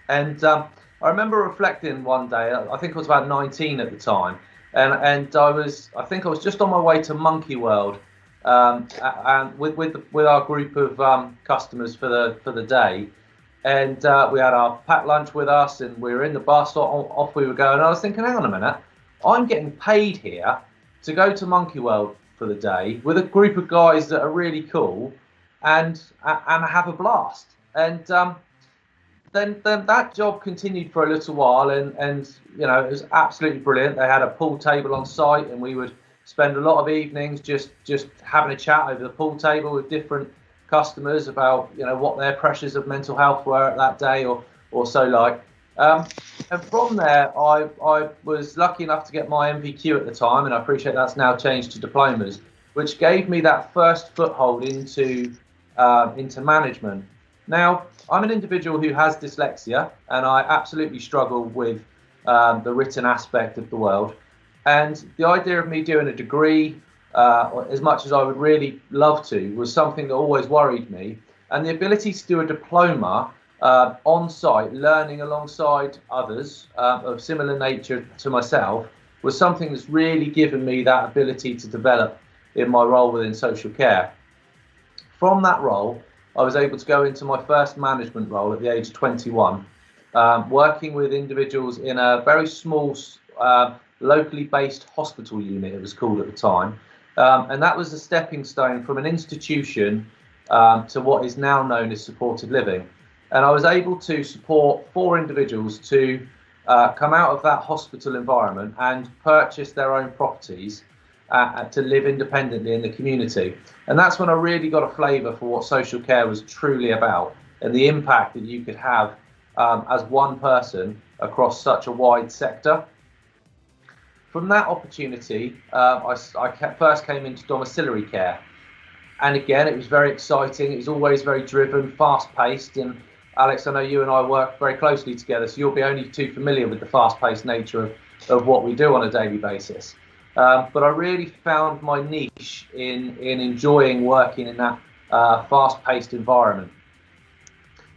And I remember reflecting one day, I think I was about 19 at the time, and I think I was just on my way to Monkey World, and with our group of customers for the day, and we had our packed lunch with us, and we were in the bus, off we were going. And I was thinking, hang on a minute, I'm getting paid here to go to Monkey World for the day with a group of guys that are really cool and have a blast. And then that job continued for a little while, and it was absolutely brilliant. They had a pool table on site, and we would spend a lot of evenings just having a chat over the pool table with different customers about what their pressures of mental health were at that day or so like. And from there, I was lucky enough to get my MVQ at the time, and I appreciate that's now changed to diplomas, which gave me that first foothold into management. Now, I'm an individual who has dyslexia, and I absolutely struggle with the written aspect of the world. And the idea of me doing a degree, as much as I would really love to, was something that always worried me. And the ability to do a diploma on site, learning alongside others of similar nature to myself, was something that's really given me that ability to develop in my role within social care. From that role, I was able to go into my first management role at the age of 21, working with individuals in a very small, locally based hospital unit, it was called at the time. And that was a stepping stone from an institution to what is now known as supported living. And I was able to support 4 individuals to come out of that hospital environment and purchase their own properties to live independently in the community. And that's when I really got a flavour for what social care was truly about, and the impact that you could have as one person across such a wide sector. From that opportunity, I first came into domiciliary care. And again, it was very exciting. It was always very driven, fast-paced. And Alex, I know you and I work very closely together, so you'll be only too familiar with the fast-paced nature of what we do on a daily basis. But I really found my niche in enjoying working in that fast-paced environment.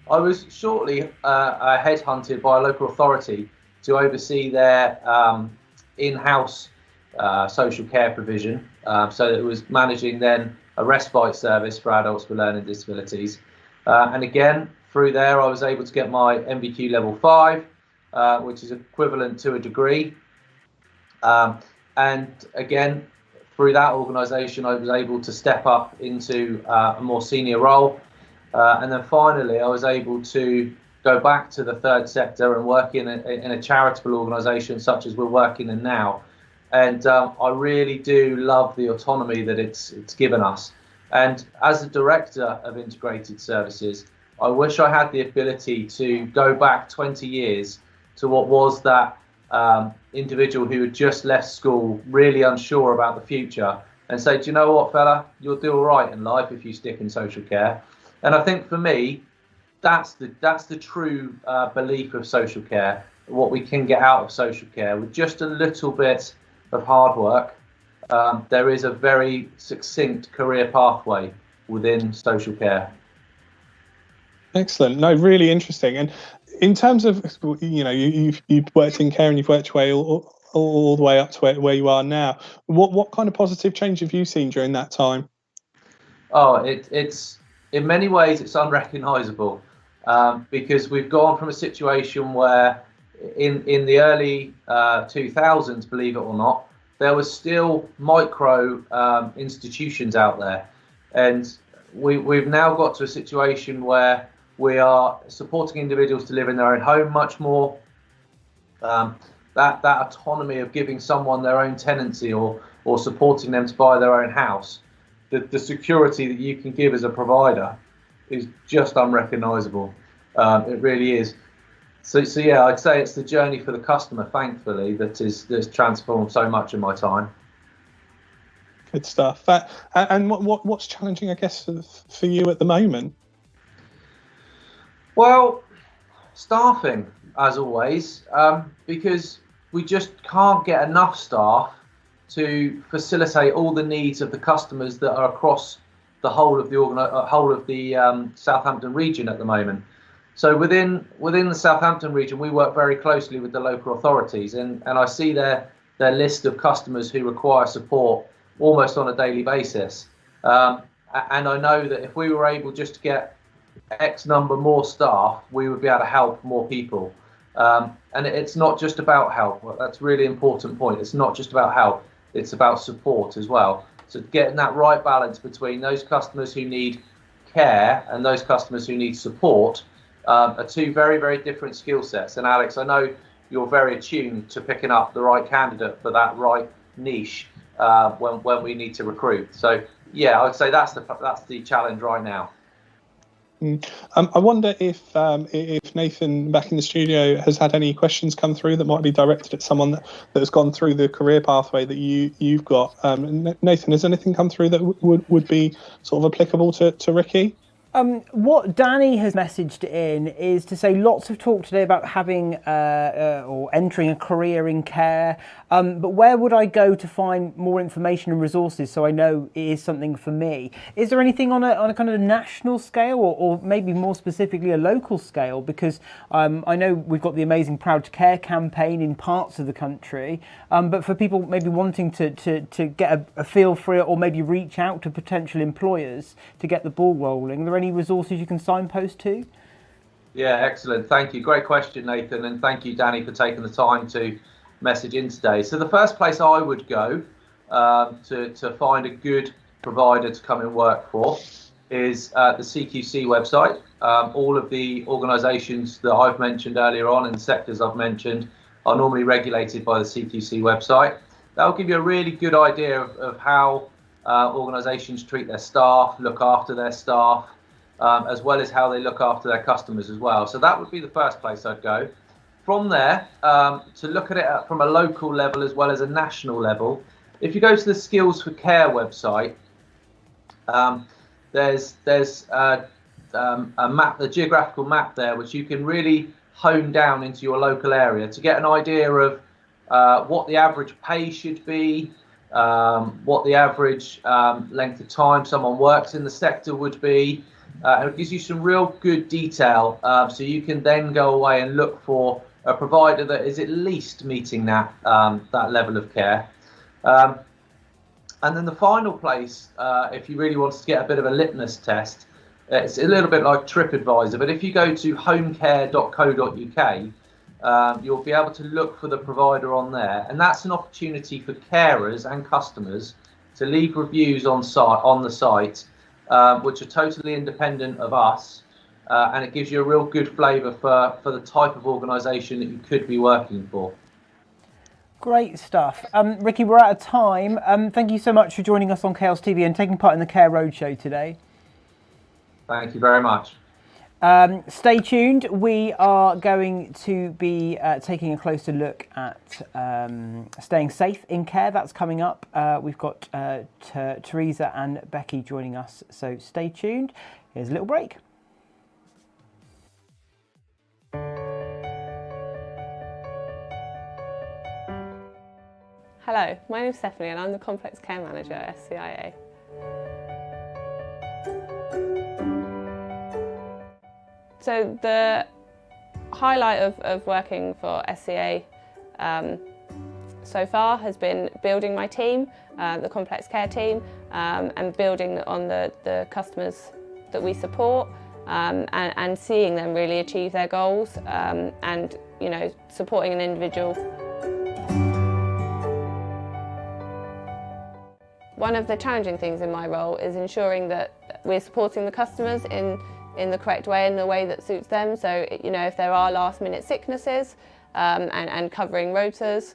I was shortly headhunted by a local authority to oversee their in-house social care provision. So it was managing then a respite service for adults with learning disabilities. And again, through there, I was able to get my MVQ level 5, which is equivalent to a degree. And again, through that organisation, I was able to step up into a more senior role. And then finally, I was able to go back to the third sector and work in a charitable organisation such as we're working in now. And I really do love the autonomy that it's given us. And as a director of integrated services, I wish I had the ability to go back 20 years to what was that individual who had just left school, really unsure about the future, and say, do you know what, fella, you'll do all right in life if you stick in social care. And I think for me, that's the true belief of social care. What we can get out of social care with just a little bit of hard work. There is a very succinct career pathway within social care. Excellent. No, really interesting. And in terms of, you've worked in care and you've worked your way all the way up to where you are now. What kind of positive change have you seen during that time? Oh, it's in many ways it's unrecognisable, because we've gone from a situation where in the early 2000s, believe it or not, there was still micro institutions out there, and we've now got to a situation where we are supporting individuals to live in their own home much more. That autonomy of giving someone their own tenancy or supporting them to buy their own house, the security that you can give as a provider is just unrecognisable. It really is. So yeah, I'd say it's the journey for the customer, thankfully, that's transformed so much in my time. Good stuff. And what's challenging, I guess, for you at the moment? Well, staffing, as always, because we just can't get enough staff to facilitate all the needs of the customers that are across the whole of the Southampton region at the moment. So within the Southampton region, we work very closely with the local authorities, and I see their list of customers who require support almost on a daily basis. And I know that if we were able just to get X number more staff, we would be able to help more people. And it's not just about help. That's a really important point. It's not just about help. It's about support as well. So getting that right balance between those customers who need care and those customers who need support are two very, very different skill sets. And Alex, I know you're very attuned to picking up the right candidate for that right niche when we need to recruit. So yeah, I would say that's the challenge right now. I wonder if Nathan back in the studio has had any questions come through that might be directed at someone that has gone through the career pathway that you've got. Nathan, has anything come through that would be sort of applicable to Ricky? What Danny has messaged in is to say lots have talked today about having or entering a career in care, but where would I go to find more information and resources so I know it is something for me? Is there anything on a kind of a national scale or maybe more specifically a local scale? Because I know we've got the amazing Proud to Care campaign in parts of the country, but for people maybe wanting to get a feel for it or maybe reach out to potential employers to get the ball rolling, are there any resources you can signpost to? Yeah, excellent. Thank you. Great question, Nathan. And thank you, Danny, for taking the time to message in today. So the first place I would go to find a good provider to come and work for is the CQC website. All of the organisations that I've mentioned earlier on and sectors I've mentioned are normally regulated by the CQC website. That will give you a really good idea of how organisations treat their staff, look after their staff, as well as how they look after their customers as well. So that would be the first place I'd go. From there, to look at it from a local level as well as a national level, if you go to the Skills for Care website, there's a map, the geographical map there, which you can really hone down into your local area to get an idea of what the average pay should be, what the average length of time someone works in the sector would be. And it gives you some real good detail, so you can then go away and look for a provider that is at least meeting that level of care. And then the final place, if you really wanted to get a bit of a litmus test, it's a little bit like TripAdvisor, but if you go to homecare.co.uk, you'll be able to look for the provider on there, and that's an opportunity for carers and customers to leave reviews on the site, which are totally independent of us, and it gives you a real good flavour for the type of organisation that you could be working for. Great stuff. Ricky, we're out of time. Thank you so much for joining us on Chaos TV and taking part in the Care Roadshow today. Thank you very much. Stay tuned. We are going to be taking a closer look at staying safe in care. That's coming up. We've got Teresa and Becky joining us, so stay tuned. Here's a little break. Hello, my name's Stephanie and I'm the Complex Care Manager at SCIA. So the highlight of working for SCA so far has been building my team, the complex care team, and building on the customers that we support, and seeing them really achieve their goals, and supporting an individual. One of the challenging things in my role is ensuring that we're supporting the customers in the correct way, in the way that suits them. So, if there are last-minute sicknesses and covering rotas,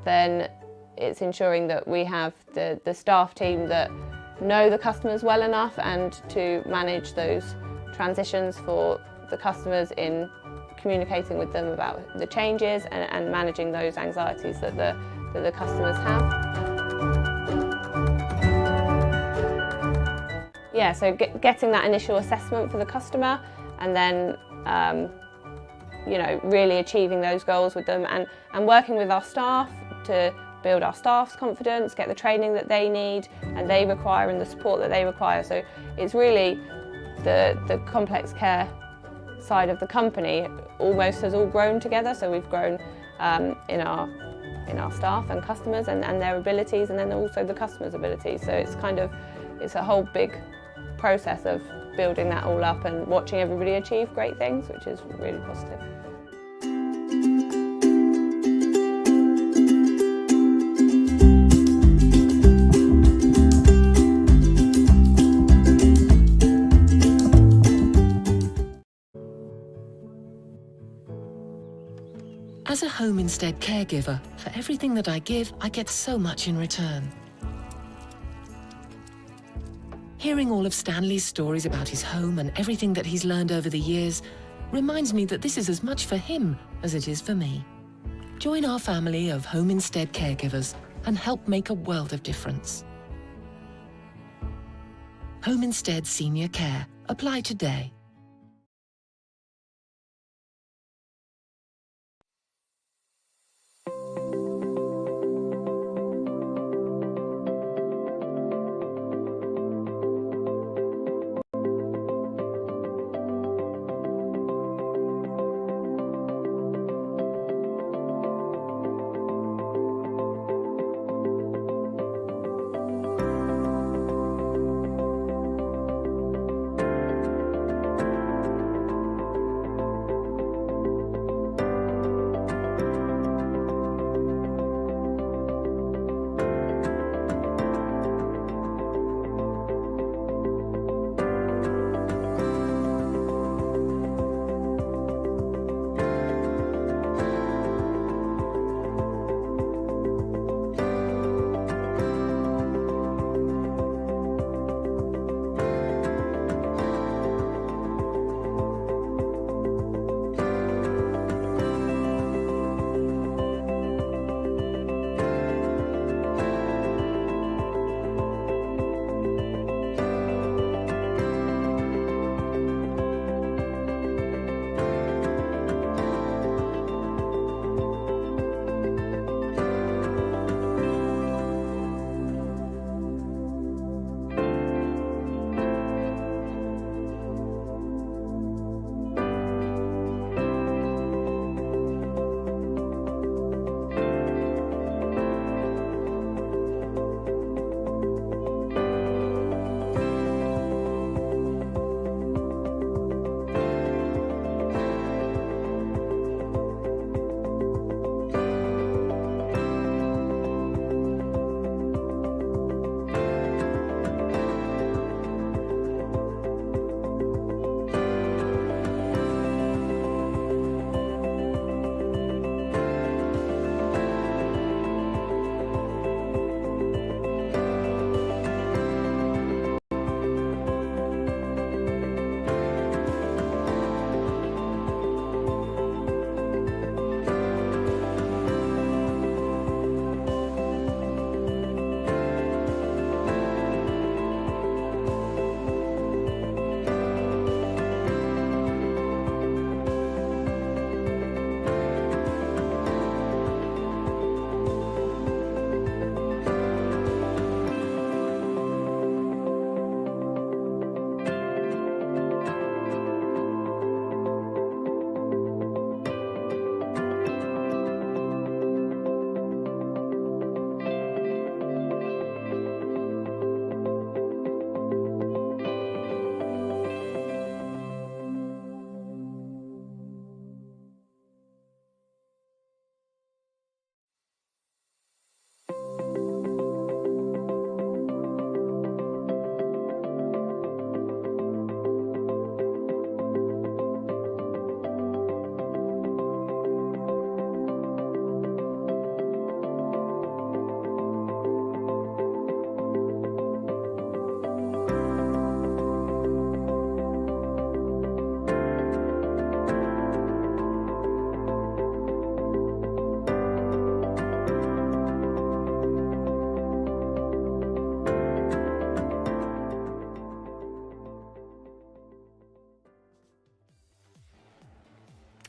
then it's ensuring that we have the staff team that know the customers well enough and to manage those transitions for the customers in communicating with them about the changes and managing those anxieties that the customers have. Yeah, so getting that initial assessment for the customer and then, really achieving those goals with them and working with our staff to build our staff's confidence, get the training that they need and they require and the support that they require. So it's really the complex care side of the company almost has all grown together. So we've grown in our staff and customers and their abilities, and then also the customers' abilities. So it's a whole big process of building that all up and watching everybody achieve great things, which is really positive. As a Home Instead caregiver, for everything that I give, I get so much in return. Hearing all of Stanley's stories about his home and everything that he's learned over the years reminds me that this is as much for him as it is for me. Join our family of Home Instead caregivers and help make a world of difference. Home Instead Senior Care. Apply today.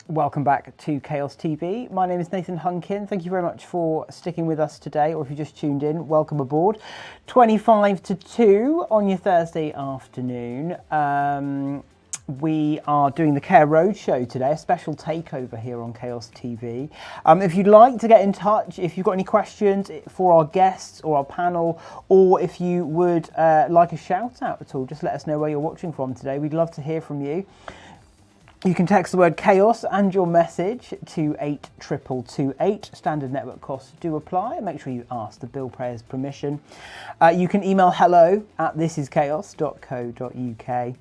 Welcome back to Chaos TV. My name is Nathan Hunkin. Thank you very much for sticking with us today, or if you just tuned in, welcome aboard. 25 to 2 on your Thursday afternoon. We are doing the Care Roadshow today, a special takeover here on Chaos TV. If you'd like to get in touch, if you've got any questions for our guests or our panel, or if you would like a shout out at all, just let us know where you're watching from today. We'd love to hear from you. You can text the word chaos and your message to 82228. Standard network costs do apply. Make sure you ask the bill payer's permission. You can email hello@thisischaos.co.uk.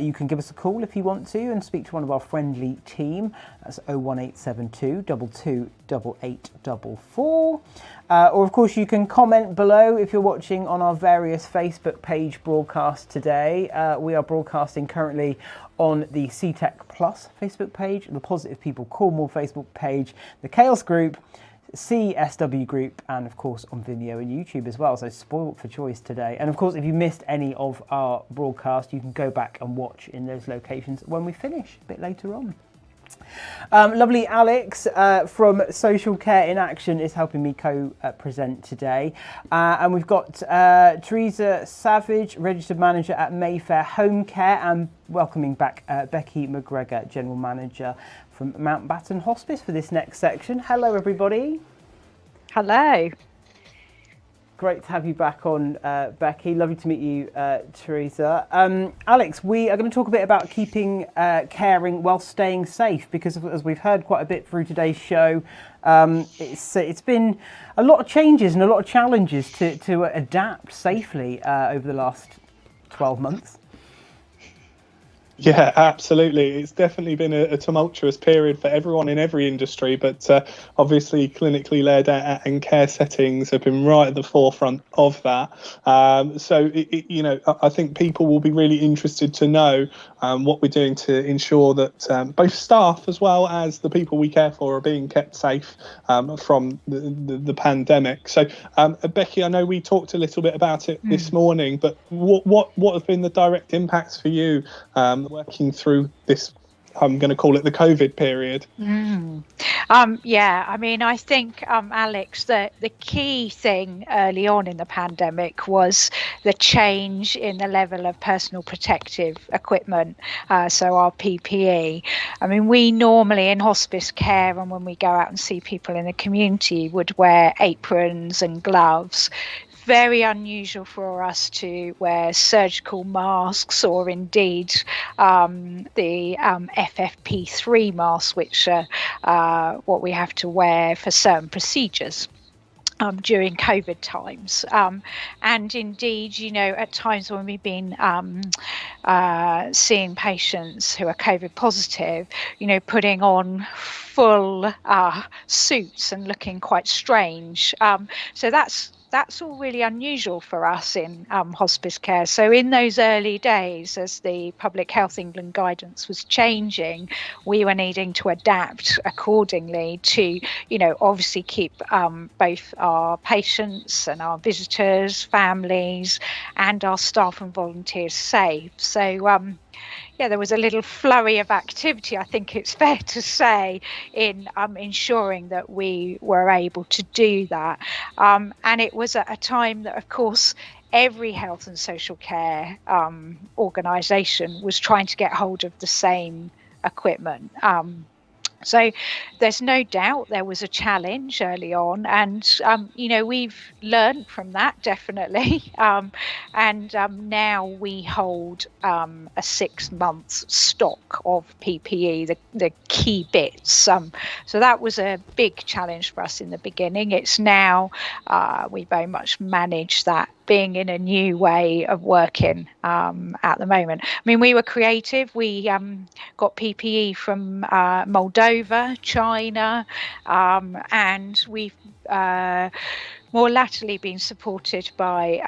You can give us a call if you want to and speak to one of our friendly team. That's 01872 228844. Or of course you can comment below if you're watching on our various Facebook page broadcasts today. We are broadcasting currently on the Seetec Pluss Facebook page, the Positive People Cornwall Facebook page, the Chaos Group, CSW Group, and of course on Vimeo and YouTube as well. So spoiled for choice today. And of course, if you missed any of our broadcast, you can go back and watch in those locations when we finish a bit later on. Lovely Alex from Social Care in Action is helping me co-present today. And we've got Teresa Savage, Registered Manager at Mayfair Home Care, and welcoming back Becky McGregor, General Manager from Mountbatten Hospice for this next section. Hello everybody. Hello. Great to have you back on, Becky. Lovely to meet you, Teresa. Alex, we are going to talk a bit about keeping caring while staying safe, because as we've heard quite a bit through today's show, it's been a lot of changes and a lot of challenges to adapt safely over the last 12 months. Yeah, absolutely. It's definitely been a tumultuous period for everyone in every industry, but obviously clinically led and care settings have been right at the forefront of that. So, I think people will be really interested to know what we're doing to ensure that both staff as well as the people we care for are being kept safe from the pandemic. So, Becky, I know we talked a little bit about it this morning, but what have been the direct impacts for you working through this, I'm going to call it the COVID period? Yeah, I mean, I think, Alex, that the key thing early on in the pandemic was the change in the level of personal protective equipment, so our PPE. I mean, we normally in hospice care, and when we go out and see people in the community, would wear aprons and gloves. Very unusual for us to wear surgical masks, or indeed the FFP3 masks, which are what we have to wear for certain procedures during COVID times. And indeed, at times when we've been seeing patients who are COVID positive, putting on full suits and looking quite strange. So that's all really unusual for us in hospice care. So in those early days, as the Public Health England guidance was changing, we were needing to adapt accordingly to, obviously keep both our patients and our visitors, families, and our staff and volunteers safe. So there was a little flurry of activity, I think it's fair to say, in ensuring that we were able to do that. And it was at a time that, of course, every health and social care organisation was trying to get hold of the same equipment. So there's no doubt there was a challenge early on, and we've learned from that, definitely. And now we hold a 6 month stock of PPE, the key bits. So that was a big challenge for us in the beginning. It's now we very much manage that, being in a new way of working at the moment. I mean, we were creative. We got PPE from Moldova, China, and we've more latterly been supported by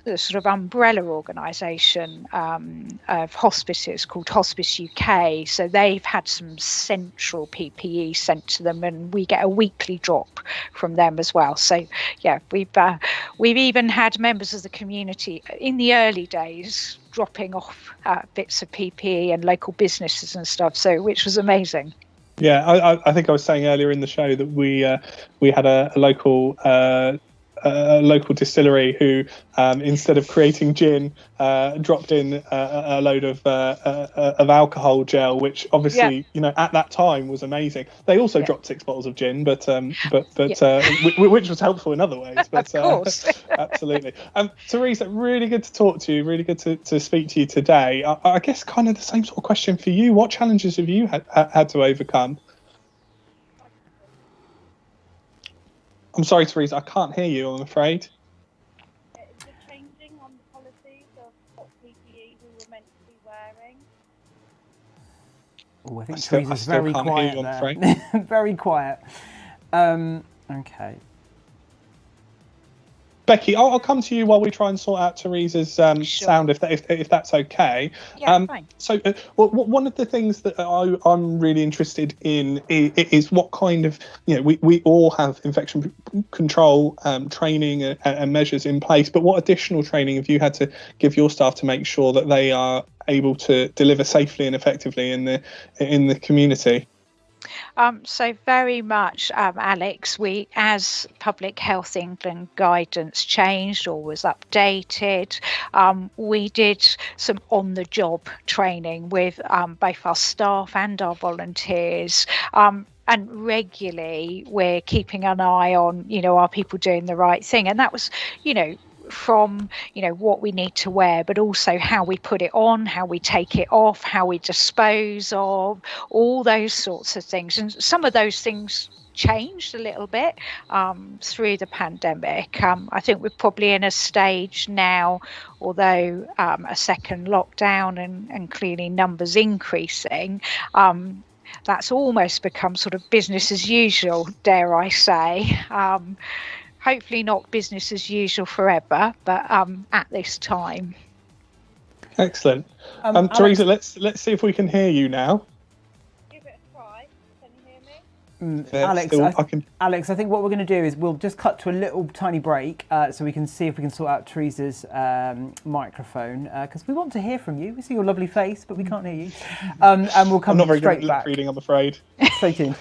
the sort of umbrella organisation of hospices called Hospice UK. So they've had some central PPE sent to them, and we get a weekly drop from them as well. So yeah, we've even had members of the community in the early days dropping off bits of PPE and local businesses and stuff, so which was amazing. Yeah, I think I was saying earlier in the show that we had a local distillery who, instead of creating gin, dropped in a load of alcohol gel, which obviously at that time was amazing. They also dropped 6 bottles of gin, but which was helpful in other ways. But of course, absolutely. Teresa, really good to talk to you. Really good to speak to you today. I guess kind of the same sort of question for you. What challenges have you had to overcome? I'm sorry, Teresa, I can't hear you, I'm afraid. Is the changing on the policies of what PPE we were meant to be wearing? Oh, I think Teresa's very quiet there. Very quiet. Okay. Becky, I'll come to you while we try and sort out Teresa's sound, if that's okay. Yeah, fine. So, one of the things that I'm really interested in is what kind of, we all have infection control training and measures in place, but what additional training have you had to give your staff to make sure that they are able to deliver safely and effectively in the community? So very much, Alex, we, as Public Health England guidance changed or was updated, we did some on-the-job training with both our staff and our volunteers. And regularly we're keeping an eye on, are people doing the right thing? And that was, from what we need to wear, but also how we put it on, how we take it off, how we dispose of, all those sorts of things. And some of those things changed a little bit through the pandemic. I think we're probably in a stage now, although a second lockdown and clearly numbers increasing, that's almost become sort of business as usual, dare I say. Hopefully not business as usual forever, but at this time. Excellent. Teresa, let's see if we can hear you now. Give it a try. Can you hear me? Alex, I think what we're going to do is we'll just cut to a little tiny break so we can see if we can sort out Teresa's microphone, because we want to hear from you. We see your lovely face, but we can't hear you. And we'll come straight back. I'm not very good at lip reading, I'm afraid. Stay tuned.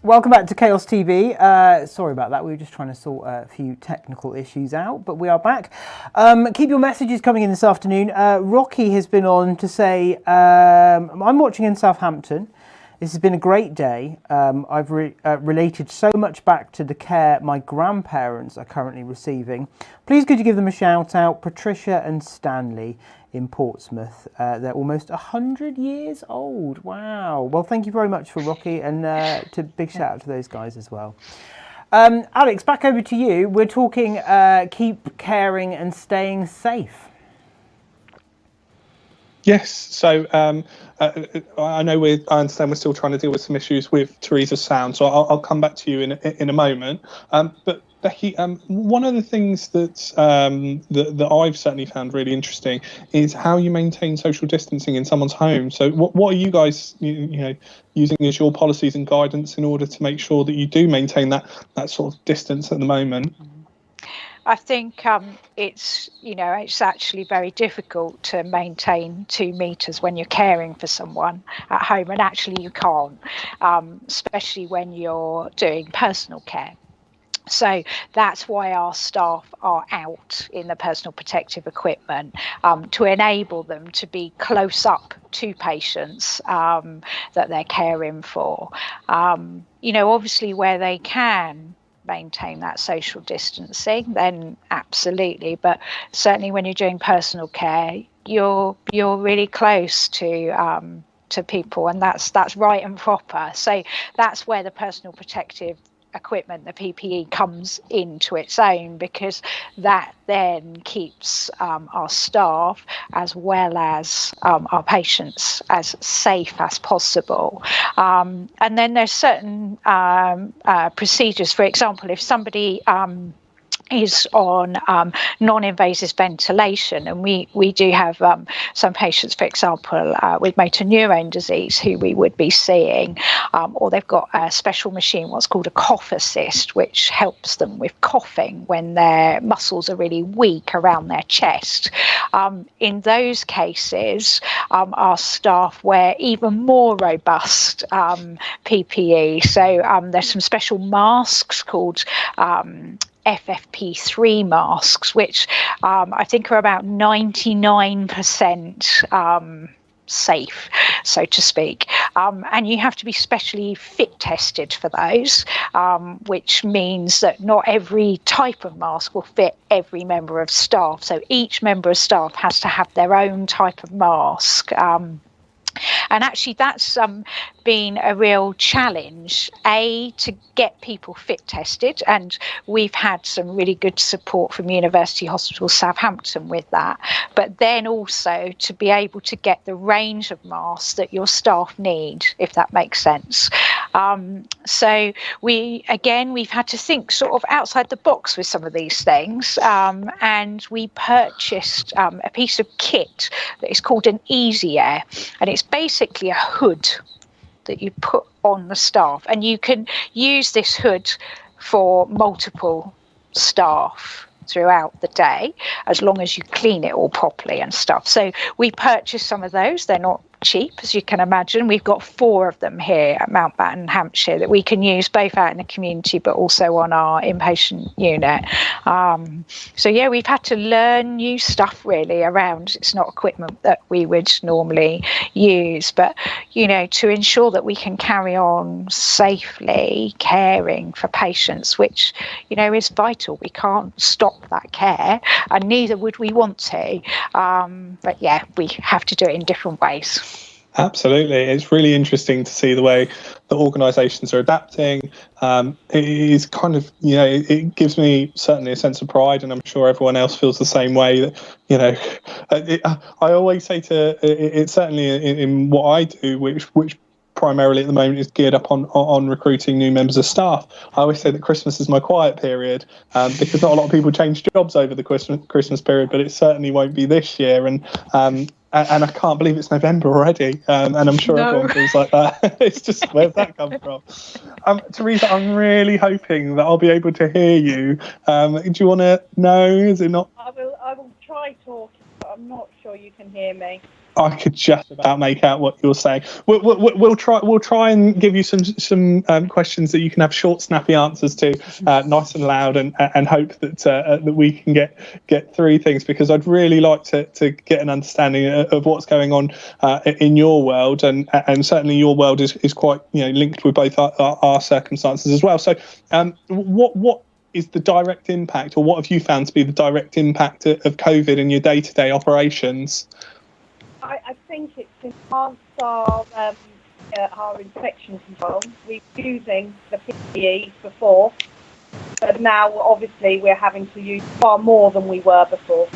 Welcome back to Chaos TV. Sorry about that. We were just trying to sort a few technical issues out, but we are back. Keep your messages coming in this afternoon. Rocky has been on to say, I'm watching in Southampton. This has been a great day. I've related so much back to the care my grandparents are currently receiving. Please could you give them a shout out, Patricia and Stanley in Portsmouth. They're almost 100 years old. Wow. Well, thank you very much for Rocky, and big shout out to those guys as well. Alex, back over to you. We're talking keep caring and staying safe. Yes, so I know I understand we're still trying to deal with some issues with Teresa's sound, so I'll come back to you in a moment. But Becky, one of the things that I've certainly found really interesting is how you maintain social distancing in someone's home. So what are you guys using as your policies and guidance in order to make sure that you do maintain that sort of distance at the moment? I think it's actually very difficult to maintain 2 meters when you're caring for someone at home, and actually you can't, especially when you're doing personal care. So that's why our staff are out in the personal protective equipment to enable them to be close up to patients that they're caring for. Obviously where they can maintain that social distancing, then absolutely, but certainly when you're doing personal care, you're really close to people, and that's right and proper. So that's where the personal protective equipment, the PPE, comes into its own, because that then keeps our staff as well as our patients as safe as possible. And then there's certain procedures. For example, if somebody is on non-invasive ventilation, and we do have some patients, for example, with motor neurone disease who we would be seeing, or they've got a special machine, what's called a cough assist, which helps them with coughing when their muscles are really weak around their chest. In those cases, our staff wear even more robust PPE. So there's some special masks called FFP3 masks, which I think are about 99% safe, so to speak. And you have to be specially fit tested for those, which means that not every type of mask will fit every member of staff. So each member of staff has to have their own type of mask. And actually that's been a real challenge, to get people fit tested, and we've had some really good support from University Hospital Southampton with that, but then also to be able to get the range of masks that your staff need, if that makes sense. So we've had to think sort of outside the box with some of these things, and we purchased a piece of kit that is called an Easy Air, and it's basically a hood that you put on the staff, and you can use this hood for multiple staff throughout the day, as long as you clean it all properly and stuff. So we purchased some of those. They're not cheap, as you can imagine. We've got 4 of them here at Mountbatten, Hampshire, that we can use both out in the community but also on our inpatient unit. So yeah, we've had to learn new stuff really around. It's not equipment that we would normally use, but to ensure that we can carry on safely caring for patients, which is vital. We can't stop that care, and neither would we want to, but yeah, we have to do it in different ways. Absolutely. It's really interesting to see the way that organisations are adapting. It is kind of, it gives me certainly a sense of pride, and I'm sure everyone else feels the same way. That, I always say it's certainly in what I do, which primarily at the moment is geared up on recruiting new members of staff. I always say that Christmas is my quiet period, because not a lot of people change jobs over the Christmas period, but it certainly won't be this year. And I can't believe it's November already, and I'm sure everyone feels like that. It's just, where's that come from? Teresa, I'm really hoping that I'll be able to hear you. Do you want to know? Is it not? I will try talking, but I'm not sure you can hear me. I could just about make out what you're saying. We'll try and give you some questions that you can have short, snappy answers to, nice and loud, and hope that we can get through things, because I'd really like to get an understanding of what's going on in your world, and certainly your world is quite linked with both our circumstances as well. So what is the direct impact, or what have you found to be the direct impact of COVID in your day-to-day operations? I think it's enhanced our infection control. We're using the PPE before, but now obviously we're having to use far more than we were before.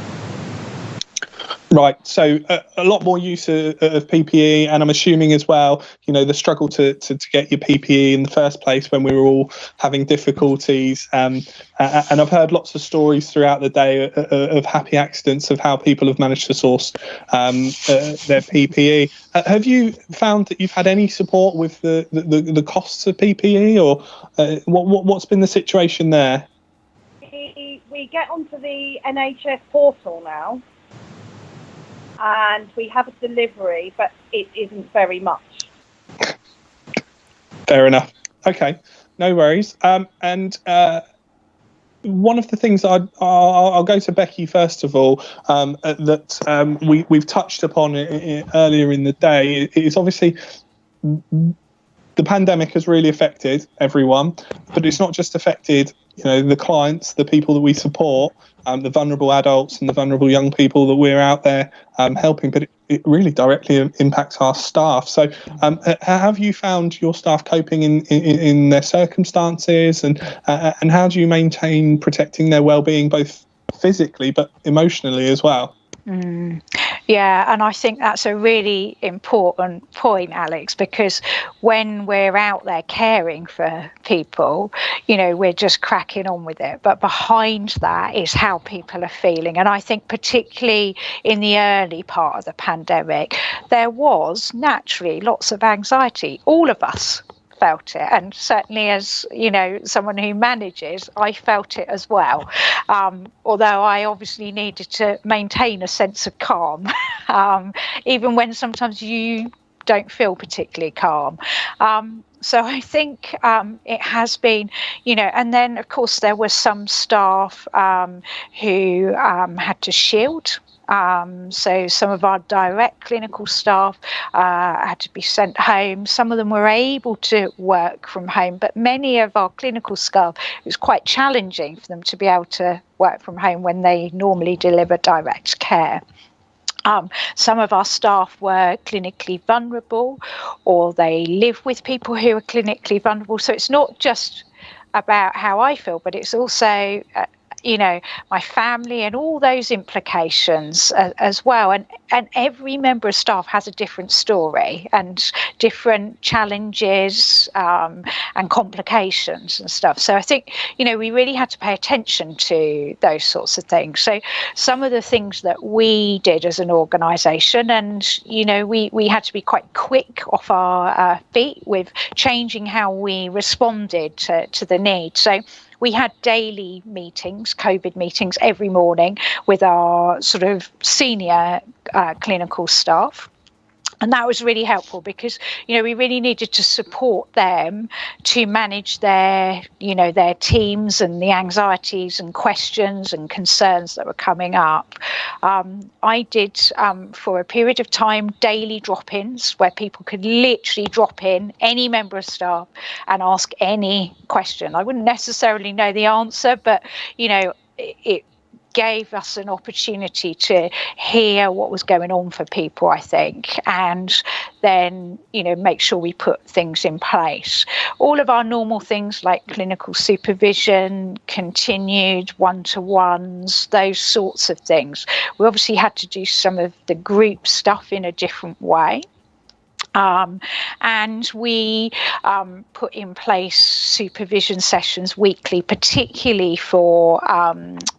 Right, so a lot more use of PPE, and I'm assuming as well, the struggle to get your PPE in the first place when we were all having difficulties. And I've heard lots of stories throughout the day of happy accidents of how people have managed to source their PPE. Have you found that you've had any support with the costs of PPE, or what's been the situation there? We get onto the NHS portal now, and we have a delivery, but it isn't very much. Fair enough. Okay, no worries. And one of the things I'll go to Becky first of all, that we've touched upon earlier in the day is obviously the pandemic has really affected everyone, but it's not just affected the clients, the people that we support, the vulnerable adults and the vulnerable young people that we're out there helping, but it really directly impacts our staff. So have you found your staff coping in their circumstances, and how do you maintain protecting their well-being, both physically but emotionally as well? Yeah, and I think that's a really important point, Alex, because when we're out there caring for people, we're just cracking on with it. But behind that is how people are feeling. And I think particularly in the early part of the pandemic, there was naturally lots of anxiety. All of us felt it, and certainly as someone who manages, I felt it as well, although I obviously needed to maintain a sense of calm even when sometimes you don't feel particularly calm. So I think it has been, and then of course there were some staff who had to shield. So some of our direct clinical staff had to be sent home. Some of them were able to work from home, but many of our clinical staff, it was quite challenging for them to be able to work from home when they normally deliver direct care. Some of our staff were clinically vulnerable, or they live with people who are clinically vulnerable. So it's not just about how I feel, but it's also my family and all those implications as well. And every member of staff has a different story and different challenges and complications and stuff. So I think, we really had to pay attention to those sorts of things. So some of the things that we did as an organisation, and, we had to be quite quick off our feet with changing how we responded to the need. So we had daily meetings, COVID meetings, every morning with our sort of senior clinical staff. And that was really helpful because, we really needed to support them to manage their teams and the anxieties and questions and concerns that were coming up. I did, for a period of time, daily drop-ins where people could literally drop in, any member of staff, and ask any question. I wouldn't necessarily know the answer, but, it gave us an opportunity to hear what was going on for people, I think, and then, make sure we put things in place. All of our normal things like clinical supervision, continued one-to-ones, those sorts of things. We obviously had to do some of the group stuff in a different way. And we put in place supervision sessions weekly, particularly for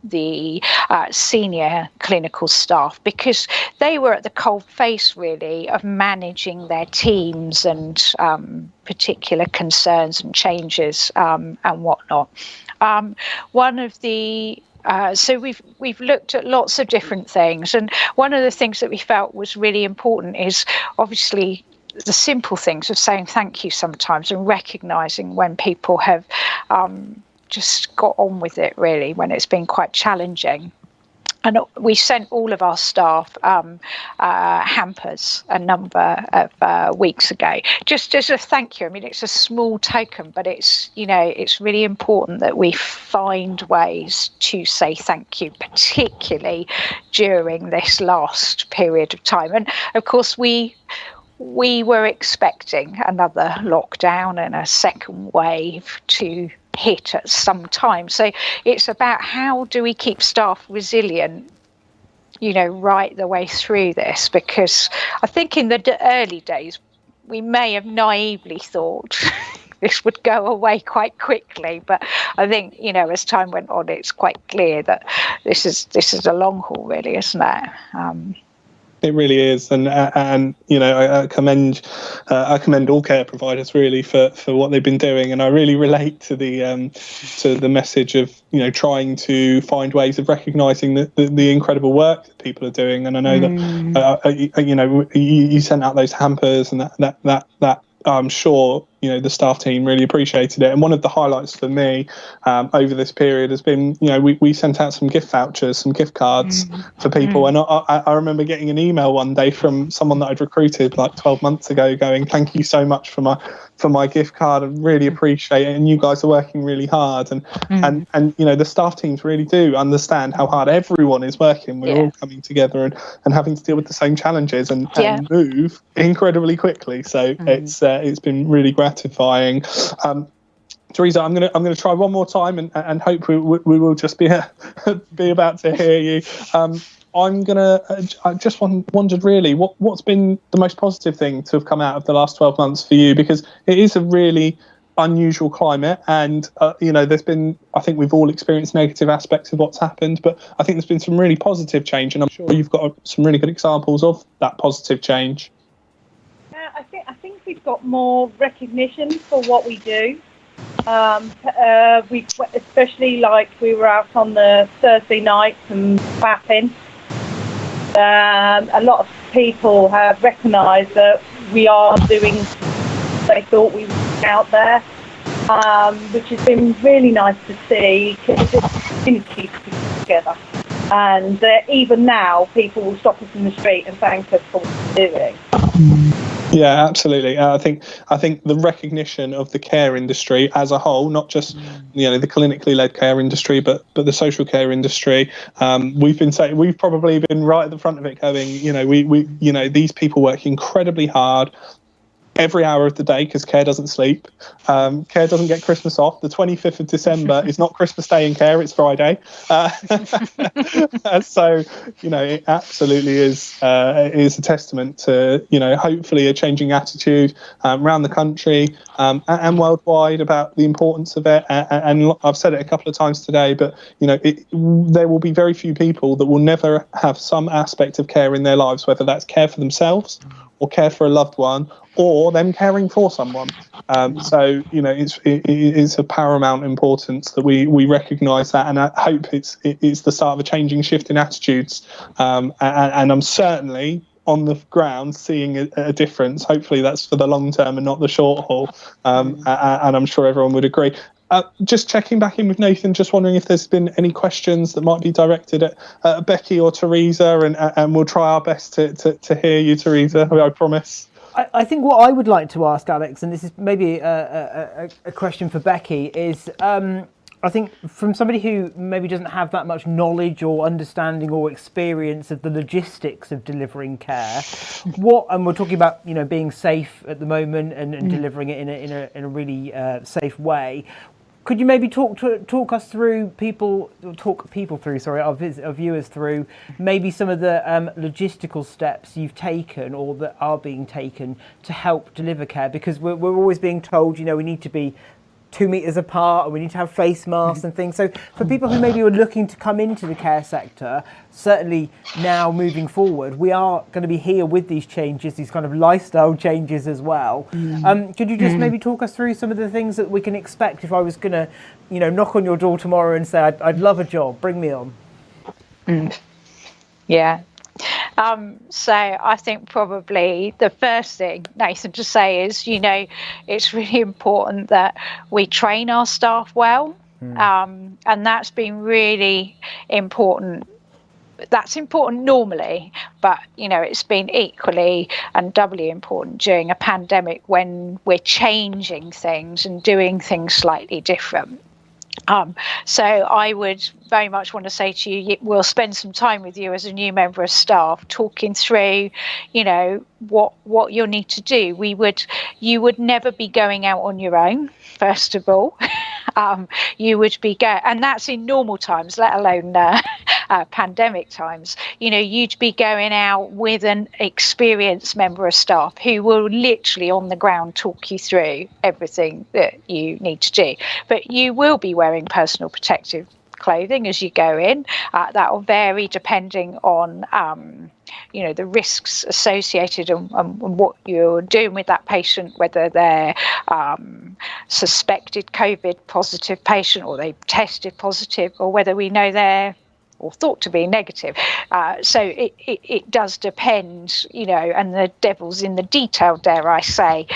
the senior clinical staff, because they were at the cold face, really, of managing their teams and particular concerns and changes and whatnot. One of the So we've looked at lots of different things, and one of the things that we felt was really important is obviously the simple things of saying thank you sometimes and recognising when people have just got on with it, really, when it's been quite challenging. And we sent all of our staff hampers a number of weeks ago, just as a thank you. I mean, it's a small token, but it's, you know, it's really important that we find ways to say thank you, particularly during this last period of time. And of course, we were expecting another lockdown and a second wave to hit at some time. So it's about how do we keep staff resilient, you know, right the way through this, because I think in the early days we may have naively thought this would go away quite quickly, but I think, you know, as time went on, it's quite clear that this is a long haul, really, isn't it? It really is, and you know, I commend all care providers really for what they've been doing, and I really relate to the message of, you know, trying to find ways of recognising the incredible work that people are doing. And I know that you know, you sent out those hampers, and that I'm sure, you know, the staff team really appreciated it. And one of the highlights for me over this period has been, you know, we sent out some gift vouchers, some gift cards for people. And I remember getting an email one day from someone that I'd recruited like 12 months ago going, thank you so much for my gift card. I really appreciate it. And you guys are working really hard. And you know, the staff teams really do understand how hard everyone is working. We're all coming together and having to deal with the same challenges and move incredibly quickly. So it's been really gratifying. Teresa, I'm gonna try one more time and hope we will just be about to hear you. I just wondered really what's been the most positive thing to have come out of the last 12 months for you, because it is a really unusual climate, and you know, there's been, I think we've all experienced negative aspects of what's happened, but I think there's been some really positive change, and I'm sure you've got some really good examples of that positive change. I think we've got more recognition for what we do. We especially, like, we were out on the Thursday nights and fapping. A lot of people have recognised that we are doing what they thought we were out there, which has been really nice to see, because it's been keeping together. And even now, people will stop us in the street and thank us for what we're doing. Yeah, absolutely. I think the recognition of the care industry as a whole, not just, you know, the clinically led care industry, but the social care industry. We've probably been right at the front of it, going, you know, we you know, these people work incredibly hard every hour of the day, because care doesn't sleep. Care doesn't get Christmas off. The 25th of December is not Christmas Day in care, it's Friday. So, you know, it absolutely is a testament to, you know, hopefully a changing attitude around the country and worldwide about the importance of it. And I've said it a couple of times today, but, you know, there will be very few people that will never have some aspect of care in their lives, whether that's care for themselves or care for a loved one, or them caring for someone. So, you know, it is of paramount importance that we recognise that, and I hope it's the start of a changing shift in attitudes. And I'm certainly on the ground seeing a difference. Hopefully that's for the long term and not the short haul. And I'm sure everyone would agree. Just checking back in with Nathan, just wondering if there's been any questions that might be directed at Becky or Teresa, and we'll try our best to hear you, Teresa, I promise. I think what I would like to ask Alex, and this is maybe a question for Becky, is I think from somebody who maybe doesn't have that much knowledge or understanding or experience of the logistics of delivering care, and we're talking about, you know, being safe at the moment and delivering it in a really safe way. Could you maybe talk us through our viewers through maybe some of the logistical steps you've taken or that are being taken to help deliver care? Because we're always being told, you know, we need to be 2 meters apart, and we need to have face masks and things. So for people who maybe were looking to come into the care sector, certainly now moving forward, we are going to be here with these changes, these kind of lifestyle changes as well. Could you just maybe talk us through some of the things that we can expect if I was going to, you know, knock on your door tomorrow and say, I'd love a job, bring me on? Yeah. So I think probably the first thing, Nathan, to say is, you know, it's really important that we train our staff well. And that's been really important. That's important normally, but, you know, it's been equally and doubly important during a pandemic when we're changing things and doing things slightly different. So I would very much want to say to you, we'll spend some time with you as a new member of staff, talking through, you know, what you'll need to do. You would never be going out on your own, first of all. You would be and that's in normal times, let alone pandemic times. You know, you'd be going out with an experienced member of staff who will literally on the ground talk you through everything that you need to do. But you will be wearing personal protective clothing as you go in. That will vary depending on you know, the risks associated and what you're doing with that patient, whether they're suspected COVID positive patient or they tested positive, or whether we know they're or thought to be negative. So it does depend, you know, and the devil's in the detail, dare I say,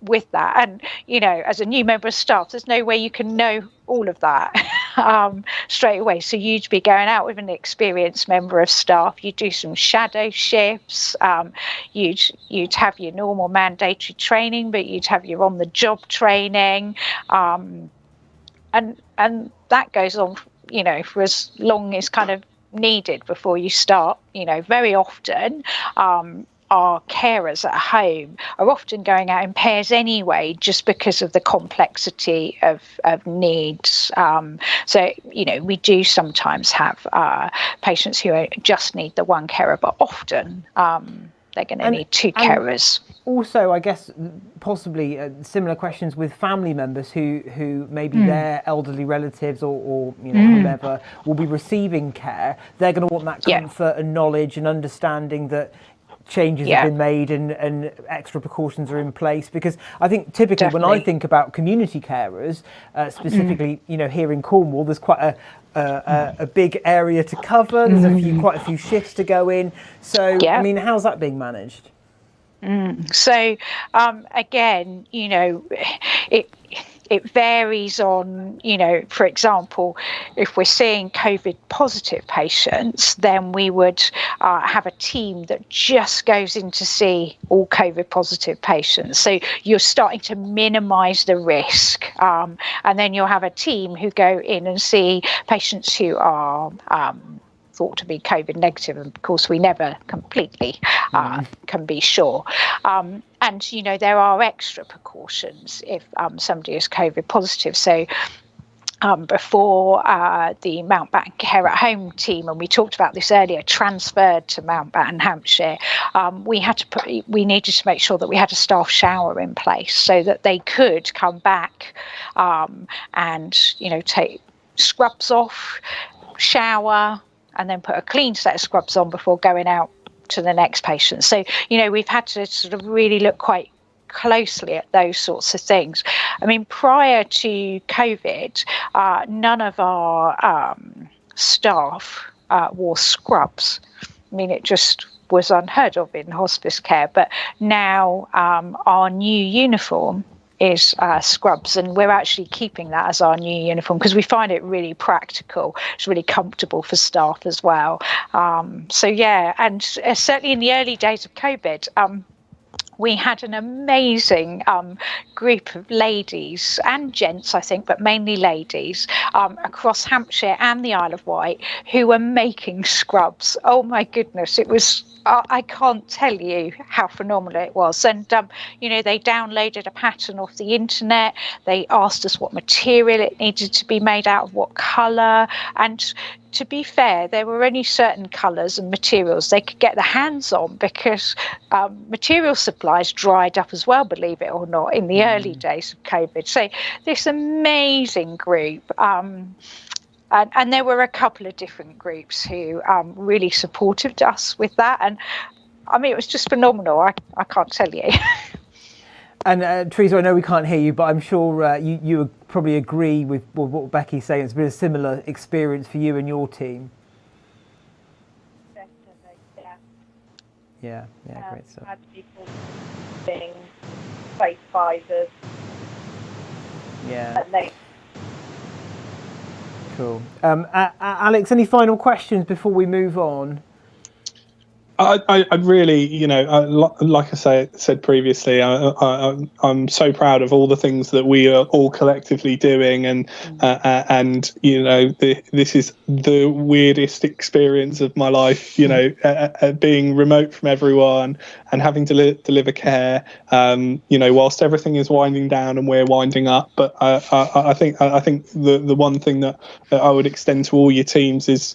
with that. And, you know, as a new member of staff, there's no way you can know all of that straight away. So you'd be going out with an experienced member of staff. You do some shadow shifts. You'd have your normal mandatory training, but you'd have your on-the-job training. And that goes on, you know, for as long as kind of needed before you start. You know, very often our carers at home are often going out in pairs anyway, just because of the complexity of needs. So, you know, we do sometimes have patients who just need the one carer, but often they're going to need two carers. Also, I guess possibly similar questions with family members who maybe their elderly relatives or you know whomever will be receiving care. They're going to want that comfort and knowledge and understanding that changes have been made and extra precautions are in place. Because I think typically when I think about community carers, specifically you know here in Cornwall, there's quite a big area to cover. There's quite a few shifts to go in. So I mean, how's that being managed? So again, you know, it varies on, you know, for example, if we're seeing COVID positive patients, then we would have a team that just goes in to see all COVID positive patients. So you're starting to minimise the risk. And then you'll have a team who go in and see patients who are thought to be COVID negative. And of course, we never completely can be sure. And, you know, there are extra precautions if somebody is COVID positive. So before the Mountbatten Care at Home team, and we talked about this earlier, transferred to Mountbatten, Hampshire, we needed to make sure that we had a staff shower in place so that they could come back and, you know, take scrubs off, shower, and then put a clean set of scrubs on before going out to the next patient. So, you know, we've had to sort of really look quite closely at those sorts of things. I mean, prior to COVID, none of our staff wore scrubs. I mean, it just was unheard of in hospice care. But now our new uniform is scrubs, and we're actually keeping that as our new uniform because we find it really practical. It's really comfortable for staff as well. So yeah, and certainly in the early days of COVID, we had an amazing group of ladies and gents, I think, but mainly ladies across Hampshire and the Isle of Wight who were making scrubs. Oh my goodness, it was, I can't tell you how phenomenal it was. And, you know, they downloaded a pattern off the internet. They asked us what material it needed to be made out of, what colour. And to be fair, there were only certain colours and materials they could get their hands on, because material supplies dried up as well, believe it or not, in the early days of COVID. So this amazing group, and there were a couple of different groups who really supported us with that. And I mean, it was just phenomenal. I can't tell you. And Teresa, I know we can't hear you, but I'm sure you would probably agree with what Becky's saying. It's been a similar experience for you and your team. Definitely, yeah. Yeah, great stuff. Had people using face visors. Yeah. And they... Cool. Alex, any final questions before we move on? I really, like I said previously, I'm so proud of all the things that we are all collectively doing, and this is the weirdest experience of my life. Being remote from everyone and having to deliver care. Whilst everything is winding down and we're winding up, but I think the one thing that I would extend to all your teams is,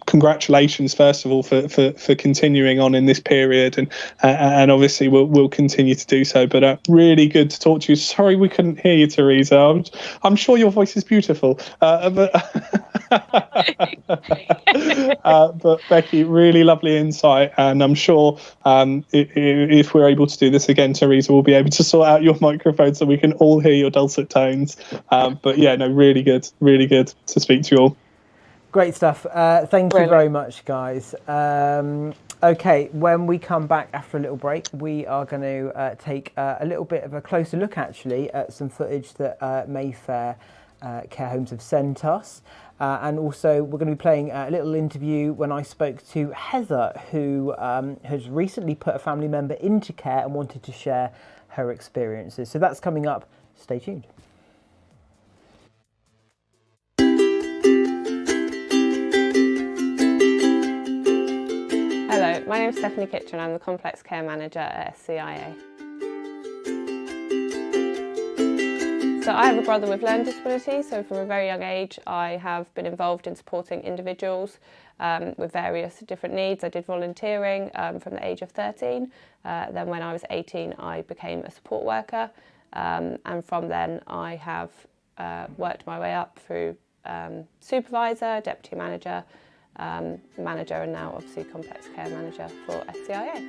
congratulations first of all for continuing on in this period, and obviously we'll continue to do so. But really good to talk to you. Sorry we couldn't hear you, Teresa. I'm sure your voice is beautiful. But Becky, really lovely insight, and I'm sure if we're able to do this again, Teresa, we'll be able to sort out your microphone so we can all hear your dulcet tones. But yeah, no, really good to speak to you all. Great stuff. Thank you very much, guys. Okay, when we come back after a little break, we are going to take a little bit of a closer look, actually, at some footage that Mayfair Care Homes have sent us. And also, we're going to be playing a little interview when I spoke to Heather, who has recently put a family member into care and wanted to share her experiences. So that's coming up. Stay tuned. Hello, my name is Stephanie Kitchen. I'm the Complex Care Manager at SCIA. So I have a brother with learning disabilities, so from a very young age I have been involved in supporting individuals with various different needs. I did volunteering from the age of 13. Then when I was 18 I became a support worker, and from then I have worked my way up through supervisor, deputy manager, manager, and now obviously complex care manager for SCIA.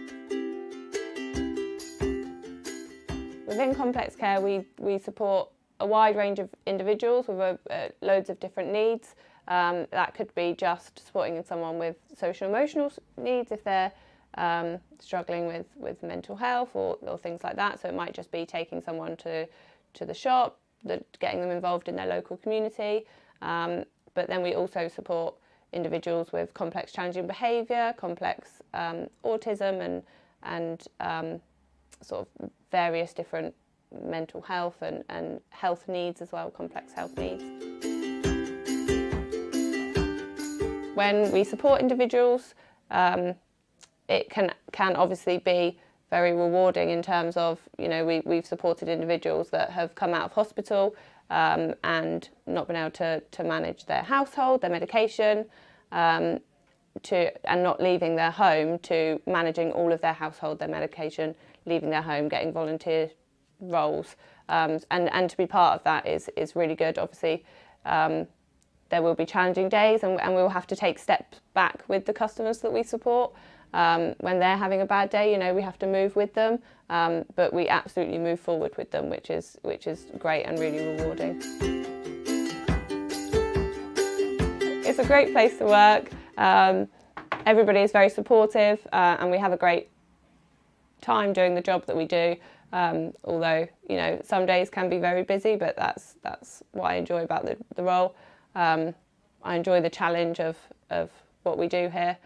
Within complex care we support a wide range of individuals with loads of different needs. That could be just supporting someone with social emotional needs if they're struggling with mental health or things like that. So it might just be taking someone to the shop, getting them involved in their local community. But then we also support individuals with complex challenging behaviour, complex autism, and sort of various different mental health and health needs as well, complex health needs. When we support individuals, it can obviously be very rewarding in terms of, we've supported individuals that have come out of hospital and not been able to manage their household, their medication, and not leaving their home, to managing all of their household, their medication, leaving their home, getting volunteer roles, and to be part of that is really good. Obviously there will be challenging days, and we'll have to take steps back with the customers that we support. When they're having a bad day, we have to move with them, but we absolutely move forward with them, which is great and really rewarding. It's a great place to work. Everybody is very supportive, and we have a great time doing the job that we do. Although some days can be very busy, but that's what I enjoy about the role. I enjoy the challenge of what we do here.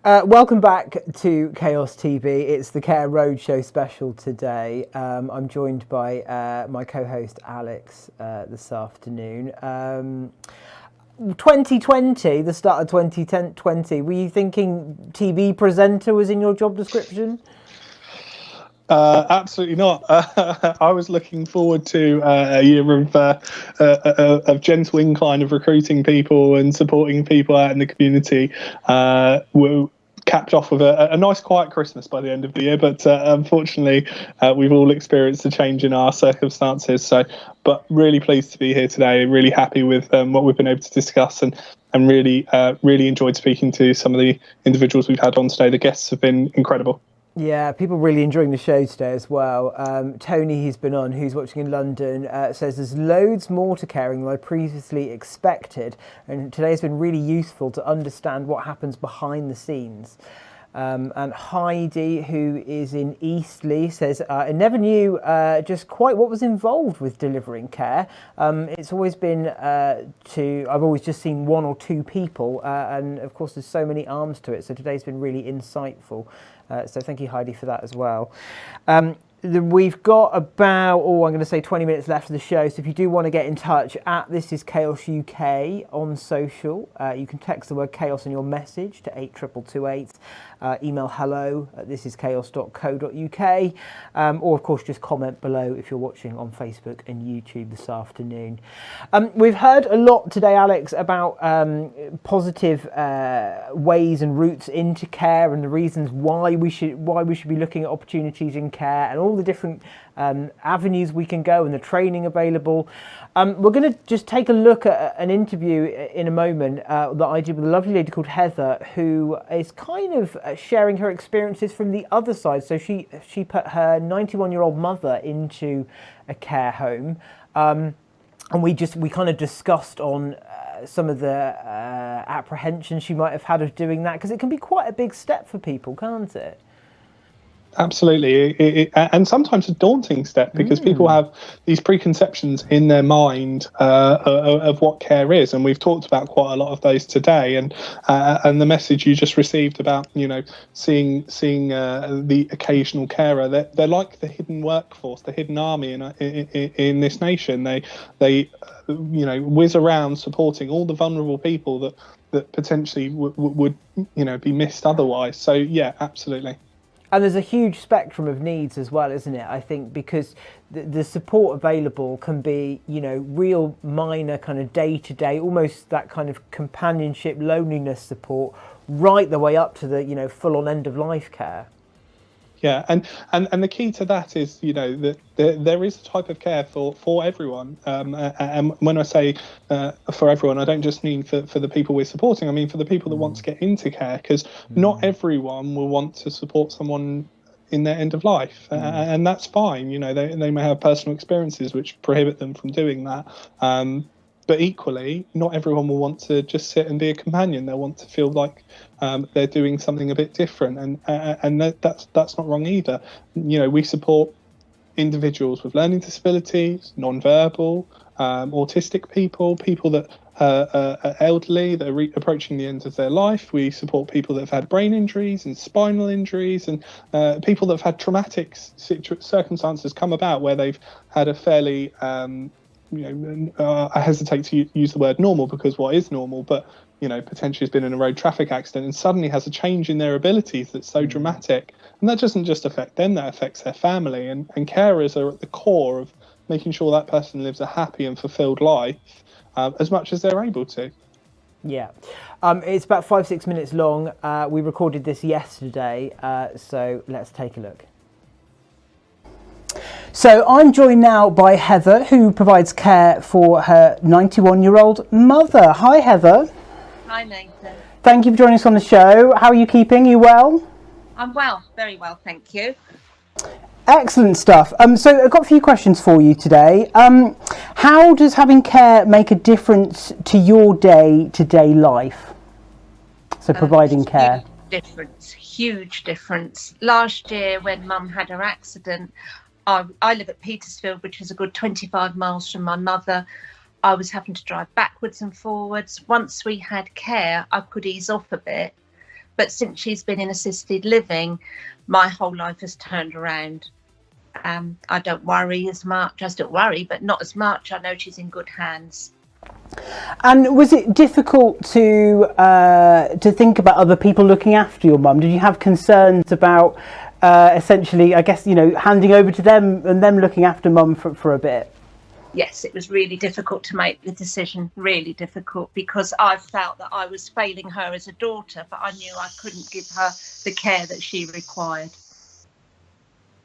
Welcome back to Chaos TV. It's the Care Roadshow special today. I'm joined by my co-host Alex this afternoon. 2020, the start of 2020, were you thinking TV presenter was in your job description? Absolutely not. I was looking forward to a year of gentle incline of recruiting people and supporting people out in the community. We're capped off with a nice quiet Christmas by the end of the year, but unfortunately we've all experienced a change in our circumstances. But really pleased to be here today, really happy with what we've been able to discuss, and really enjoyed speaking to some of the individuals we've had on today. The guests have been incredible. Yeah, people really enjoying the show today as well. Tony, who's been on, who's watching in London, says there's loads more to caring than I previously expected, and today has been really useful to understand what happens behind the scenes. And Heidi, who is in Eastleigh, says, I never knew just quite what was involved with delivering care. It's always been I've always just seen one or two people, and of course there's so many arms to it, so today's been really insightful. So thank you, Heidi, for that as well. We've got about, I'm going to say 20 minutes left of the show, so if you do want to get in touch, This Is Chaos UK on social, you can text the word chaos in your message to 82228, email hello@thisischaos.co.uk, or of course just comment below if you're watching on Facebook and YouTube this afternoon. We've heard a lot today, Alex, about positive ways and routes into care and the reasons why we should be looking at opportunities in care and all the different avenues we can go and the training available. We're going to just take a look at an interview in a moment that I did with a lovely lady called Heather, who is kind of sharing her experiences from the other side. So she put her 91-year-old mother into a care home, and we kind of discussed on some of the apprehensions she might have had of doing that, because it can be quite a big step for people, can't it? Absolutely, and sometimes a daunting step, because people have these preconceptions in their mind of what care is, and we've talked about quite a lot of those today. And the message you just received about, seeing the occasional carer, they're like the hidden workforce, the hidden army in this nation. They whiz around supporting all the vulnerable people that potentially would be missed otherwise. So yeah, absolutely. And there's a huge spectrum of needs as well, isn't it? I think because the support available can be, real minor kind of day-to-day, almost that kind of companionship, loneliness support, right the way up to the, full-on end-of-life care. Yeah, and the key to that is, that there is a type of care for everyone. And when I say for everyone, I don't just mean for the people we're supporting. I mean for the people that want to get into care, because not everyone will want to support someone in their end of life, and that's fine. They may have personal experiences which prohibit them from doing that. But equally, not everyone will want to just sit and be a companion. They'll want to feel like they're doing something a bit different, and that's not wrong either. We support individuals with learning disabilities, non-verbal, autistic people that are elderly, that are approaching the end of their life. We support people that have had brain injuries and spinal injuries, and people that have had traumatic circumstances come about where they've had a fairly I hesitate to use the word normal, because what is normal, but potentially has been in a road traffic accident and suddenly has a change in their abilities that's so dramatic. And that doesn't just affect them, that affects their family. And carers are at the core of making sure that person lives a happy and fulfilled life as much as they're able to. Yeah. It's about 5-6 minutes long. We recorded this yesterday, so let's take a look. So I'm joined now by Heather, who provides care for her 91-year-old mother. Hi, Heather. Hi, Nathan. Thank you for joining us on the show. How are you keeping? Are you well? I'm well, very well, thank you. Excellent stuff. So I've got a few questions for you today. How does having care make a difference to your day-to-day life? So providing care. Huge difference. Last year when Mum had her accident, I live at Petersfield, which is a good 25 miles from my mother. I was having to drive backwards and forwards. Once we had Care, I could ease off a bit. But since she's been in assisted living, my whole life has turned around. I don't worry as much. I still worry, but not as much. I know she's in good hands. And was it difficult to think about other people looking after your mum? Did you have concerns about essentially, I guess, handing over to them and them looking after mum for a bit? Yes, it was really difficult to make the decision, really difficult, because I felt that I was failing her as a daughter, but I knew I couldn't give her the care that she required.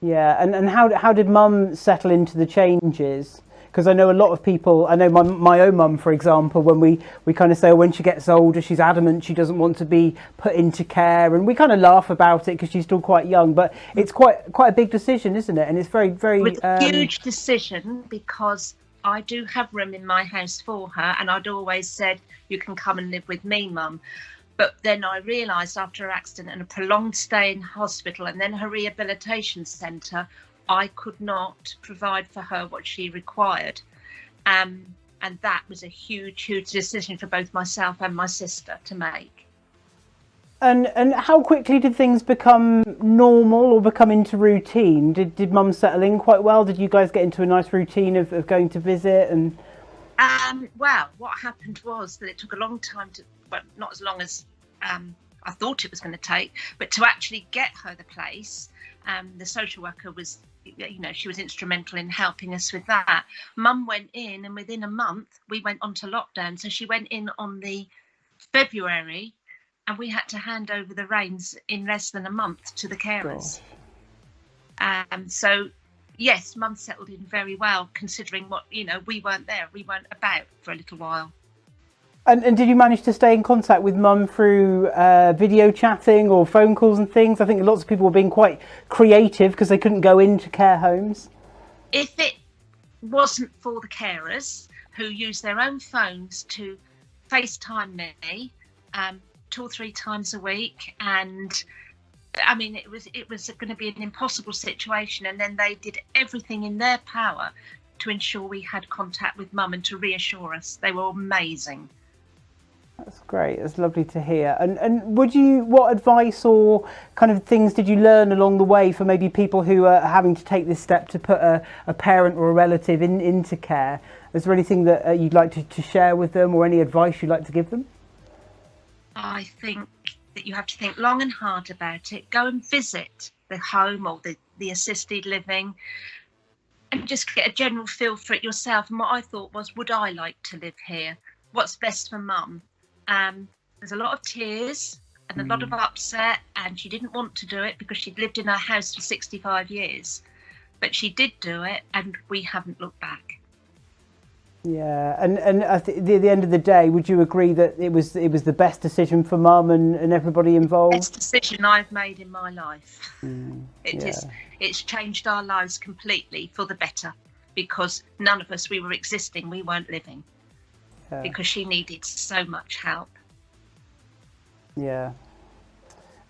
Yeah, and how did mum settle into the changes? Because I know a lot of people, I know my own mum, for example, when we kind of say, when she gets older, she's adamant she doesn't want to be put into care, and we kind of laugh about it because she's still quite young, but it's quite a big decision, isn't it? And it's very, very... It was a huge decision, because I do have room in my house for her, and I'd always said, you can come and live with me, Mum. But then I realised after her accident and a prolonged stay in hospital and then her rehabilitation centre, I could not provide for her what she required. And that was a huge, huge decision for both myself and my sister to make. And how quickly did things become normal or become into routine? Did Mum settle in quite well? Did you guys get into a nice routine of going to visit? And well, what happened was that it took a long time to, well, not as long as I thought it was going to take, but to actually get her the place, the social worker was, she was instrumental in helping us with that. Mum went in, and within a month we went onto lockdown. So she went in on the February, and we had to hand over the reins in less than a month to the carers. So yes, Mum settled in very well, considering what, we weren't there, we weren't about for a little while. And did you manage to stay in contact with Mum through video chatting or phone calls and things? I think lots of people were being quite creative because they couldn't go into care homes. If it wasn't for the carers who use their own phones to FaceTime me 2 or 3 times a week, and I mean, it was going to be an impossible situation, and then they did everything in their power to ensure we had contact with Mum and to reassure us. They were amazing. That's great. That's lovely to hear. And what advice or kind of things did you learn along the way for maybe people who are having to take this step to put a parent or a relative into care? Is there anything that you'd like to share with them, or any advice you'd like to give them? I think that you have to think long and hard about it. Go and visit the home or the assisted living and just get a general feel for it yourself. And what I thought was, would I like to live here? What's best for Mum? There's a lot of tears and a lot of upset, and she didn't want to do it because she'd lived in her house for 65 years. But she did do it, and we haven't looked back. Yeah, and at the end of the day, would you agree that it was the best decision for Mum and everybody involved? Best decision I've made in my life. It's changed our lives completely for the better, because none of us, we were existing, we weren't living. Because she needed so much help. Yeah.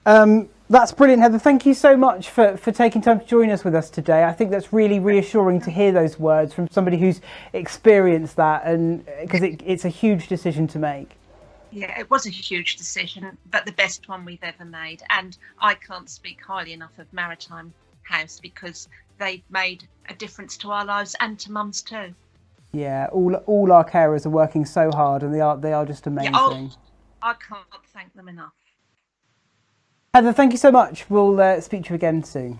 That's brilliant, Heather. Thank you so much for taking time to join us with us today. I think that's really reassuring to hear those words from somebody who's experienced that, and because it's a huge decision to make. Yeah, it was a huge decision, but the best one we've ever made. And I can't speak highly enough of Maritime House, because they've made a difference to our lives and to Mum's too. Yeah, all our carers are working so hard, and they are just amazing. Yeah, I can't thank them enough. Heather, thank you so much. We'll speak to you again soon.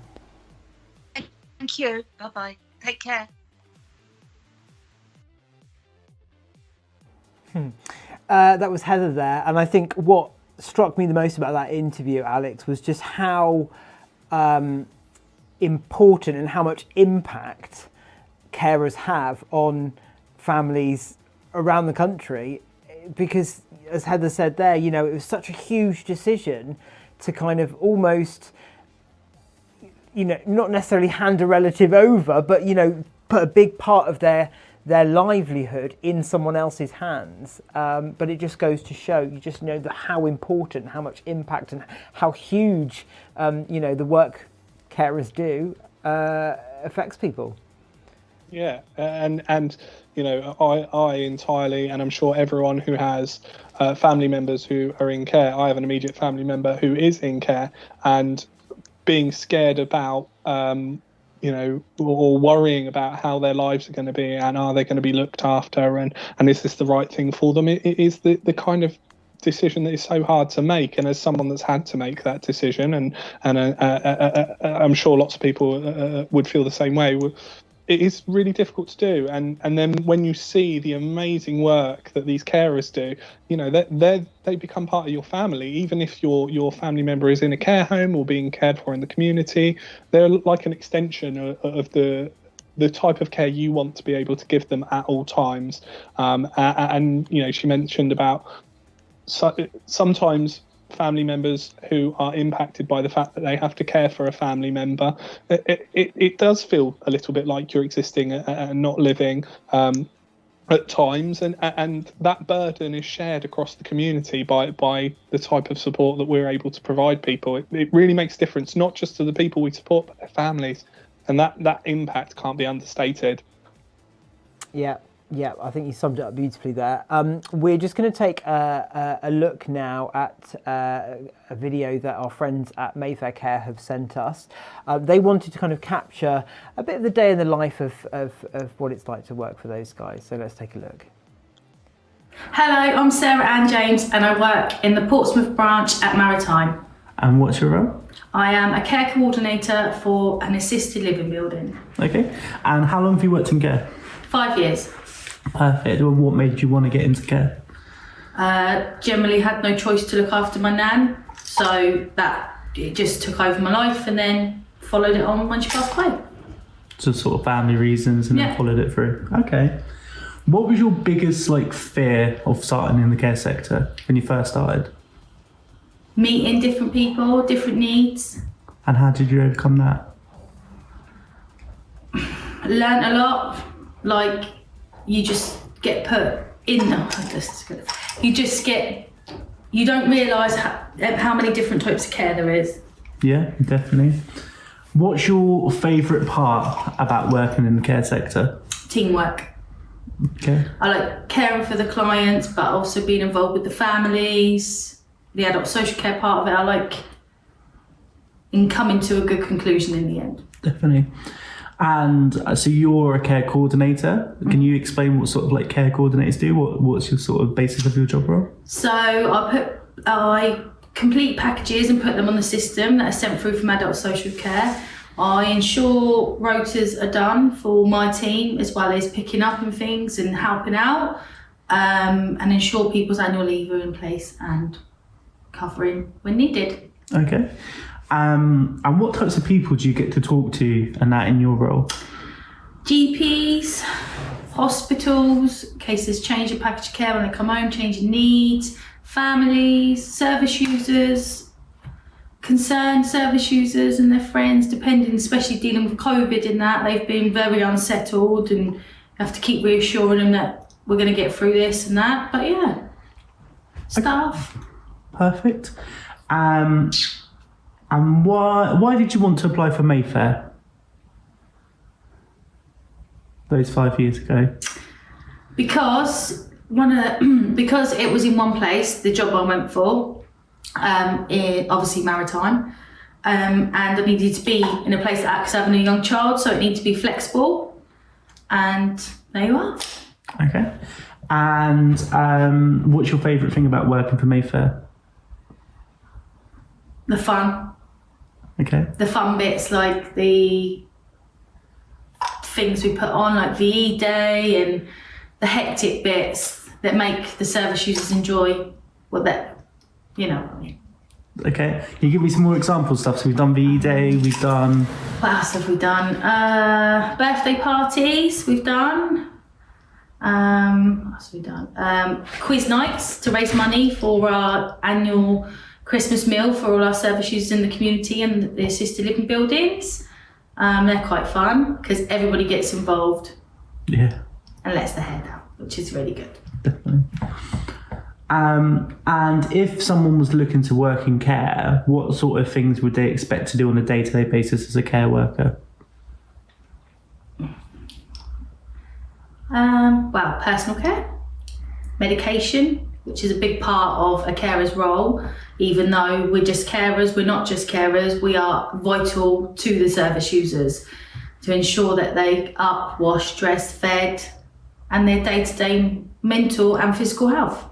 Thank you. Bye-bye. Take care. That was Heather there, and I think what struck me the most about that interview, Alex, was just how important and how much impact carers have on families around the country, because as Heather said there, it was such a huge decision to kind of almost, not necessarily hand a relative over, but put a big part of their livelihood in someone else's hands. But it just goes to show, you just know how important, how much impact, and how huge the work carers do affects people. Yeah, and you know, I entirely, and I'm sure everyone who has family members who are in care. I have an immediate family member who is in care, and being scared about, you know, or worrying about how their lives are going to be, and are they going to be looked after, and is this the right thing for them? It is the kind of decision that is so hard to make, and as someone that's had to make that decision, and I'm sure lots of people would feel the same way. It is really difficult to do, and then when you see the amazing work that these carers do, you know, they become part of your family. Even if your family member is in a care home or being cared for in the community, they're like an extension of the type of care you want to be able to give them at all times. And you know, she mentioned about sometimes family members who are impacted by the fact that they have to care for a family member. It does feel a little bit like you're existing and not living at times, and that burden is shared across the community by the type of support that we're able to provide people. It really makes a difference, not just to the people we support, but their families, and that impact can't be understated. Yeah, I think you summed it up beautifully there. We're just going to take a look now at a video that our friends at Mayfair Care have sent us. They wanted to kind of capture a bit of the day in the life of what it's like to work for those guys. So let's take a look. Hello, I'm Sarah Ann James and I work in the Portsmouth branch at Maritime. And what's your role? I am a care coordinator for an assisted living building. Okay. And how long have you worked in care? 5 years. Perfect. What made you want to get into care? Generally had no choice to look after my nan, so it just took over my life and then followed it on when she passed away. So sort of family reasons and then followed it through. Okay. What was your biggest fear of starting in the care sector when you first started? Meeting different people, different needs. And how did you overcome that? Learned a lot. You just get put in you don't realise how many different types of care there is. Yeah, definitely. What's your favourite part about working in the care sector? Teamwork. Okay. I like caring for the clients, but also being involved with the families, the adult social care part of it. I like in coming to a good conclusion in the end. Definitely. And so you're a care coordinator. Can you explain what sort of care coordinators do? What's your sort of basis of your job role? So I complete packages and put them on the system that are sent through from adult social care. I ensure rotas are done for my team, as well as picking up and things and helping out, and ensure people's annual leave are in place and covering when needed. Okay. And what types of people do you get to talk to and that in your role? GPs, hospitals, cases change of package of care when they come home, changing needs, families, service users, concerned service users and their friends, depending, especially dealing with COVID and that, they've been very unsettled and you have to keep reassuring them that we're going to get through this and that. But yeah, staff. Perfect. And why did you want to apply for Mayfair those 5 years ago? Because it was in one place, the job I went for, obviously Maritime, and I needed to be in a place that acts having a young child, so it needed to be flexible, and there you are. Okay. And what's your favourite thing about working for Mayfair? The fun. Okay. The fun bits, like the things we put on, like VE Day, and the hectic bits that make the service users enjoy what that, you know what I mean. Okay. Can you give me some more example stuff? So we've done VE Day, we've done... What else have we done? Birthday parties we've done. What else have we done? Quiz nights to raise money for our annual Christmas meal for all our service users in the community and the assisted living buildings. They're quite fun because everybody gets involved. Yeah. And lets their hair down, which is really good. Definitely. And if someone was looking to work in care, what sort of things would they expect to do on a day-to-day basis as a care worker? Well, personal care, medication, which is a big part of a carer's role. Even though we're just carers, we're not just carers, we are vital to the service users to ensure that they up, washed, dressed, fed, and their day-to-day mental and physical health.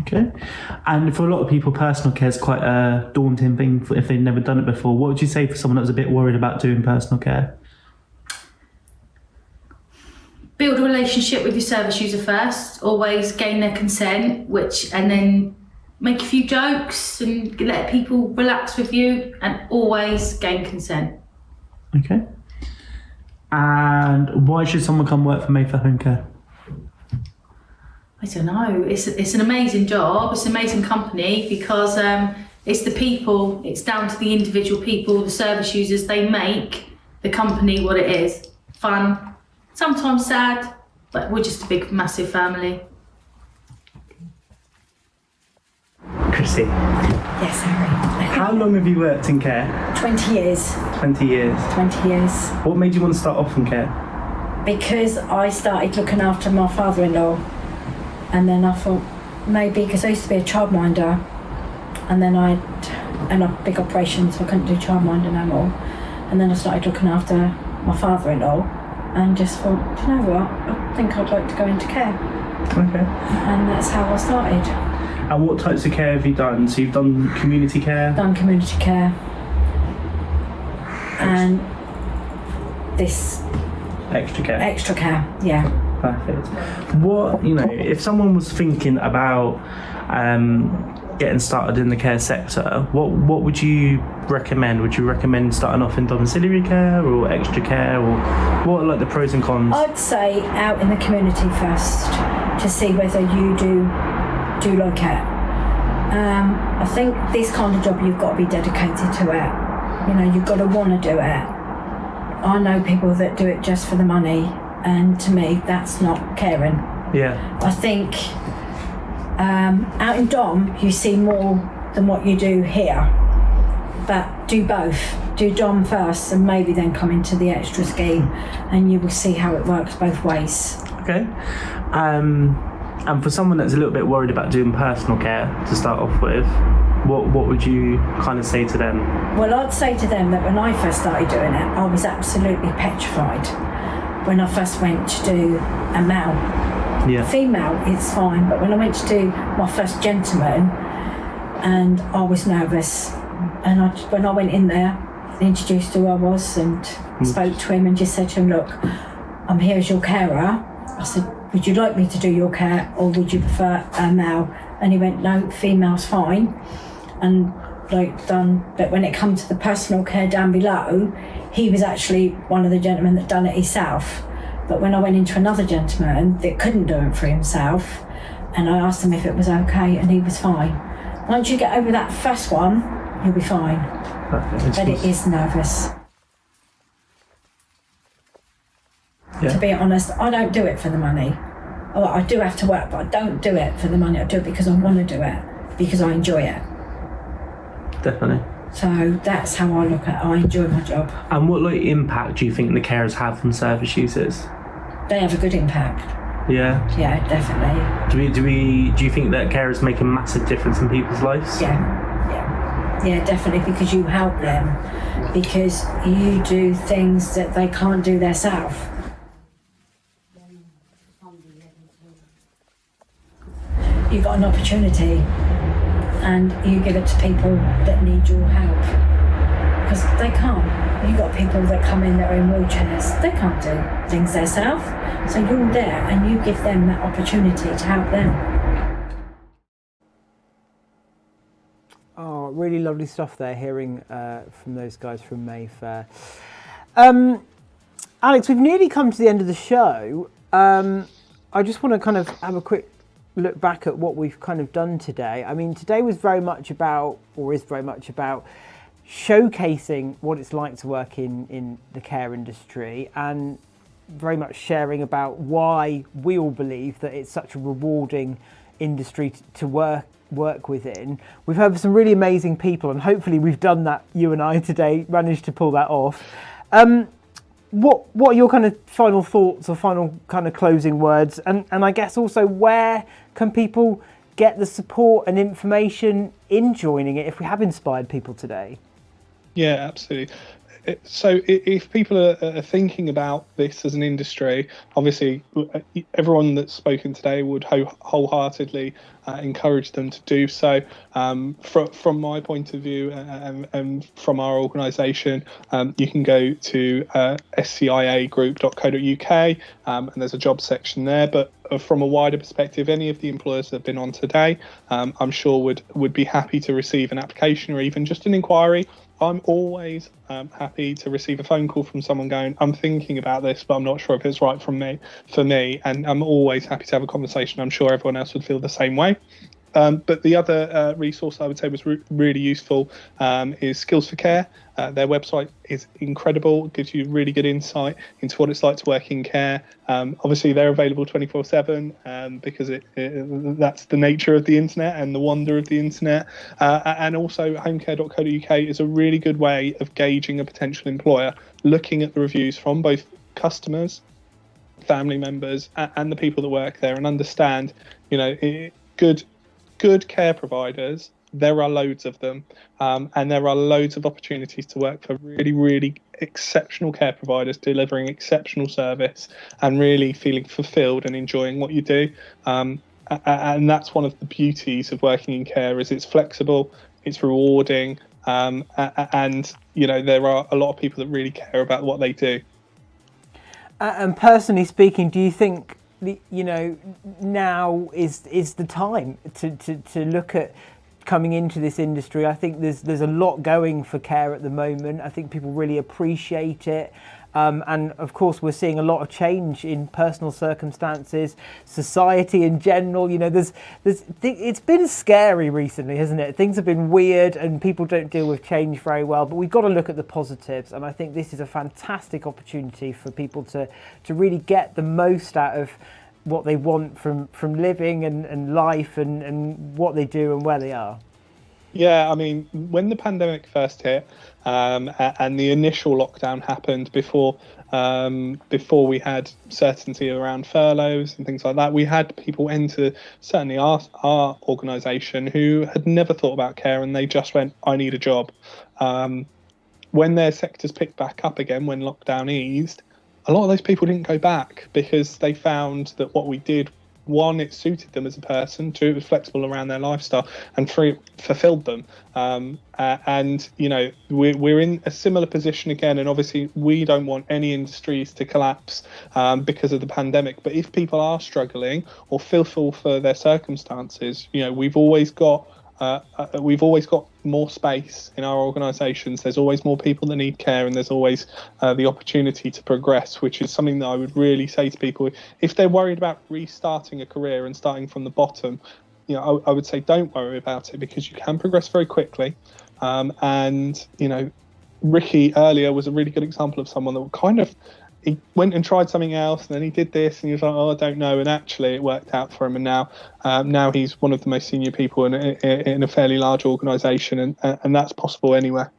Okay. And for a lot of people, personal care is quite a daunting thing if they've never done it before. What would you say for someone that was a bit worried about doing personal care? Build a relationship with your service user first, always gain their consent, and then make a few jokes and let people relax with you, and always gain consent. Okay. And why should someone come work for Mayfair Home Care? I don't know, it's an amazing job, it's an amazing company because it's the people, it's down to the individual people, the service users, they make the company what it is. Fun, sometimes sad, but we're just a big, massive family. Chrissy. Yes, Harry. How long have you worked in care? 20 years. 20 years. 20 years. What made you want to start off in care? Because I started looking after my father-in-law, and then I thought maybe because I used to be a childminder, and then I had a big operation, so I couldn't do childminder no more. And then I started looking after my father-in-law, and just thought, do you know what? I think I'd like to go into care. Okay. And that's how I started. And what types of care have you done? So you've done community care? Done community care. And this... Extra care? Extra care, yeah. Perfect. What, if someone was thinking about getting started in the care sector, what would you recommend? Would you recommend starting off in domiciliary care or extra care, or what are like the pros and cons? I'd say out in the community first to see whether you do like it. I think this kind of job you've got to be dedicated to it. You've got to want to do it. I know people that do it just for the money, and to me that's not caring. Yeah. I think out in Dom you see more than what you do here, but do both. Do Dom first and maybe then come into the extra scheme, and you will see how it works both ways. Okay. And for someone that's a little bit worried about doing personal care to start off with, what would you kind of say to them? Well, I'd say to them that when I first started doing it, I was absolutely petrified. When I first went to do a male. Yeah. Female, it's fine, but when I went to do my first gentleman, and I was nervous, and when I went in there, they introduced who I was and spoke to him and just said to him, look, I'm here as your carer. I said, would you like me to do your care, or would you prefer a male? And he went, no, female's fine. And but when it comes to the personal care down below, he was actually one of the gentlemen that done it himself. But when I went into another gentleman that couldn't do it for himself, and I asked him if it was okay, and he was fine. Once you get over that first one, you'll be fine. Perfect. But it is nervous. Yeah. To be honest, I don't do it for the money. Oh, I do have to work, but I don't do it for the money. I do it because I want to do it, because I enjoy it. Definitely. So that's how I look at it. I enjoy my job. And what impact do you think the carers have on service users? They have a good impact. Yeah. Yeah, definitely. Do you think that carers make a massive difference in people's lives? Yeah, definitely, because you help them, because you do things that they can't do themselves. You've got an opportunity, and you give it to people that need your help, because they can't. You've got people that come in that are in wheelchairs, they can't do things themselves, so you're there and you give them that opportunity to help them. Oh, really lovely stuff there, hearing from those guys from Mayfair. Alex, we've nearly come to the end of the show. I just want to kind of have a quick look back at what we've kind of done today. I mean, today was very much about, or is very much about, showcasing what it's like to work in the care industry, and very much sharing about why we all believe that it's such a rewarding industry to work within. We've heard from some really amazing people, and hopefully we've done that, you and I today, managed to pull that off. what are your kind of final thoughts or final kind of closing words? And I guess also, where can people get the support and information in joining it if we have inspired people today? Yeah, absolutely. So if people are thinking about this as an industry, obviously everyone that's spoken today would wholeheartedly encourage them to do so. From my point of view and from our organisation, you can go to sciagroup.co.uk and there's a job section there. But from a wider perspective, any of the employers that have been on today, I'm sure would be happy to receive an application or even just an inquiry. I'm always happy to receive a phone call from someone going, I'm thinking about this, but I'm not sure if it's right for me. And I'm always happy to have a conversation. I'm sure everyone else would feel the same way. But the other resource I would say was really useful is Skills for Care. Their website is incredible, gives you really good insight into what it's like to work in care. Obviously, they're available 24/7 because that's the nature of the internet and the wonder of the internet. And also, homecare.co.uk is a really good way of gauging a potential employer, looking at the reviews from both customers, family members, and the people that work there, and understand, good care providers, there are loads of them, and there are loads of opportunities to work for really, really exceptional care providers delivering exceptional service and really feeling fulfilled and enjoying what you do. And that's one of the beauties of working in care, is it's flexible, it's rewarding, and there are a lot of people that really care about what they do. And personally speaking, do you think now is the time to look at coming into this industry? I think there's a lot going for care at the moment. I think people really appreciate it. And of course, we're seeing a lot of change in personal circumstances, society in general. It's been scary recently, hasn't it? Things have been weird and people don't deal with change very well, but we've got to look at the positives. And I think this is a fantastic opportunity for people to really get the most out of what they want from living and life and what they do and where they are. Yeah, I mean, when the pandemic first hit and the initial lockdown happened before we had certainty around furloughs and things like that, we had people enter, certainly our organisation, who had never thought about care, and they just went, I need a job. When their sectors picked back up again, when lockdown eased, a lot of those people didn't go back because they found that what we did, one, it suited them as a person, two, it was flexible around their lifestyle, and three, it fulfilled them. We're in a similar position again, and obviously we don't want any industries to collapse because of the pandemic. But if people are struggling or fearful for their circumstances, we've always got more space in our organisations. There's always more people that need care, and there's always the opportunity to progress, which is something that I would really say to people. If they're worried about restarting a career and starting from the bottom, I would say don't worry about it, because you can progress very quickly. Ricky earlier was a really good example of someone that he went and tried something else, and then he did this, and he was like, I don't know, and actually it worked out for him, and now he's one of the most senior people in a fairly large organisation, and that's possible anywhere.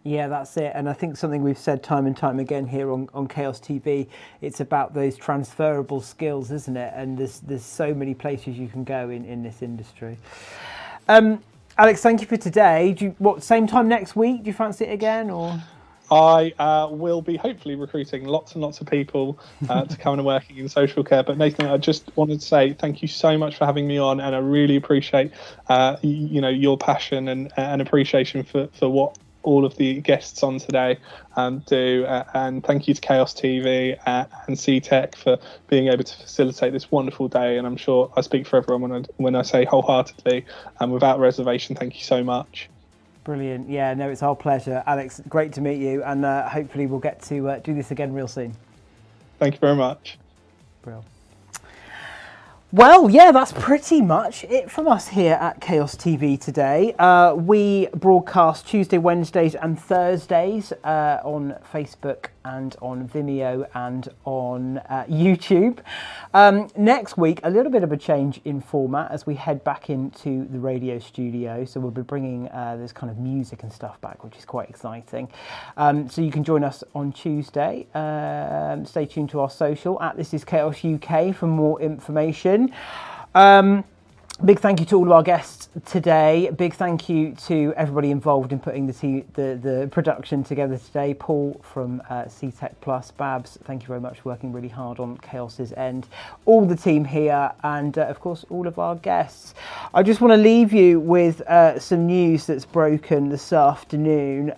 Yeah, that's it. And I think something we've said time and time again here on Chaos TV, it's about those transferable skills, isn't it? And there's so many places you can go in this industry. Alex, thank you for today. Same time next week? Do you fancy it again, or? I will be hopefully recruiting lots and lots of people to come and working in social care. But Nathan, I just wanted to say thank you so much for having me on, and I really appreciate your passion and appreciation for what all of the guests on today do. And thank you to Chaos TV and Seetec for being able to facilitate this wonderful day. And I'm sure I speak for everyone when I say wholeheartedly and without reservation, thank you so much. Brilliant. Yeah, no, it's our pleasure. Alex, great to meet you, and hopefully we'll get to do this again real soon. Thank you very much. Brilliant. Well, yeah, that's pretty much it from us here at Chaos TV today. We broadcast Tuesday, Wednesdays and Thursdays on Facebook and on Vimeo and on YouTube. Next week, a little bit of a change in format as we head back into the radio studio. So we'll be bringing this kind of music and stuff back, which is quite exciting. So you can join us on Tuesday. Stay tuned to our social at This Is Chaos UK for more information. Big thank you to all of our guests today. Big thank you to everybody involved in putting the production together today. Paul from Seetec Pluss, Babs, thank you very much for working really hard on Chaos's end. All the team here and of course all of our guests. I just want to leave you with some news that's broken this afternoon,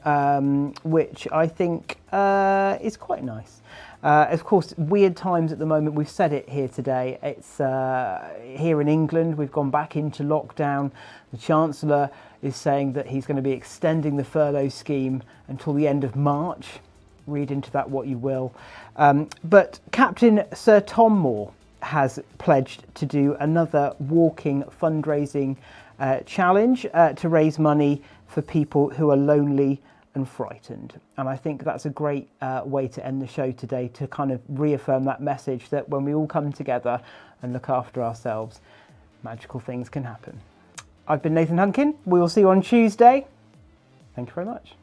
which I think is quite nice. Of course, weird times at the moment. We've said it here today. It's here in England. We've gone back into lockdown. The Chancellor is saying that he's going to be extending the furlough scheme until the end of March. Read into that what you will. But Captain Sir Tom Moore has pledged to do another walking fundraising challenge to raise money for people who are lonely and frightened. And I think that's a great way to end the show today, to kind of reaffirm that message that when we all come together and look after ourselves, magical things can happen. I've been Nathan Hunkin. We will see you on Tuesday. Thank you very much.